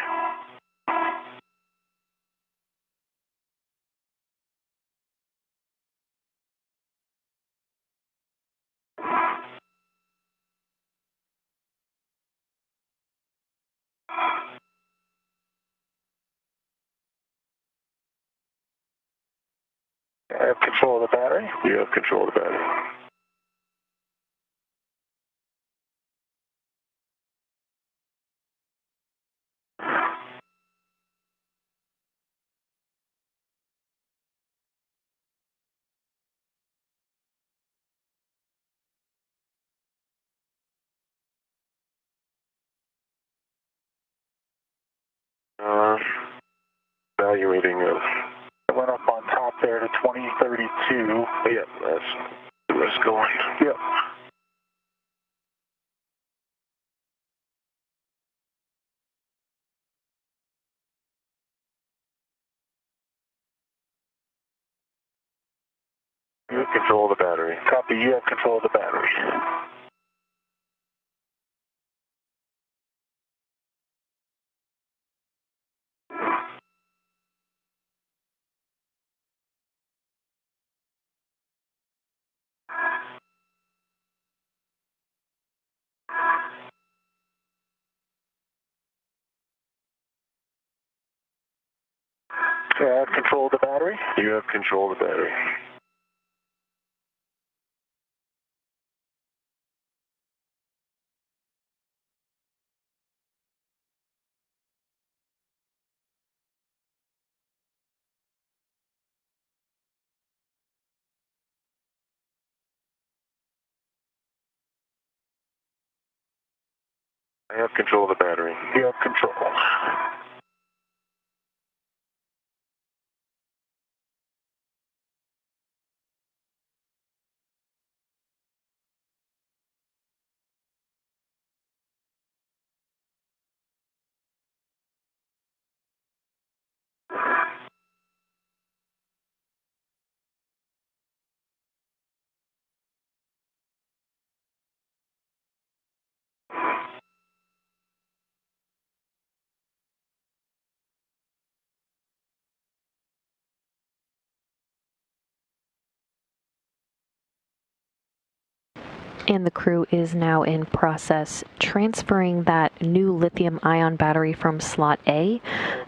I have control of the battery. You have control of the battery. Evaluating I went up on top there to 2032. yeah, that's going. Yep. You have control of the battery. Copy, you have control of the battery. I have control of the battery. You have control of the battery. I have control of the battery. You have control. And the crew is now in process transferring that new lithium-ion battery from slot A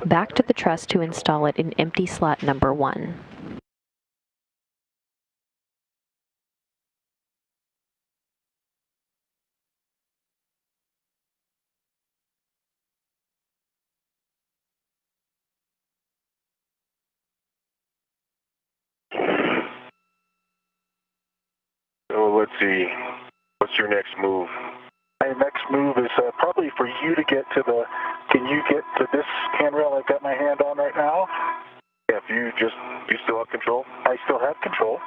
back to the truss to install it in empty slot number 1. So let's see. What's your next move? My next move is probably for you to get to the, can you get to this handrail I've got my hand on right now? Yeah, if you still have control? I still have control.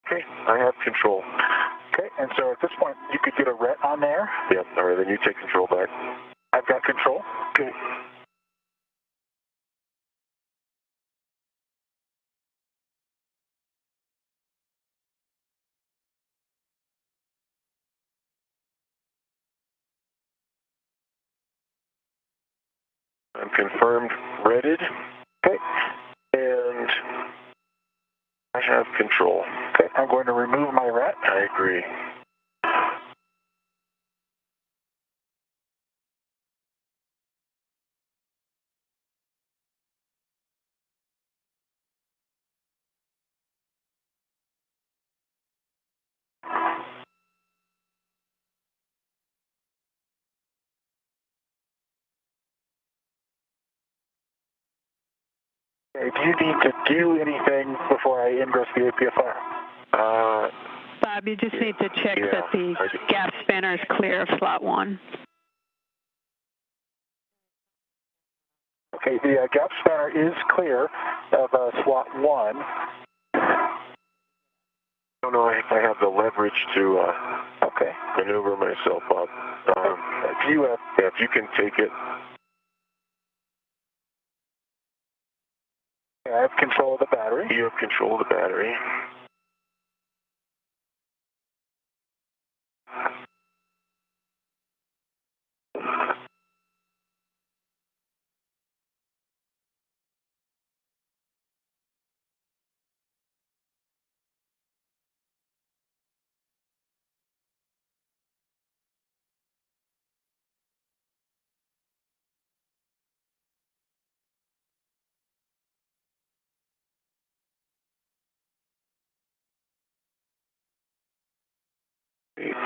Okay, I have control. Okay, and so at this point, you could get a ret on there. Yep, all right, then you take control back. I've got control. Okay. I'm confirmed redded. Okay. And I have control. Okay, I'm going to remove my ret. I agree. Okay, do you need to do anything before I ingress the APFR? Bob, you just need to check that the gap spanner is clear of slot 1. Okay, the gap spanner is clear of slot 1. I don't know if I have the leverage to maneuver myself up. If you can take it. I have control of the battery. You have control of the battery.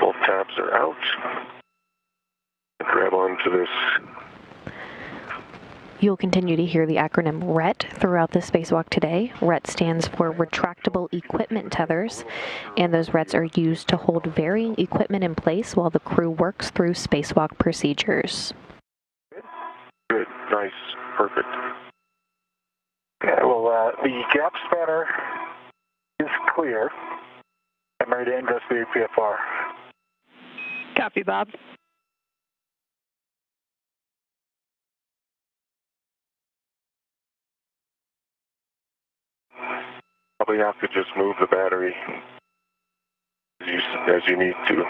Both tabs are out. Grab onto this. You'll continue to hear the acronym RET throughout the spacewalk today. RET stands for Retractable Equipment Tethers, and those RETs are used to hold varying equipment in place while the crew works through spacewalk procedures. Good, nice, perfect. Okay, well, the gap spanner is clear. I'm ready to ingress the APFR. Copy, Bob. Probably have to just move the battery as you need to.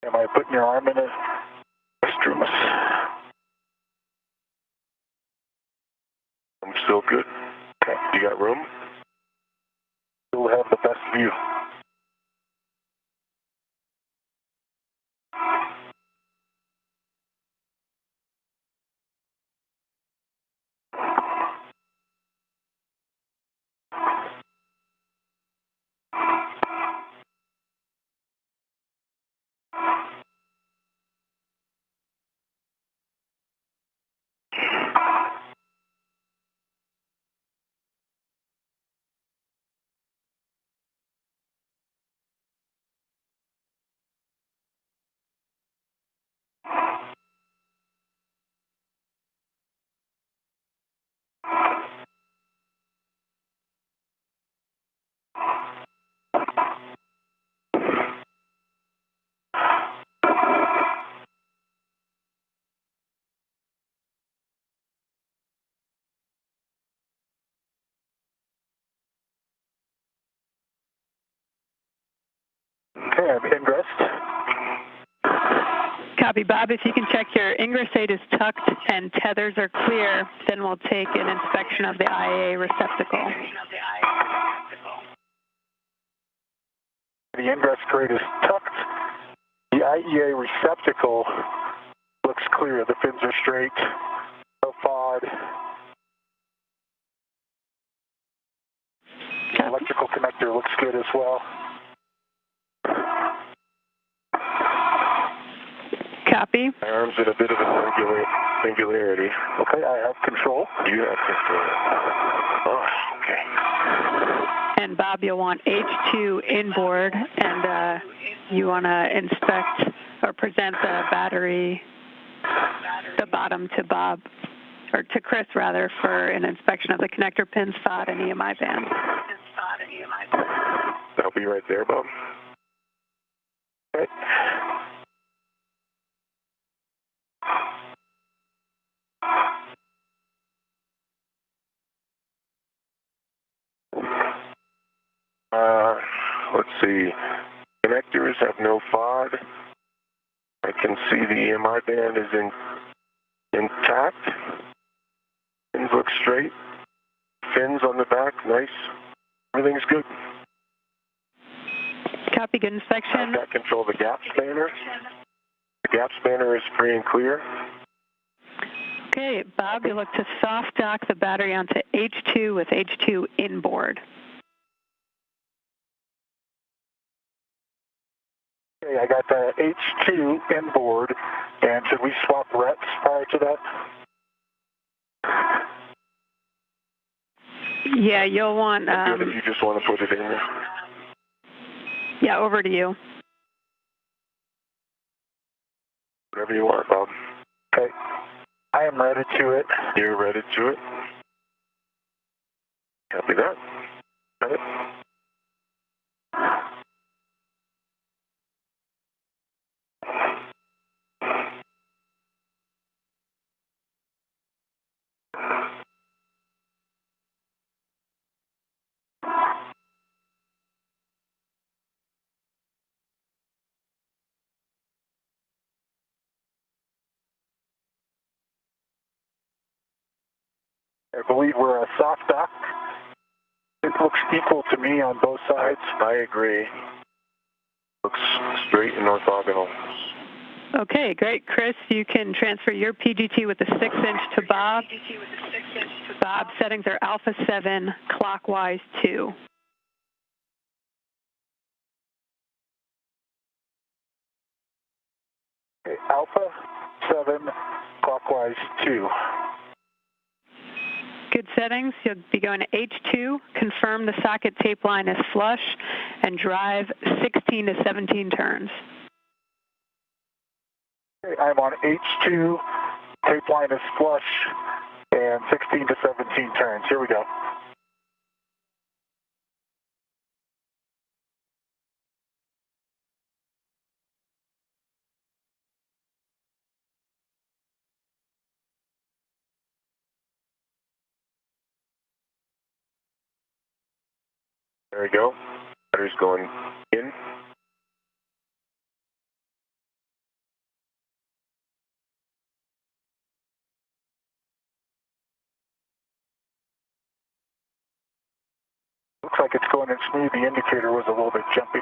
Am I putting your arm in a restroom? I'm still good. Okay. You got room? You'll have the best view. Okay, I'm ingressed. Copy, Bob. If you can check your ingress aid is tucked and tethers are clear, then we'll take an inspection of the IAA receptacle. The ingress crate is tucked. The IEA receptacle looks clear. The fins are straight. No FOD. The electrical connector looks good as well. Copy. My arm's in a bit of a singularity. Okay, I have control. You have control. Oh, okay. And Bob, you'll want H2 inboard, and you want to inspect or present the battery, the bottom to Bob, or to Chris rather, for an inspection of the connector pins, FOD, and EMI band. I'll be right there, Bob. Okay. Let's see. Connectors have no FOD. I can see the EMI band is intact. Fins look straight. Fins on the back, nice. Everything's good. Copy, good inspection. I've got control of the gap spanner. The gap spanner is free and clear. Okay, Bob, you look to soft dock the battery onto H2 with H2 inboard. Okay, I got the H2 inboard, and should we swap reps prior to that? Yeah, you'll want... Good if you just want to put it in there. Yeah, over to you. Whatever you want, Bob. Okay. I am ready to it. You're ready to it? Copy that. Got it. I believe we're a soft dock. It looks equal to me on both sides. I agree. Looks straight and orthogonal. Okay, great. Chris, you can transfer your PGT with the 6-inch to Bob. Bob's settings are alpha 7, clockwise 2. Okay, alpha 7, clockwise 2. Good settings. You'll be going to H2, confirm the socket tape line is flush, and drive 16 to 17 turns. Okay, I'm on H2, tape line is flush, and 16 to 17 turns. Here we go. There we go. Battery's going in. Looks like it's going in smooth. The indicator was a little bit jumpy.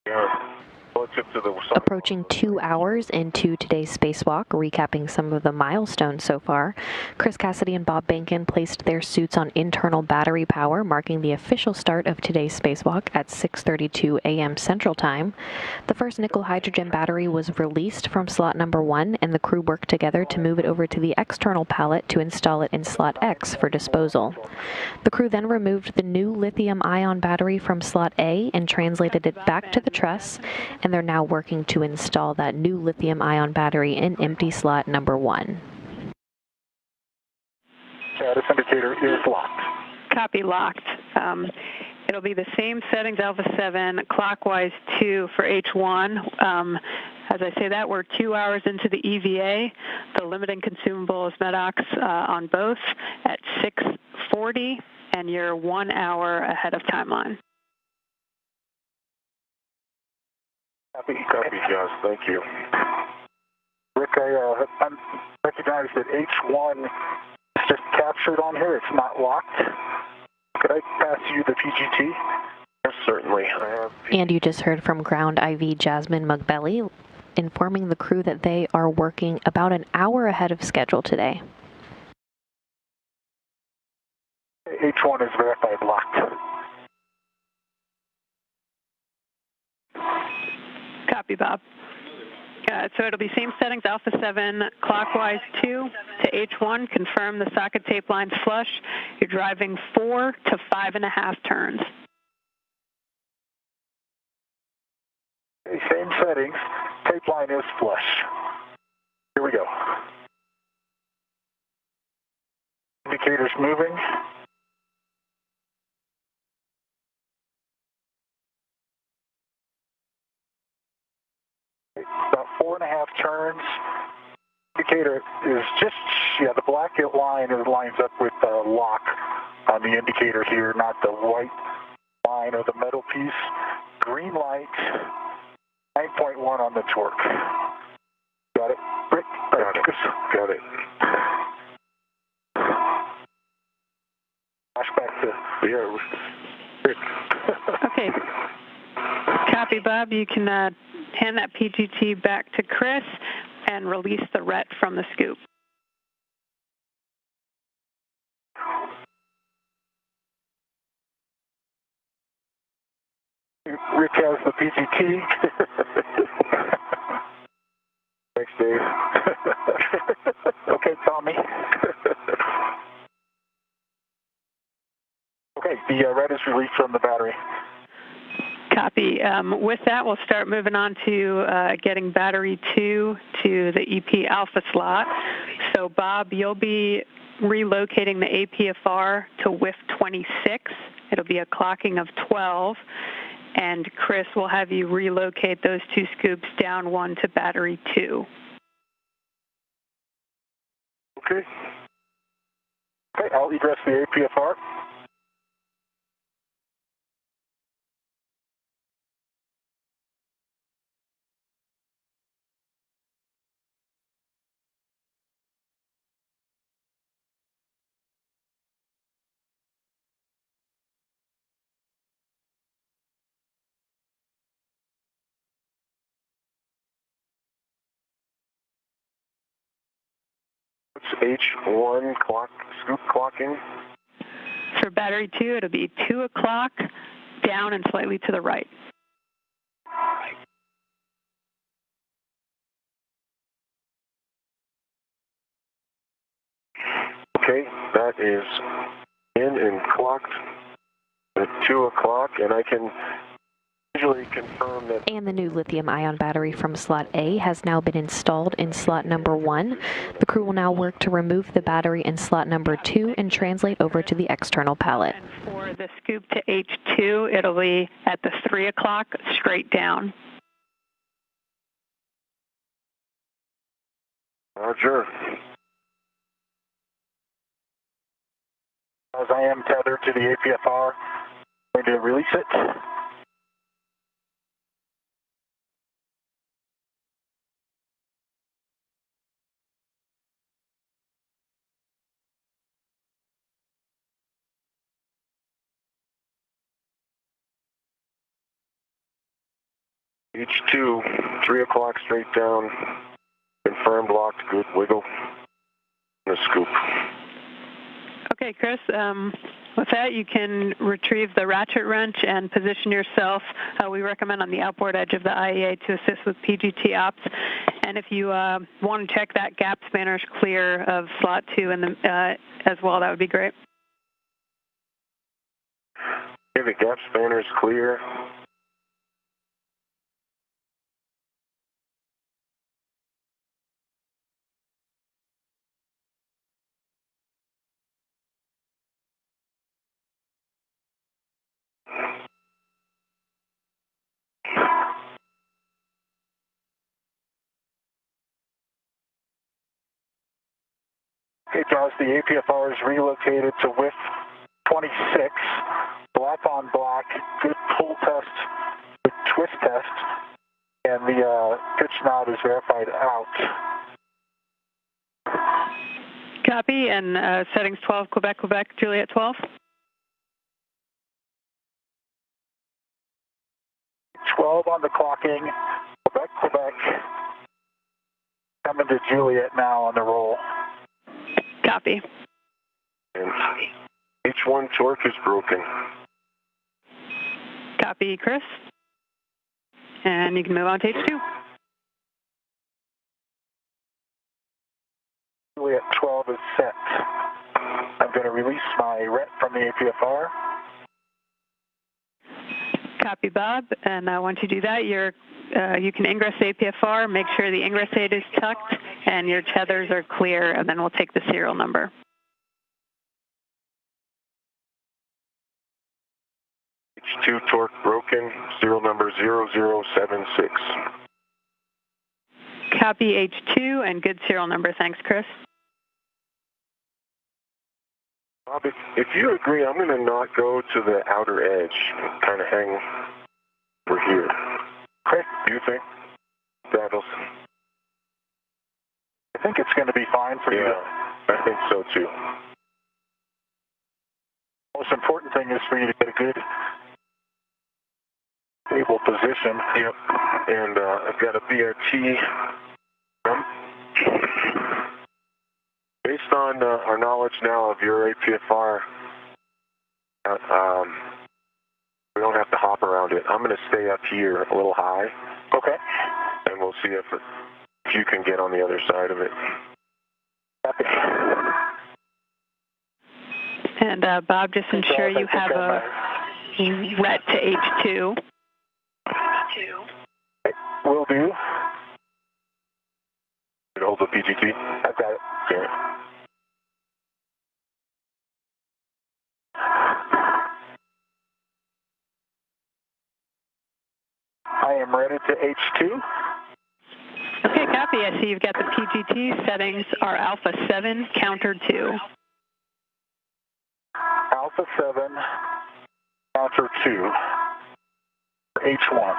Yeah. Relative to the Approaching 2 hours into today's spacewalk, recapping some of the milestones so far, Chris Cassidy and Bob Bankin placed their suits on internal battery power, marking the official start of today's spacewalk at 6:32 a.m. Central Time. The first nickel hydrogen battery was released from slot number 1, and the crew worked together to move it over to the external pallet to install it in slot X for disposal. The crew then removed the new lithium-ion battery from slot A and translated it back to the truss, and they're now working to install that new lithium-ion battery in empty slot number 1. Status indicator is locked. Copy, locked. It'll be the same settings, alpha 7, clockwise 2 for H1. As I say that, we're 2 hours into the EVA. The limiting consumable is MEDOX on both at 6:40, and you're 1 hour ahead of timeline. Copy, Josh. Thank you. Rick, I recognize that H1 is just captured on here. It's not locked. Could I pass you the PGT? Yes, certainly. I have And you just heard from Ground IV Jasmine Mugbelly, informing the crew that they are working about an hour ahead of schedule today. H1 is verified locked. Copy, Bob. So it'll be same settings, alpha 7, clockwise 2 to H1. Confirm the socket tape line's flush. You're driving 4 to 5.5 turns. Okay, same settings. Tape line is flush. Here we go. Indicator's moving. About 4.5 turns. Indicator is just, the black line lines up with the lock on the indicator here, not the white line or the metal piece. Green light, 9.1 on the torque. Got it? Rick? Got it. Flashback to Rick. Okay. Copy, Bob. You can hand that PGT back to Chris and release the RET from the scoop. Rick has the PGT. Thanks, Dave. Okay, Tommy. Okay, the red is released from the battery. Copy. With that, we'll start moving on to getting battery 2 to the EP alpha slot. So, Bob, you'll be relocating the APFR to WIF 26. It'll be a clocking of 12. And Chris will have you relocate those 2 scoops down 1 to battery 2. Okay. Okay, I'll egress the APFR. H1 clock, scoop clocking. For battery 2, it'll be 2 o'clock, down and slightly to the right. Okay, that is in and clocked at 2 o'clock, and I can visually confirm that. And the new lithium-ion battery from slot A has now been installed in slot number 1. The crew will now work to remove the battery in slot number 2 and translate over to the external pallet. And for the scoop to H2, it'll be at the 3 o'clock, straight down. Roger. As I am tethered to the APFR, I'm going to release it. H2, 3 o'clock straight down, confirmed locked, good wiggle, and a scoop. Okay, Chris, with that, you can retrieve the ratchet wrench and position yourself. We recommend on the outboard edge of the IEA to assist with PGT ops. And if you want to check that gap spanner is clear of slot 2 in the, as well, that would be great. Okay, the gap spanner is clear. Okay, Jaws, the APFR is relocated to WIF 26. Black on black, good pull test, good twist test, and the pitch knob is verified out. Copy, and settings 12, Quebec, Quebec, Juliet 12. 12 on the clocking, Quebec, Quebec. Coming to Juliet now on the roll. Copy. And H1 torque is broken. Copy, Chris. And you can move on to H2. Juliet 12 is set. I'm going to release my RET from the APFR. Copy, Bob. And once you do that, you can ingress the APFR, make sure the ingress aid is tucked, and your tethers are clear, and then we'll take the serial number. H2 torque broken, serial number 0076. Copy H2 and good serial number. Thanks, Chris. Bob, if you agree, I'm going to not go to the outer edge, kind of hang over here. Chris, do you think that'll? I think it's going to be fine for you. Yeah, I think so too. Most important thing is for you to get a good, stable position. Yep. And I've got a BRT. Based on our knowledge now of your APFR, we don't have to hop around around it. I'm going to stay up here a little high. Okay. And we'll see if you can get on the other side of it. Copy. And Bob, just ensure you have a ret to H2. Will do. Hold the PGT. I've got it. Okay. I am ready to H2. Okay, copy. I see you've got the PGT settings are Alpha 7, counter 2. Alpha 7, counter 2, H1.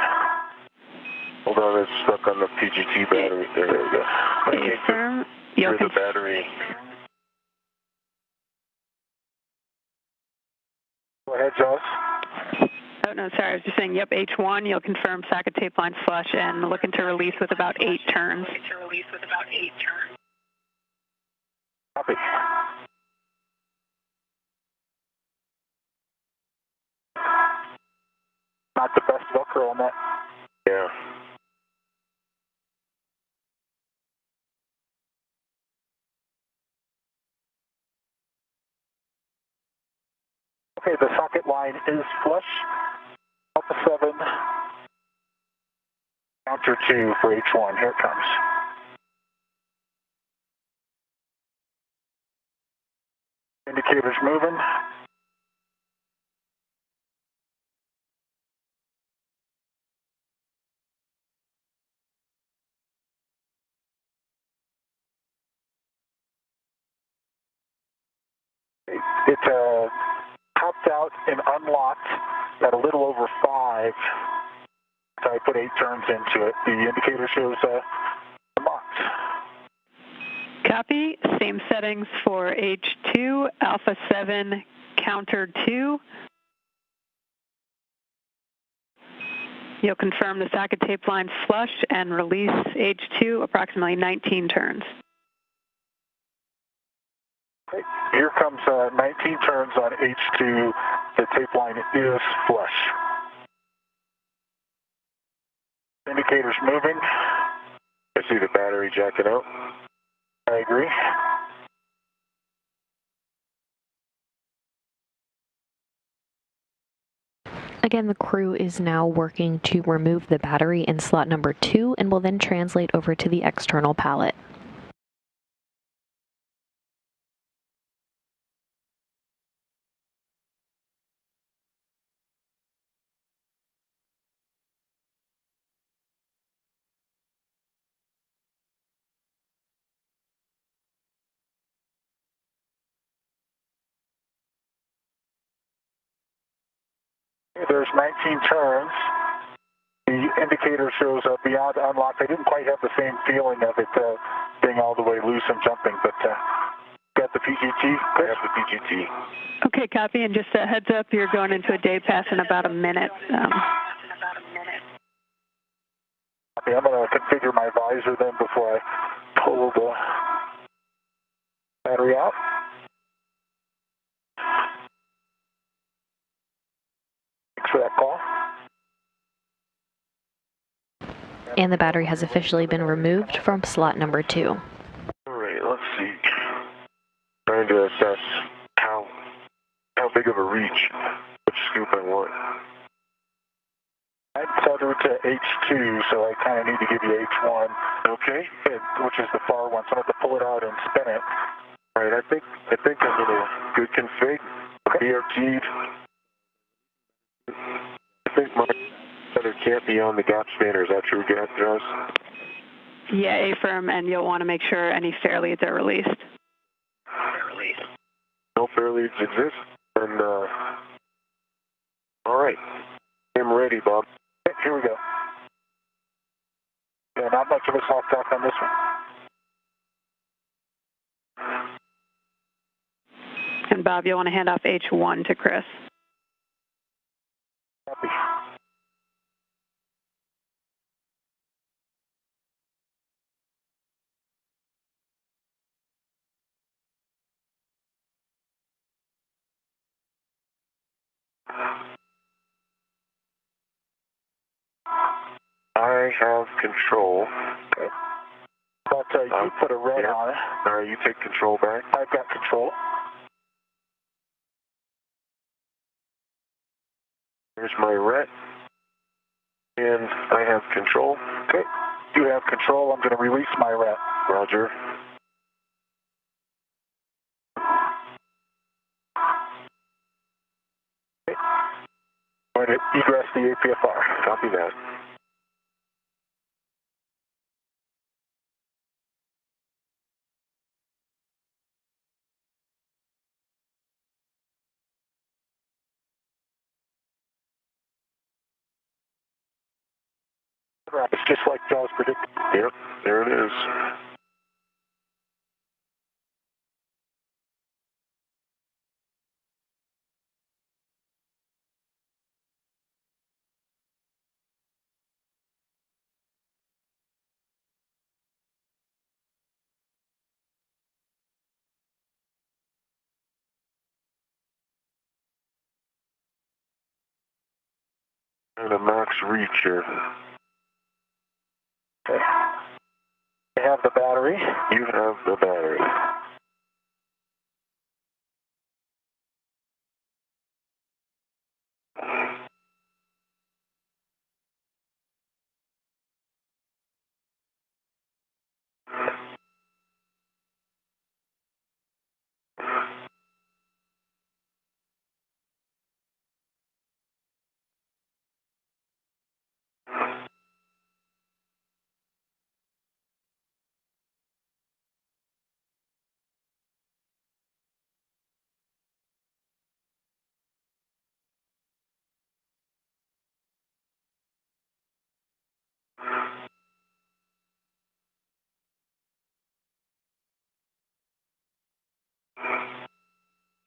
Hold on, it's stuck on the PGT battery. There we go. Affirm. Here's the battery. Go ahead, Joss. Oh, no, sorry. I was just saying, yep, H1. You'll confirm socket tape line flush and looking to release with about 8 turns. Copy. Not the best Velcro on that. Yeah. Okay, the socket line is flush. Alpha 7, counter 2 for H1. Here it comes. Indicators moving. It popped out and unlocked at a little over 5. So I put 8 turns into it. The indicator shows unlocked. Copy. Same settings for H2, Alpha 7, counter 2. You'll confirm the socket tape line flush and release H2 approximately 19 turns. Okay. Here comes 19 turns on H2. The tape line is flush. Indicators moving. I see the battery jacking out. I agree. Again, the crew is now working to remove the battery in slot number 2 and will then translate over to the external pallet. There's 19 turns. The indicator shows beyond unlocked. I didn't quite have the same feeling of it being all the way loose and jumping, but got the PGT. I have the PGT. Okay, copy. And just a heads up, you're going into a day pass in about a minute. Okay, I'm going to configure my visor then before I pull the battery out. Thanks for that call. And the battery has officially been removed from slot number 2. All right, let's see. Trying to assess how big of a reach, which scoop I want. I'm tethered to H2, so I kind of need to give you H1. Okay. Which is the far one, so I have to pull it out and spin it. All right, I think I'm in a good config. BRT'd. I think my tether can't be on the gap spanner. Is that true, Joss? Yeah, A-firm, and you'll want to make sure any fair leads are released. No fair leads exist. And, all right. I'm ready, Bob. Okay, here we go. Yeah, not much of a soft talk on this one. And Bob, you'll want to hand off H1 to Chris. Copy. I have control. Okay. But you put a red on it. All right, you take control back. I've got control. Here's my ret. And I have control. Okay. You have control. I'm going to release my ret. Roger. Okay. Going to egress the APFR. Copy that. It's just like Jaws predicted. Yep, there it is. And a max reach here. Okay. I have the battery. You have the battery.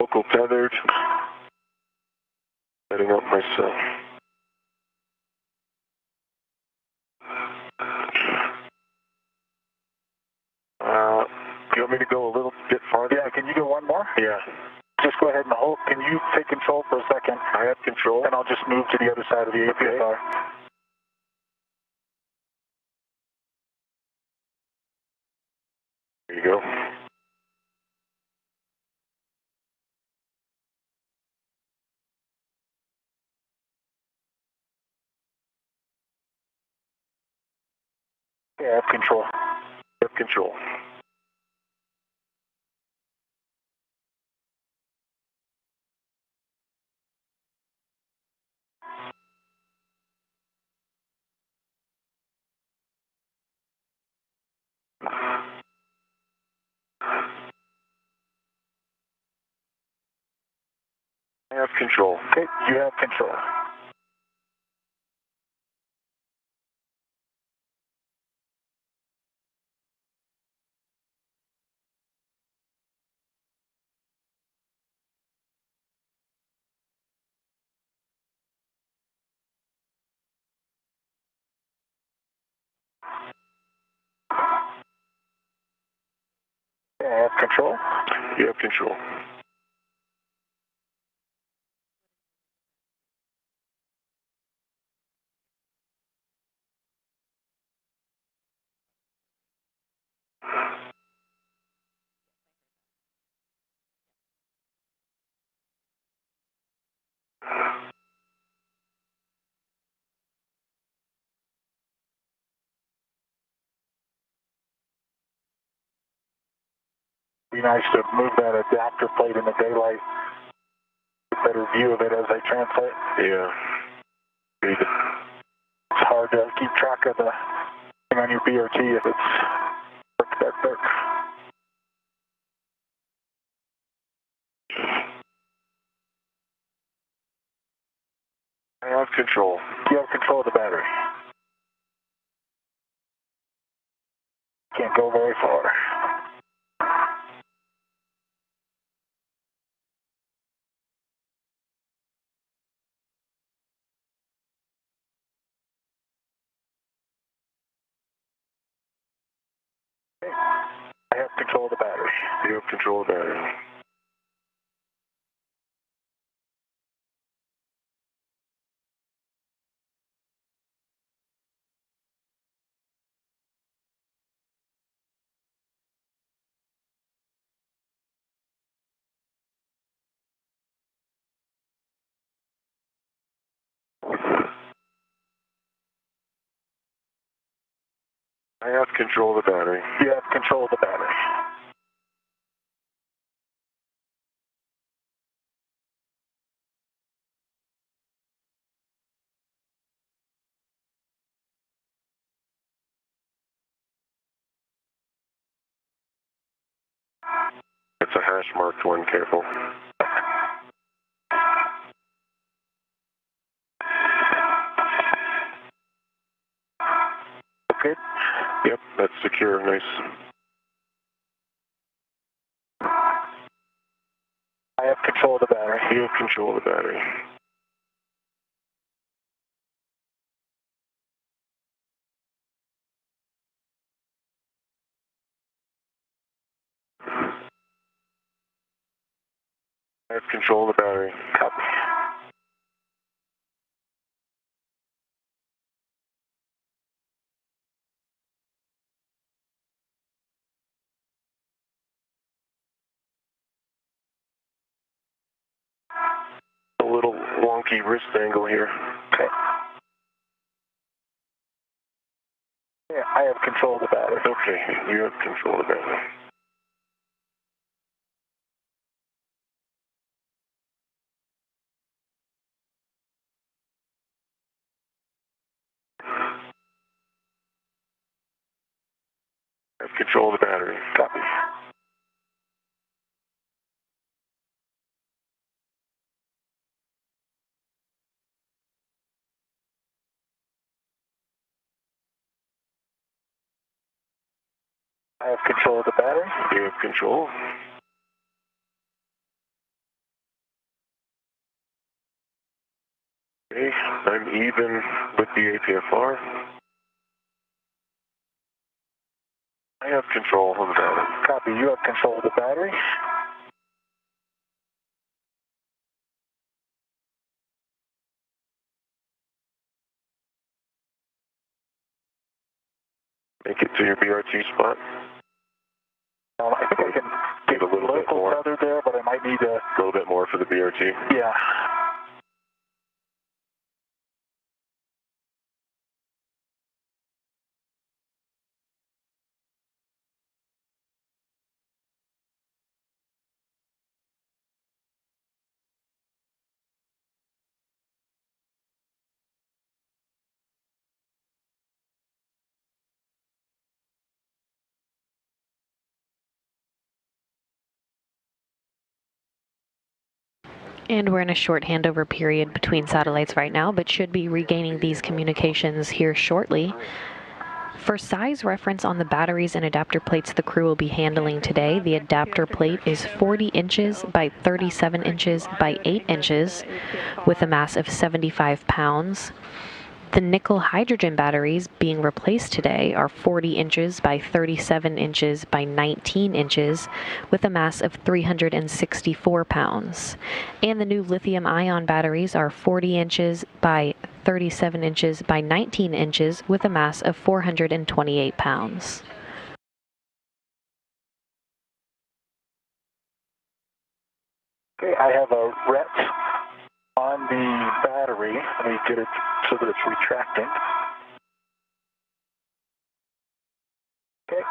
Local tethered. Setting up myself. You want me to go a little bit farther? Yeah, can you go one more? Yeah. Just go ahead and hold. Can you take control for a second? I have control. And I'll just move to the other side of the APFR. Okay. There you go. Yeah, I have control. You have control. I have control. Okay, you have control. Okay, I have control. You have control. Be nice to move that adapter plate in the daylight. Get a better view of it as I translate. Yeah. It's hard to keep track of the thing on your BRT if it's dark. I have control. You have control of the battery. Can't go very far. Okay. I have control of the battery. You have control of the battery. I have control of the battery. You have control of the battery. It's a hash marked one, careful. Okay. Yep, that's secure, nice. I have control of the battery. You have control of the battery. I have control of the battery. Copy. A little wonky wrist angle here. Okay. Yeah, I have control of the battery. Okay, you have control of the battery. I have control of the battery. Copy. I have control of the battery. You have control. Okay, I'm even with the APFR. I have control of the battery. Copy. You have control of the battery. Make it to your BRT spot. I think I can get a little bit more. Tether there, but I might need to. A little bit more for the BRT. Yeah. And we're in a short handover period between satellites right now, but should be regaining these communications here shortly. For size reference on the batteries and adapter plates the crew will be handling today, the adapter plate is 40 inches by 37 inches by 8 inches with a mass of 75 pounds. The nickel hydrogen batteries being replaced today are 40 inches by 37 inches by 19 inches with a mass of 364 pounds. And the new lithium ion batteries are 40 inches by 37 inches by 19 inches with a mass of 428 pounds. Okay, I have a ret on the battery. Let me get it so that it's retracting. Okay,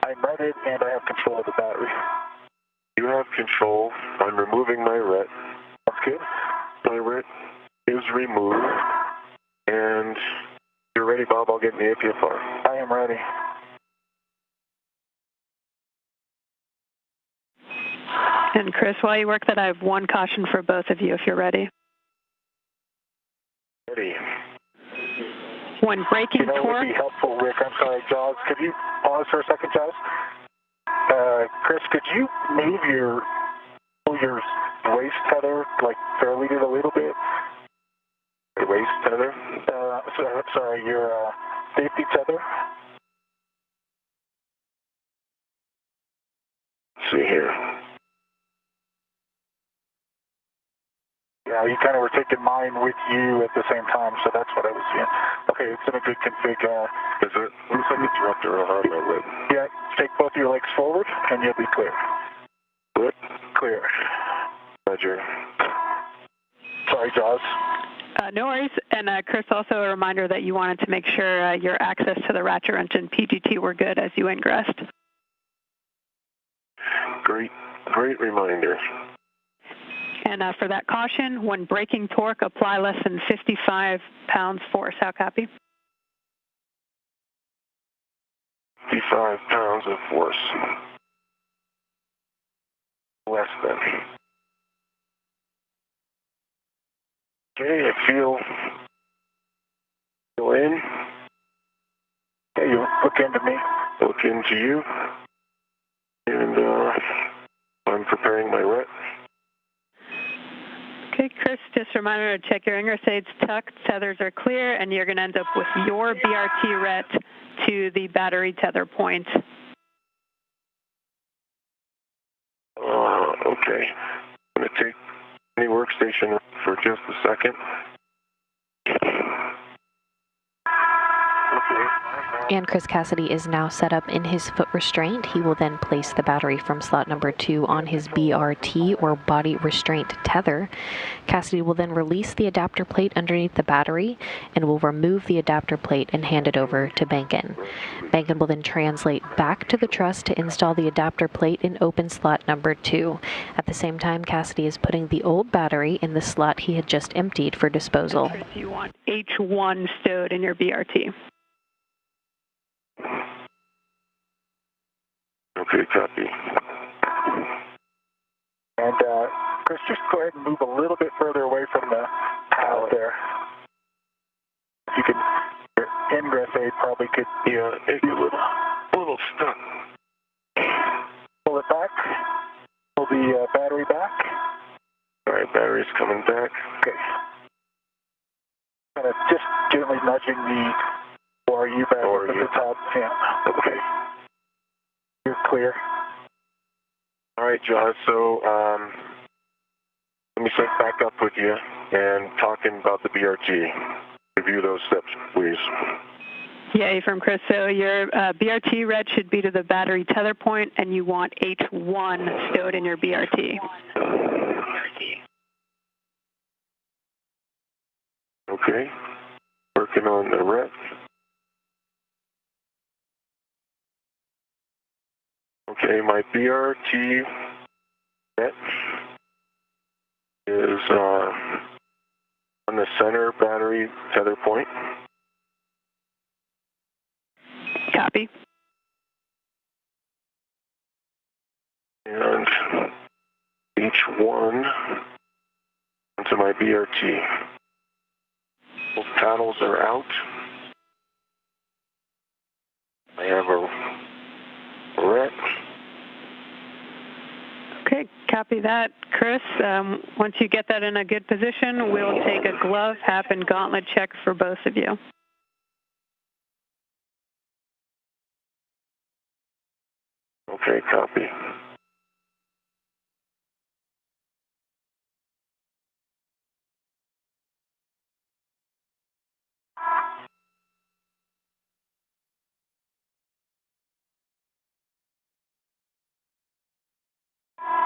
I'm reted and I have control of the battery. You have control. I'm removing my ret. That's good. My ret is removed. And you're ready, Bob? I'll get in the APFR. I am ready. And Chris, while you work that, I have one caution for both of you if you're ready. Ready. When braking You know, torque... it would be helpful, Rick. I'm sorry, Jaws. Could you pause for a second, Jaws? Chris, could you move your waist tether, like, fairly a little bit? The waist tether? Sorry, your safety tether? Let's see here. Yeah, you kind of were taking mine with you at the same time, so that's what I was seeing. Okay, it's in a good config. Is it? Looks like it's wrapped around my leg. Yeah, take both your legs forward, and you'll be clear. Good? Clear. Roger. Sorry, Jaws. No worries. And Chris, also a reminder that you wanted to make sure your access to the Ratchet wrench and PGT were good as you ingressed. Great reminder. And for that caution, when braking torque, apply less than 55 pounds force. How copy? 55 pounds of force. Less than. Okay, I feel in. Okay, you look into me. Look into you. And I'm preparing my ret. Okay, Chris, just a reminder to check your ingress aids tucked, tethers are clear, and you're going to end up with your BRT ret to the battery tether point. Okay. I'm going to take any workstation for just a second. And Chris Cassidy is now set up in his foot restraint. He will then place the battery from slot number 2 on his BRT, or body restraint tether. Cassidy will then release the adapter plate underneath the battery and will remove the adapter plate and hand it over to Bankin. Bankin will then translate back to the truss to install the adapter plate in open slot number 2. At the same time, Cassidy is putting the old battery in the slot he had just emptied for disposal. Chris, you want H1 stowed in your BRT. Okay, copy. And Chris, just go ahead and move a little bit further away from the pallet there. If you could, your ingress aid probably could. Yeah, it's a little stuck. Pull it back. Pull the battery back. All right, battery's coming back. Okay. Kind of just gently nudging the ORU back over the top. Yeah. Okay. You're clear. All right, John. So let me sync back up with you and talking about the BRT. Review those steps, please. Yeah, from Chris. So your BRT red should be to the battery tether point, and you want H1 stowed in your BRT. Okay. Working on the ret. Okay, my BRT net is on the center battery tether point. Copy. And H1 onto my BRT. Both paddles are out. I have a ret. Okay, copy that, Chris. Once you get that in a good position, we'll take a glove, hap, and gauntlet check for both of you. Okay, copy.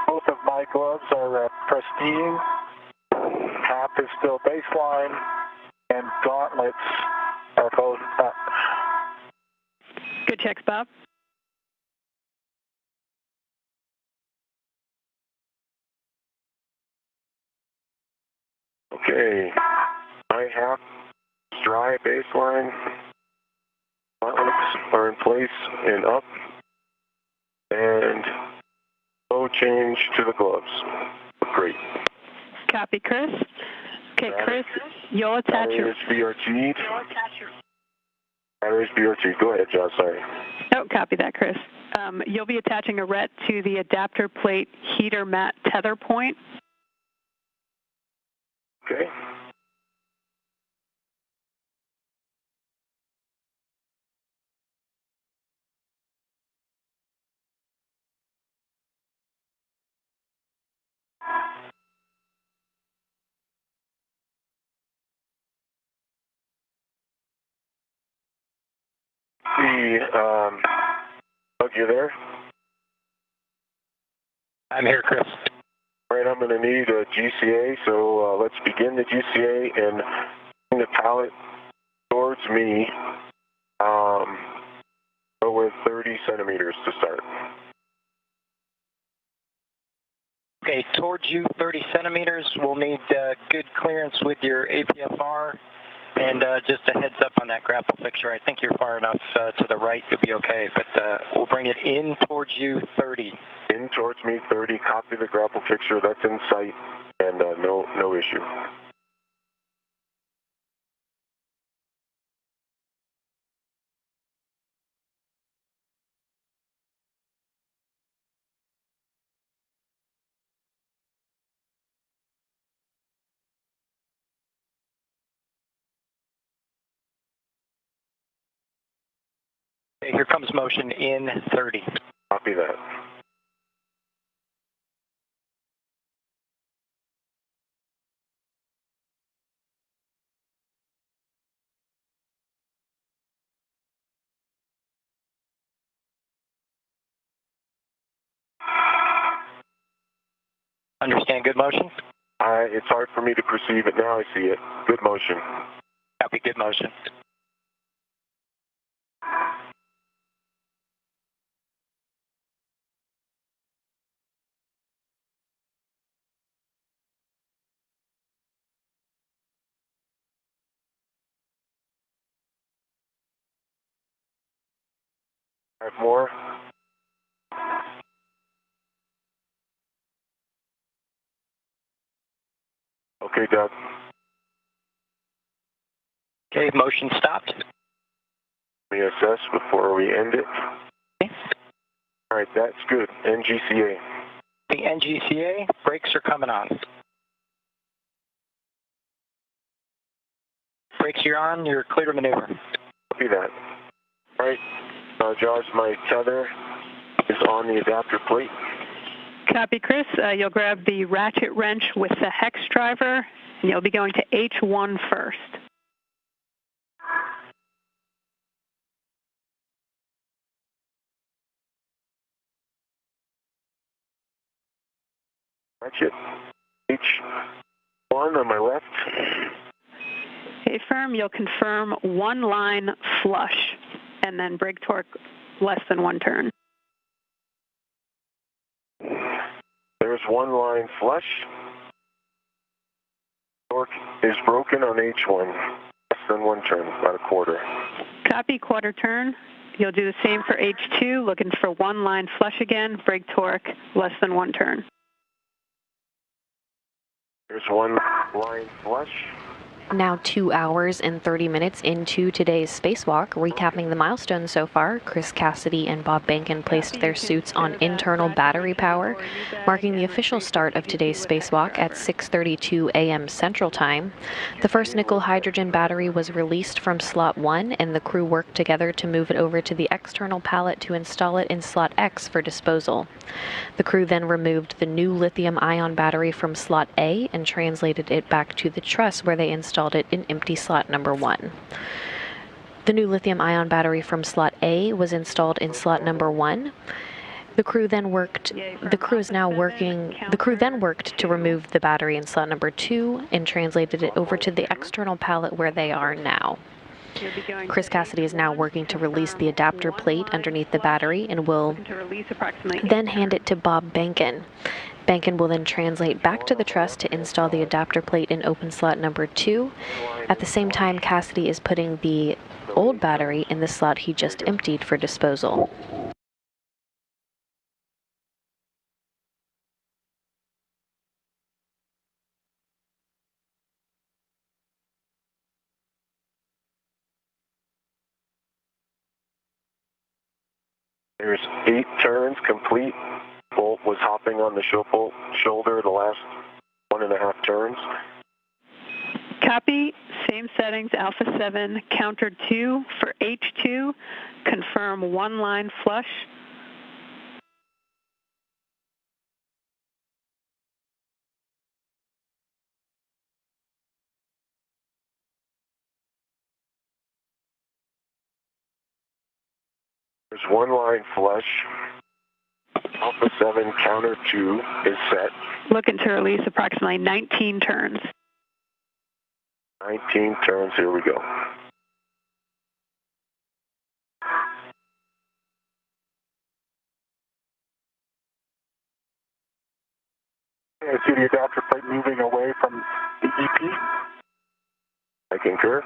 Both of my gloves are pristine. Hap is still baseline, and gauntlets are both up. Good checks, Bob. Okay, I have dry baseline. Gauntlets are in place and up, and no change to the gloves. Great. Copy, Chris. Okay, Chris, you'll attach your... BRT. Batteries BRT. Go ahead, John, sorry. Oh, copy that, Chris. You'll be attaching a ret to the adapter plate heater mat tether point. Okay. Doug, you there? I'm here, Chris. All right, I'm going to need a GCA, so let's begin the GCA and the pallet towards me. Go with 30 centimeters to start. Okay, towards you 30 centimeters. We'll need good clearance with your APFR. And just a heads up on that grapple fixture. I think you're far enough to the right to be okay, but we'll bring it in towards you 30. In towards me 30, copy the grapple fixture. That's in sight, and no issue. Okay, here comes motion in 30. Copy that. Understand good motion? It's hard for me to perceive it now. I see it. Good motion. Copy, good motion. Five more. Okay, Doug. Okay, motion stopped. ISS before we end it. Okay. All right, that's good. NGCA. The NGCA, brakes are coming on. Brakes are on, you're clear to maneuver. Copy that. All right, Josh, my tether is on the adapter plate. Copy, Chris. You'll grab the ratchet wrench with the hex driver, and you'll be going to H1 first. Ratchet. H1 on my left. Okay, firm. You'll confirm one line flush, and then brake torque less than 1 turn. There's one line flush. Torque is broken on H1. Less than 1 turn, about a quarter. Copy, quarter turn. You'll do the same for H2, looking for one line flush again, brake torque less than 1 turn. There's one line flush. Now 2 hours and 30 minutes into today's spacewalk. Recapping the milestones so far, Chris Cassidy and Bob Behnken placed their suits on internal battery power, marking the official start of today's spacewalk at 6:32 a.m. Central Time. The first nickel hydrogen battery was released from slot 1, and the crew worked together to move it over to the external pallet to install it in slot X for disposal. The crew then removed the new lithium-ion battery from slot A and translated it back to the truss where they installed it in empty slot number 1. The new lithium-ion battery from slot A was installed in slot number 1. The crew then worked to remove the battery in slot number 2 and translated it over to the external pallet where they are now. Chris Cassidy is now working to release the adapter plate underneath the battery and will then hand it to Bob Behnken. Behnken will then translate back to the truss to install the adapter plate in open slot number 2. At the same time, Cassidy is putting the old battery in the slot he just emptied for disposal. There's 8 turns complete. Bolt was hopping on the shoulder the last 1.5 turns. Copy, same settings, Alpha 7, counter 2 for H2, confirm one line flush. There's one line flush. Alpha 7, counter 2 is set. Looking to release approximately 19 turns. 19 turns, here we go. I see the adapter plate moving away from the EP. I concur.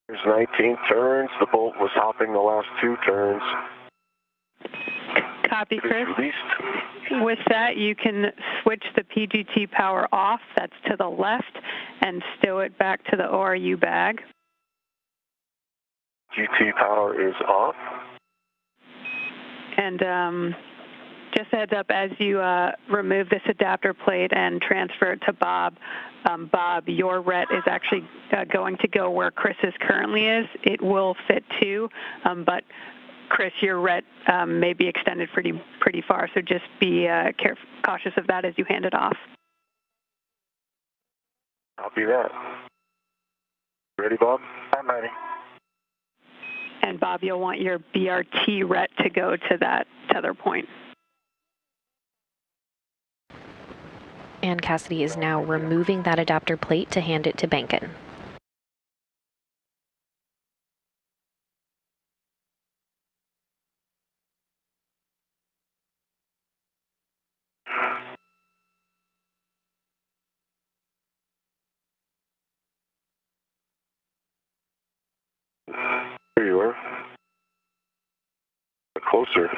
There's 19 turns. The bolt was hopping the last 2 turns. Copy, Chris. Released. With that, you can switch the PGT power off, that's to the left, and stow it back to the ORU bag. GT power is off. And just a heads up, as you remove this adapter plate and transfer it to Bob, Bob, your RET is actually going to go where Chris's currently is. It will fit too, but Chris, your RET may be extended pretty far, so just be cautious of that as you hand it off. Copy that. Ready, Bob? I'm ready. And Bob, you'll want your BRT RET to go to that tether point. And Cassidy is now removing that adapter plate to hand it to Bankin. Here you are. Closer.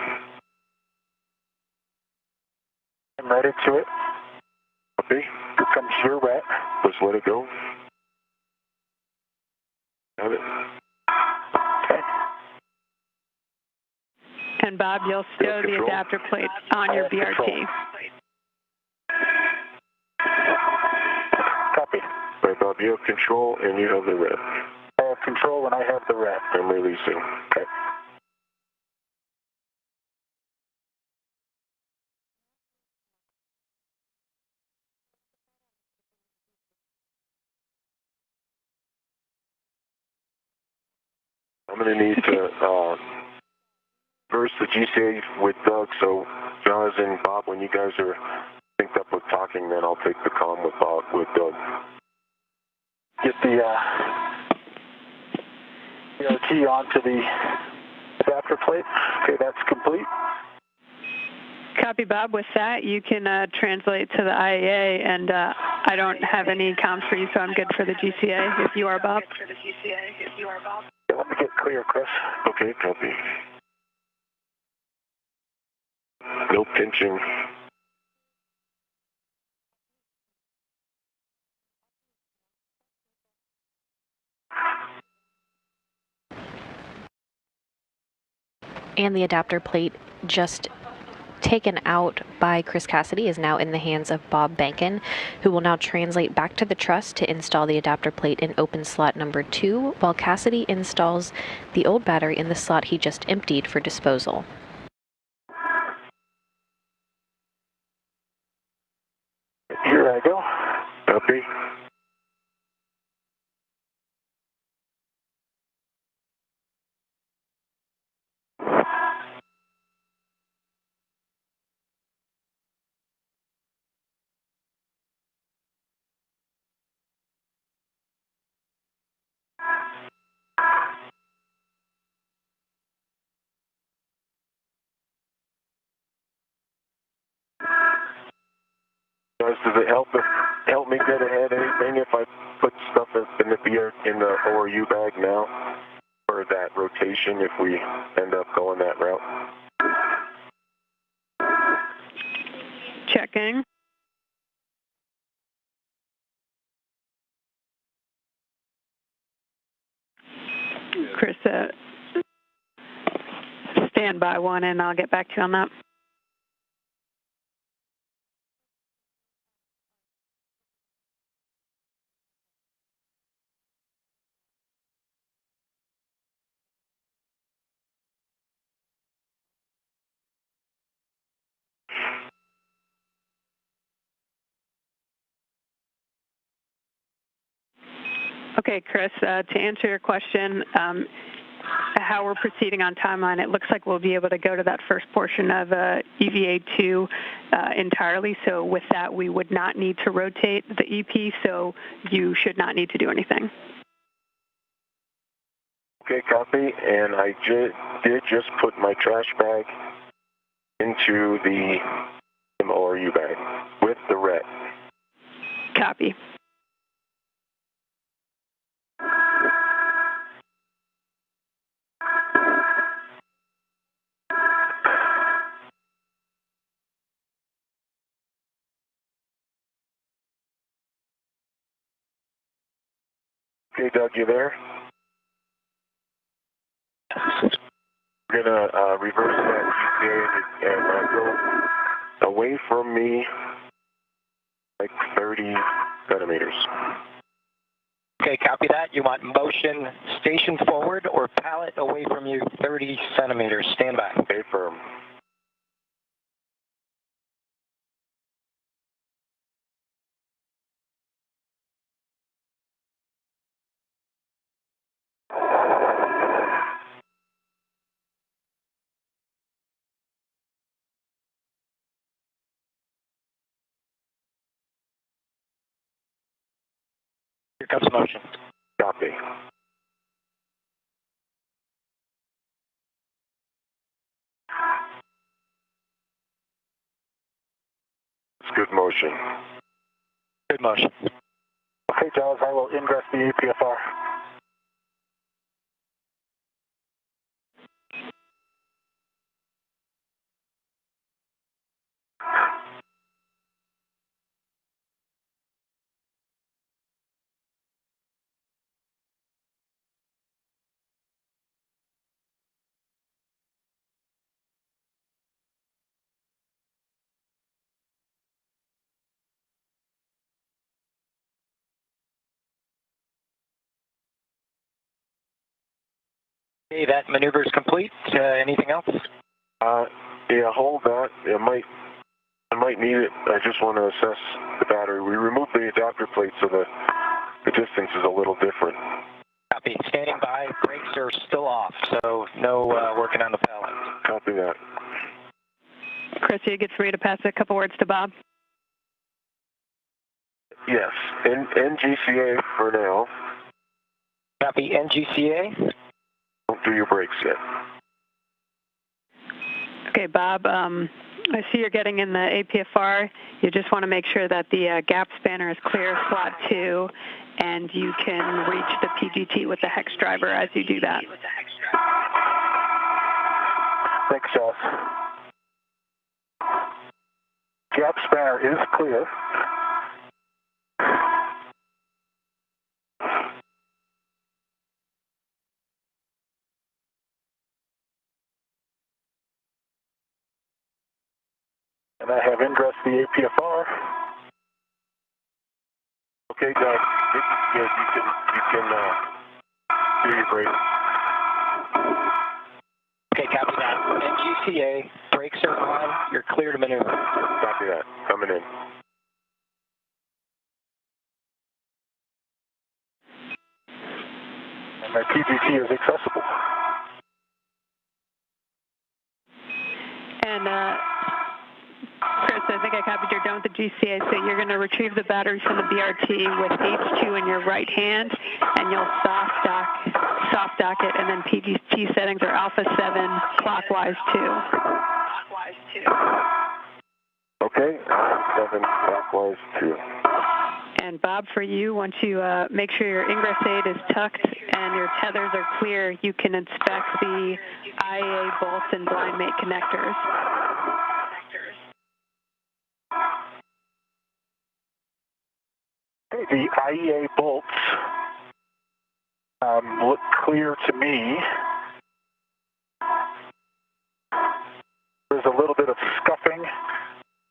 I'm ready to it. Copy. Here comes your RET. Just let it go. Have it. Okay. And Bob, you'll stow the adapter plate on your BRT. Control. Copy. Right, Bob, you have control and you have the RET. I have control and I have the RET. I'm releasing. Okay. I'm going to need to verse the GCA with Doug, so Jonathan and Bob, when you guys are synced up with talking, then I'll take the comm with Bob, with Doug. Get the BRT onto the adapter plate. Okay, that's complete. Copy, Bob. With that, you can translate to the IAA, and I don't have any comms for you, so I'm good for the GCA if you are, Bob. Yeah, let me get clear, Chris. Okay, copy. No pinching. And the adapter plate just taken out by Chris Cassidy is now in the hands of Bob Bankin, who will now translate back to the truss to install the adapter plate in open slot number 2, while Cassidy installs the old battery in the slot he just emptied for disposal. Here I go. Copy. Guys, does it help me get ahead anything if I put stuff in the ORU bag now for that rotation if we end up going that route? Checking. Chris, stand by one, and I'll get back to you on that. Okay, Chris, to answer your question, how we're proceeding on timeline, it looks like we'll be able to go to that first portion of EVA2 entirely. So with that, we would not need to rotate the EP, so you should not need to do anything. Okay, copy. And I did just put my trash bag into the ORU bag with the ret. Copy. Okay, Doug, you there? We're going to reverse that GPA and go away from me like 30 centimeters. Okay, copy that. You want motion station forward or pallet away from you 30 centimeters. Stand by. Okay, firm. Here comes motion. Copy. It's good motion. Good motion. Okay, Giles, I will ingress the APFR. Okay, that maneuver is complete. Anything else? Yeah, hold that. I might need it. I just want to assess the battery. We removed the adapter plate, so the distance is a little different. Copy. Standing by. Brakes are still off, so no working on the pallet. Copy that. Chris, you get free to pass a couple words to Bob. Yes, NGCA for now. Copy. NGCA. Don't do your brakes yet. Okay, Bob, I see you're getting in the APFR. You just want to make sure that the gap spanner is clear, slot 2, and you can reach the PGT with the hex driver as you do that. Thanks, Giles. Gap spanner is clear. And I have ingressed the APFR. Okay, Doug. Yes, you can do your brakes. Okay, copy that. NGCA. Brakes are on. You're clear to maneuver. Copy that. Coming in. And my PGT is accessible. And Chris, I think I copied you're done with the GCA, so you're going to retrieve the batteries from the BRT with H2 in your right hand, and you'll soft dock it, and then PGT settings are alpha 7, clockwise 2. Okay, 7, clockwise 2. And Bob, for you, once you make sure your ingress aid is tucked and your tethers are clear, you can inspect the IEA bolts and blind mate connectors. The IEA bolts look clear to me. There's a little bit of scuffing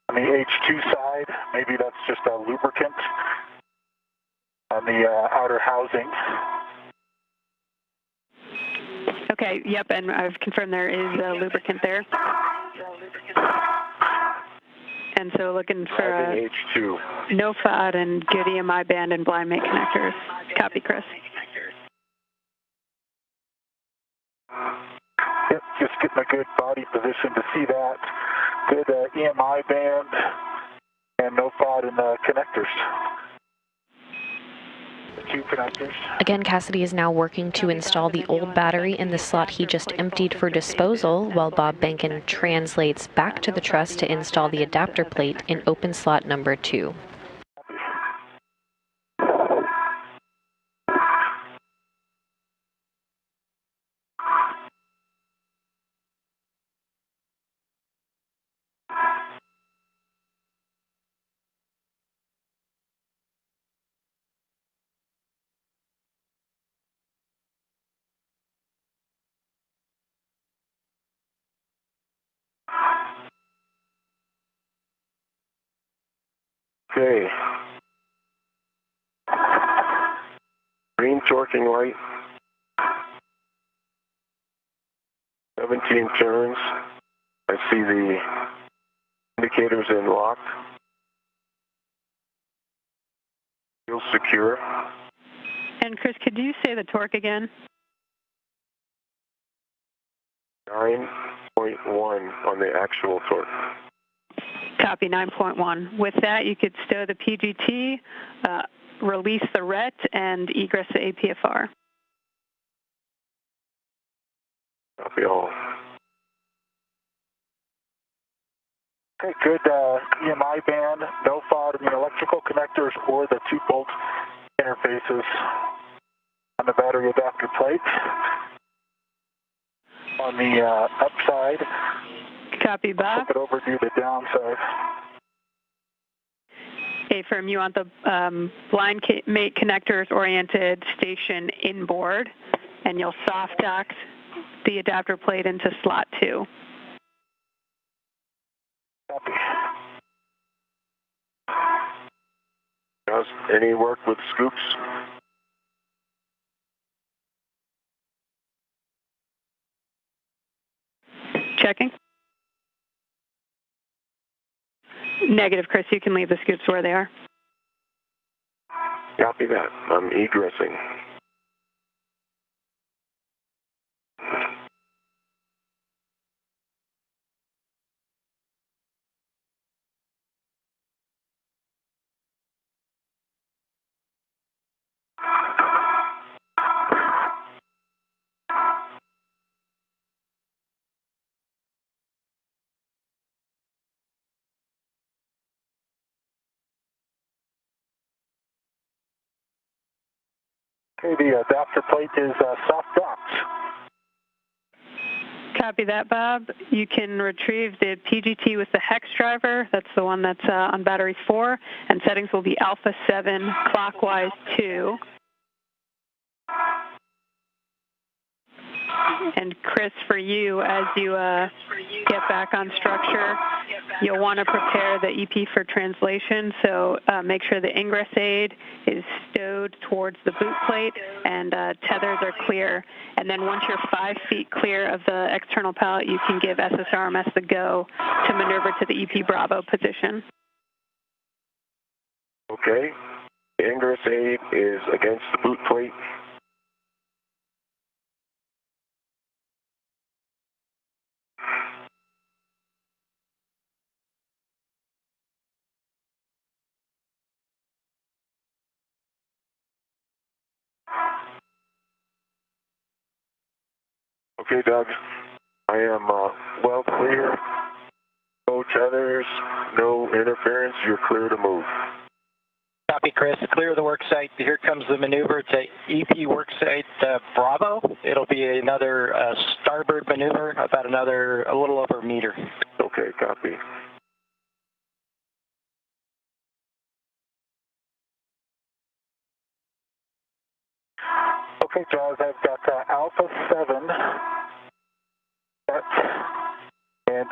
on the H2 side. Maybe that's just a lubricant on the outer housing. Okay, yep, and I've confirmed there is a lubricant there. And so looking for H2. no FOD and good EMI band and blind mate connectors. Copy, Chris. Yep, just getting a good body position to see that. Good EMI band and no FOD in the connectors. 2 connectors. Again, Cassidy is now working to install the old battery in the slot he just emptied for disposal, while Bob Bankin translates back to the truss to install the adapter plate in open slot number 2. Okay. Green torquing light. 17 turns. I see the indicators in lock. Feels secure. And Chris, could you say the torque again? 9.1 on the actual torque. Copy, 9.1. With that, you could stow the PGT, release the RET, and egress the APFR. Copy all. Okay, good EMI band, no FOD in the electrical connectors or the 2-bolt interfaces on the battery adapter plate. On the upside, Copy, Bob. flip it over to the downside. A-firm, you want the blind mate connectors oriented station inboard, and you'll soft dock the adapter plate into slot 2. Copy. Does any work with scoops? Checking. Negative, Chris. You can leave the scoops where they are. Copy that. I'm egressing. Okay, the adapter plate is soft docked. Copy that, Bob. You can retrieve the PGT with the hex driver. That's the one that's on battery 4, and settings will be alpha 7, clockwise 2. And Chris, for you, as you get back on structure, you'll want to prepare the EP for translation, so make sure the ingress aid is stowed towards the boot plate and tethers are clear. And then once you're 5 feet clear of the external pallet, you can give SSRMS the go to maneuver to the EP Bravo position. Okay. The ingress aid is against the boot plate. Okay, Doug. I am well clear. No tethers, no interference. You're clear to move. Copy, Chris. Clear the work site. Here comes the maneuver to EP work site Bravo. It'll be another starboard maneuver, about a little over a meter. Okay, copy. Okay, Jaws, I've got alpha 7 set and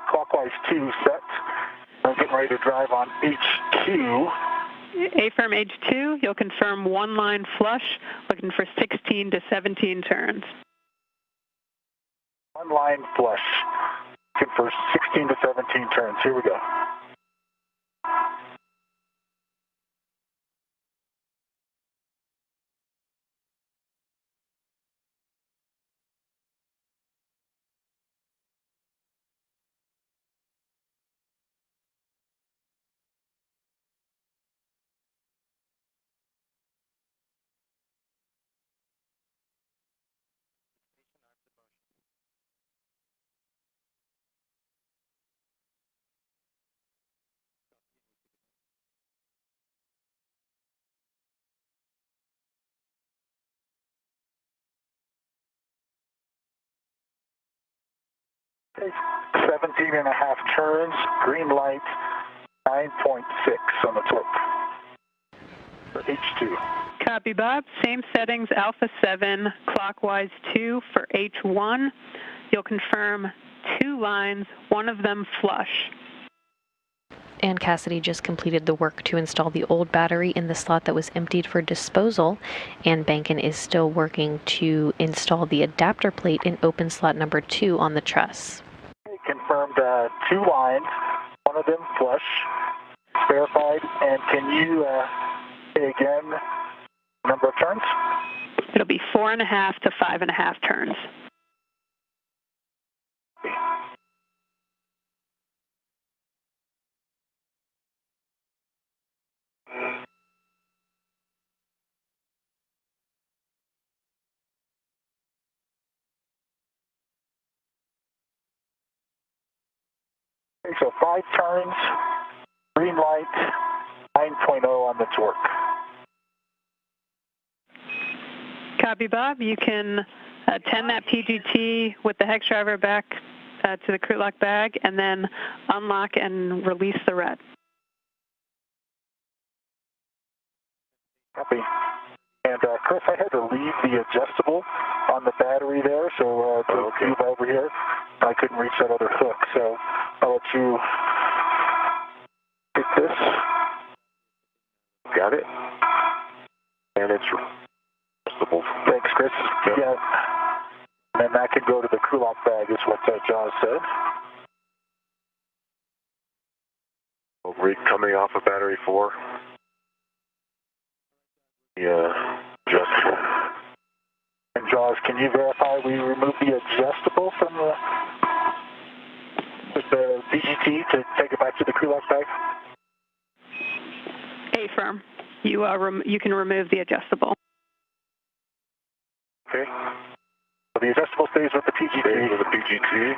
clockwise 2 set. I'm getting ready to drive on H2. A-firm H2, you'll confirm 1 line flush, looking for 16 to 17 turns. 1 line flush. For 16 to 17 turns. Here we go. Okay, 17 and a half turns, green light, 9.6 on the torque for H2. Copy, Bob. Same settings, Alpha 7, clockwise 2 for H1. You'll confirm 2 lines, one of them flush. And Cassidy just completed the work to install the old battery in the slot that was emptied for disposal, and Bankin is still working to install the adapter plate in open slot number 2 on the truss. Confirmed 2 lines, one of them flush, verified, and can you say again number of turns? It'll be 4.5 to 5.5 turns. Okay, so 5 turns, green light, 9.0 on the torque. Copy, Bob. You can tend that PGT with the hex driver back to the crew lock bag and then unlock and release the red. Copy. And Chris, I had to leave the adjustable on the battery there, so to move over here, I couldn't reach that other hook, so I'll let you get this. Got it. And it's adjustable. Thanks, Chris. Yeah. And that could go to the crew lock bag, is what Jaws said. Rig coming off of battery 4. Yeah, adjustable. And Jaws, can you verify we removed the adjustable from the BGT to take it back to the crew lock bag? A-firm. You can remove the adjustable. Okay. So the adjustable stays with the PGT. Stays with the PGT.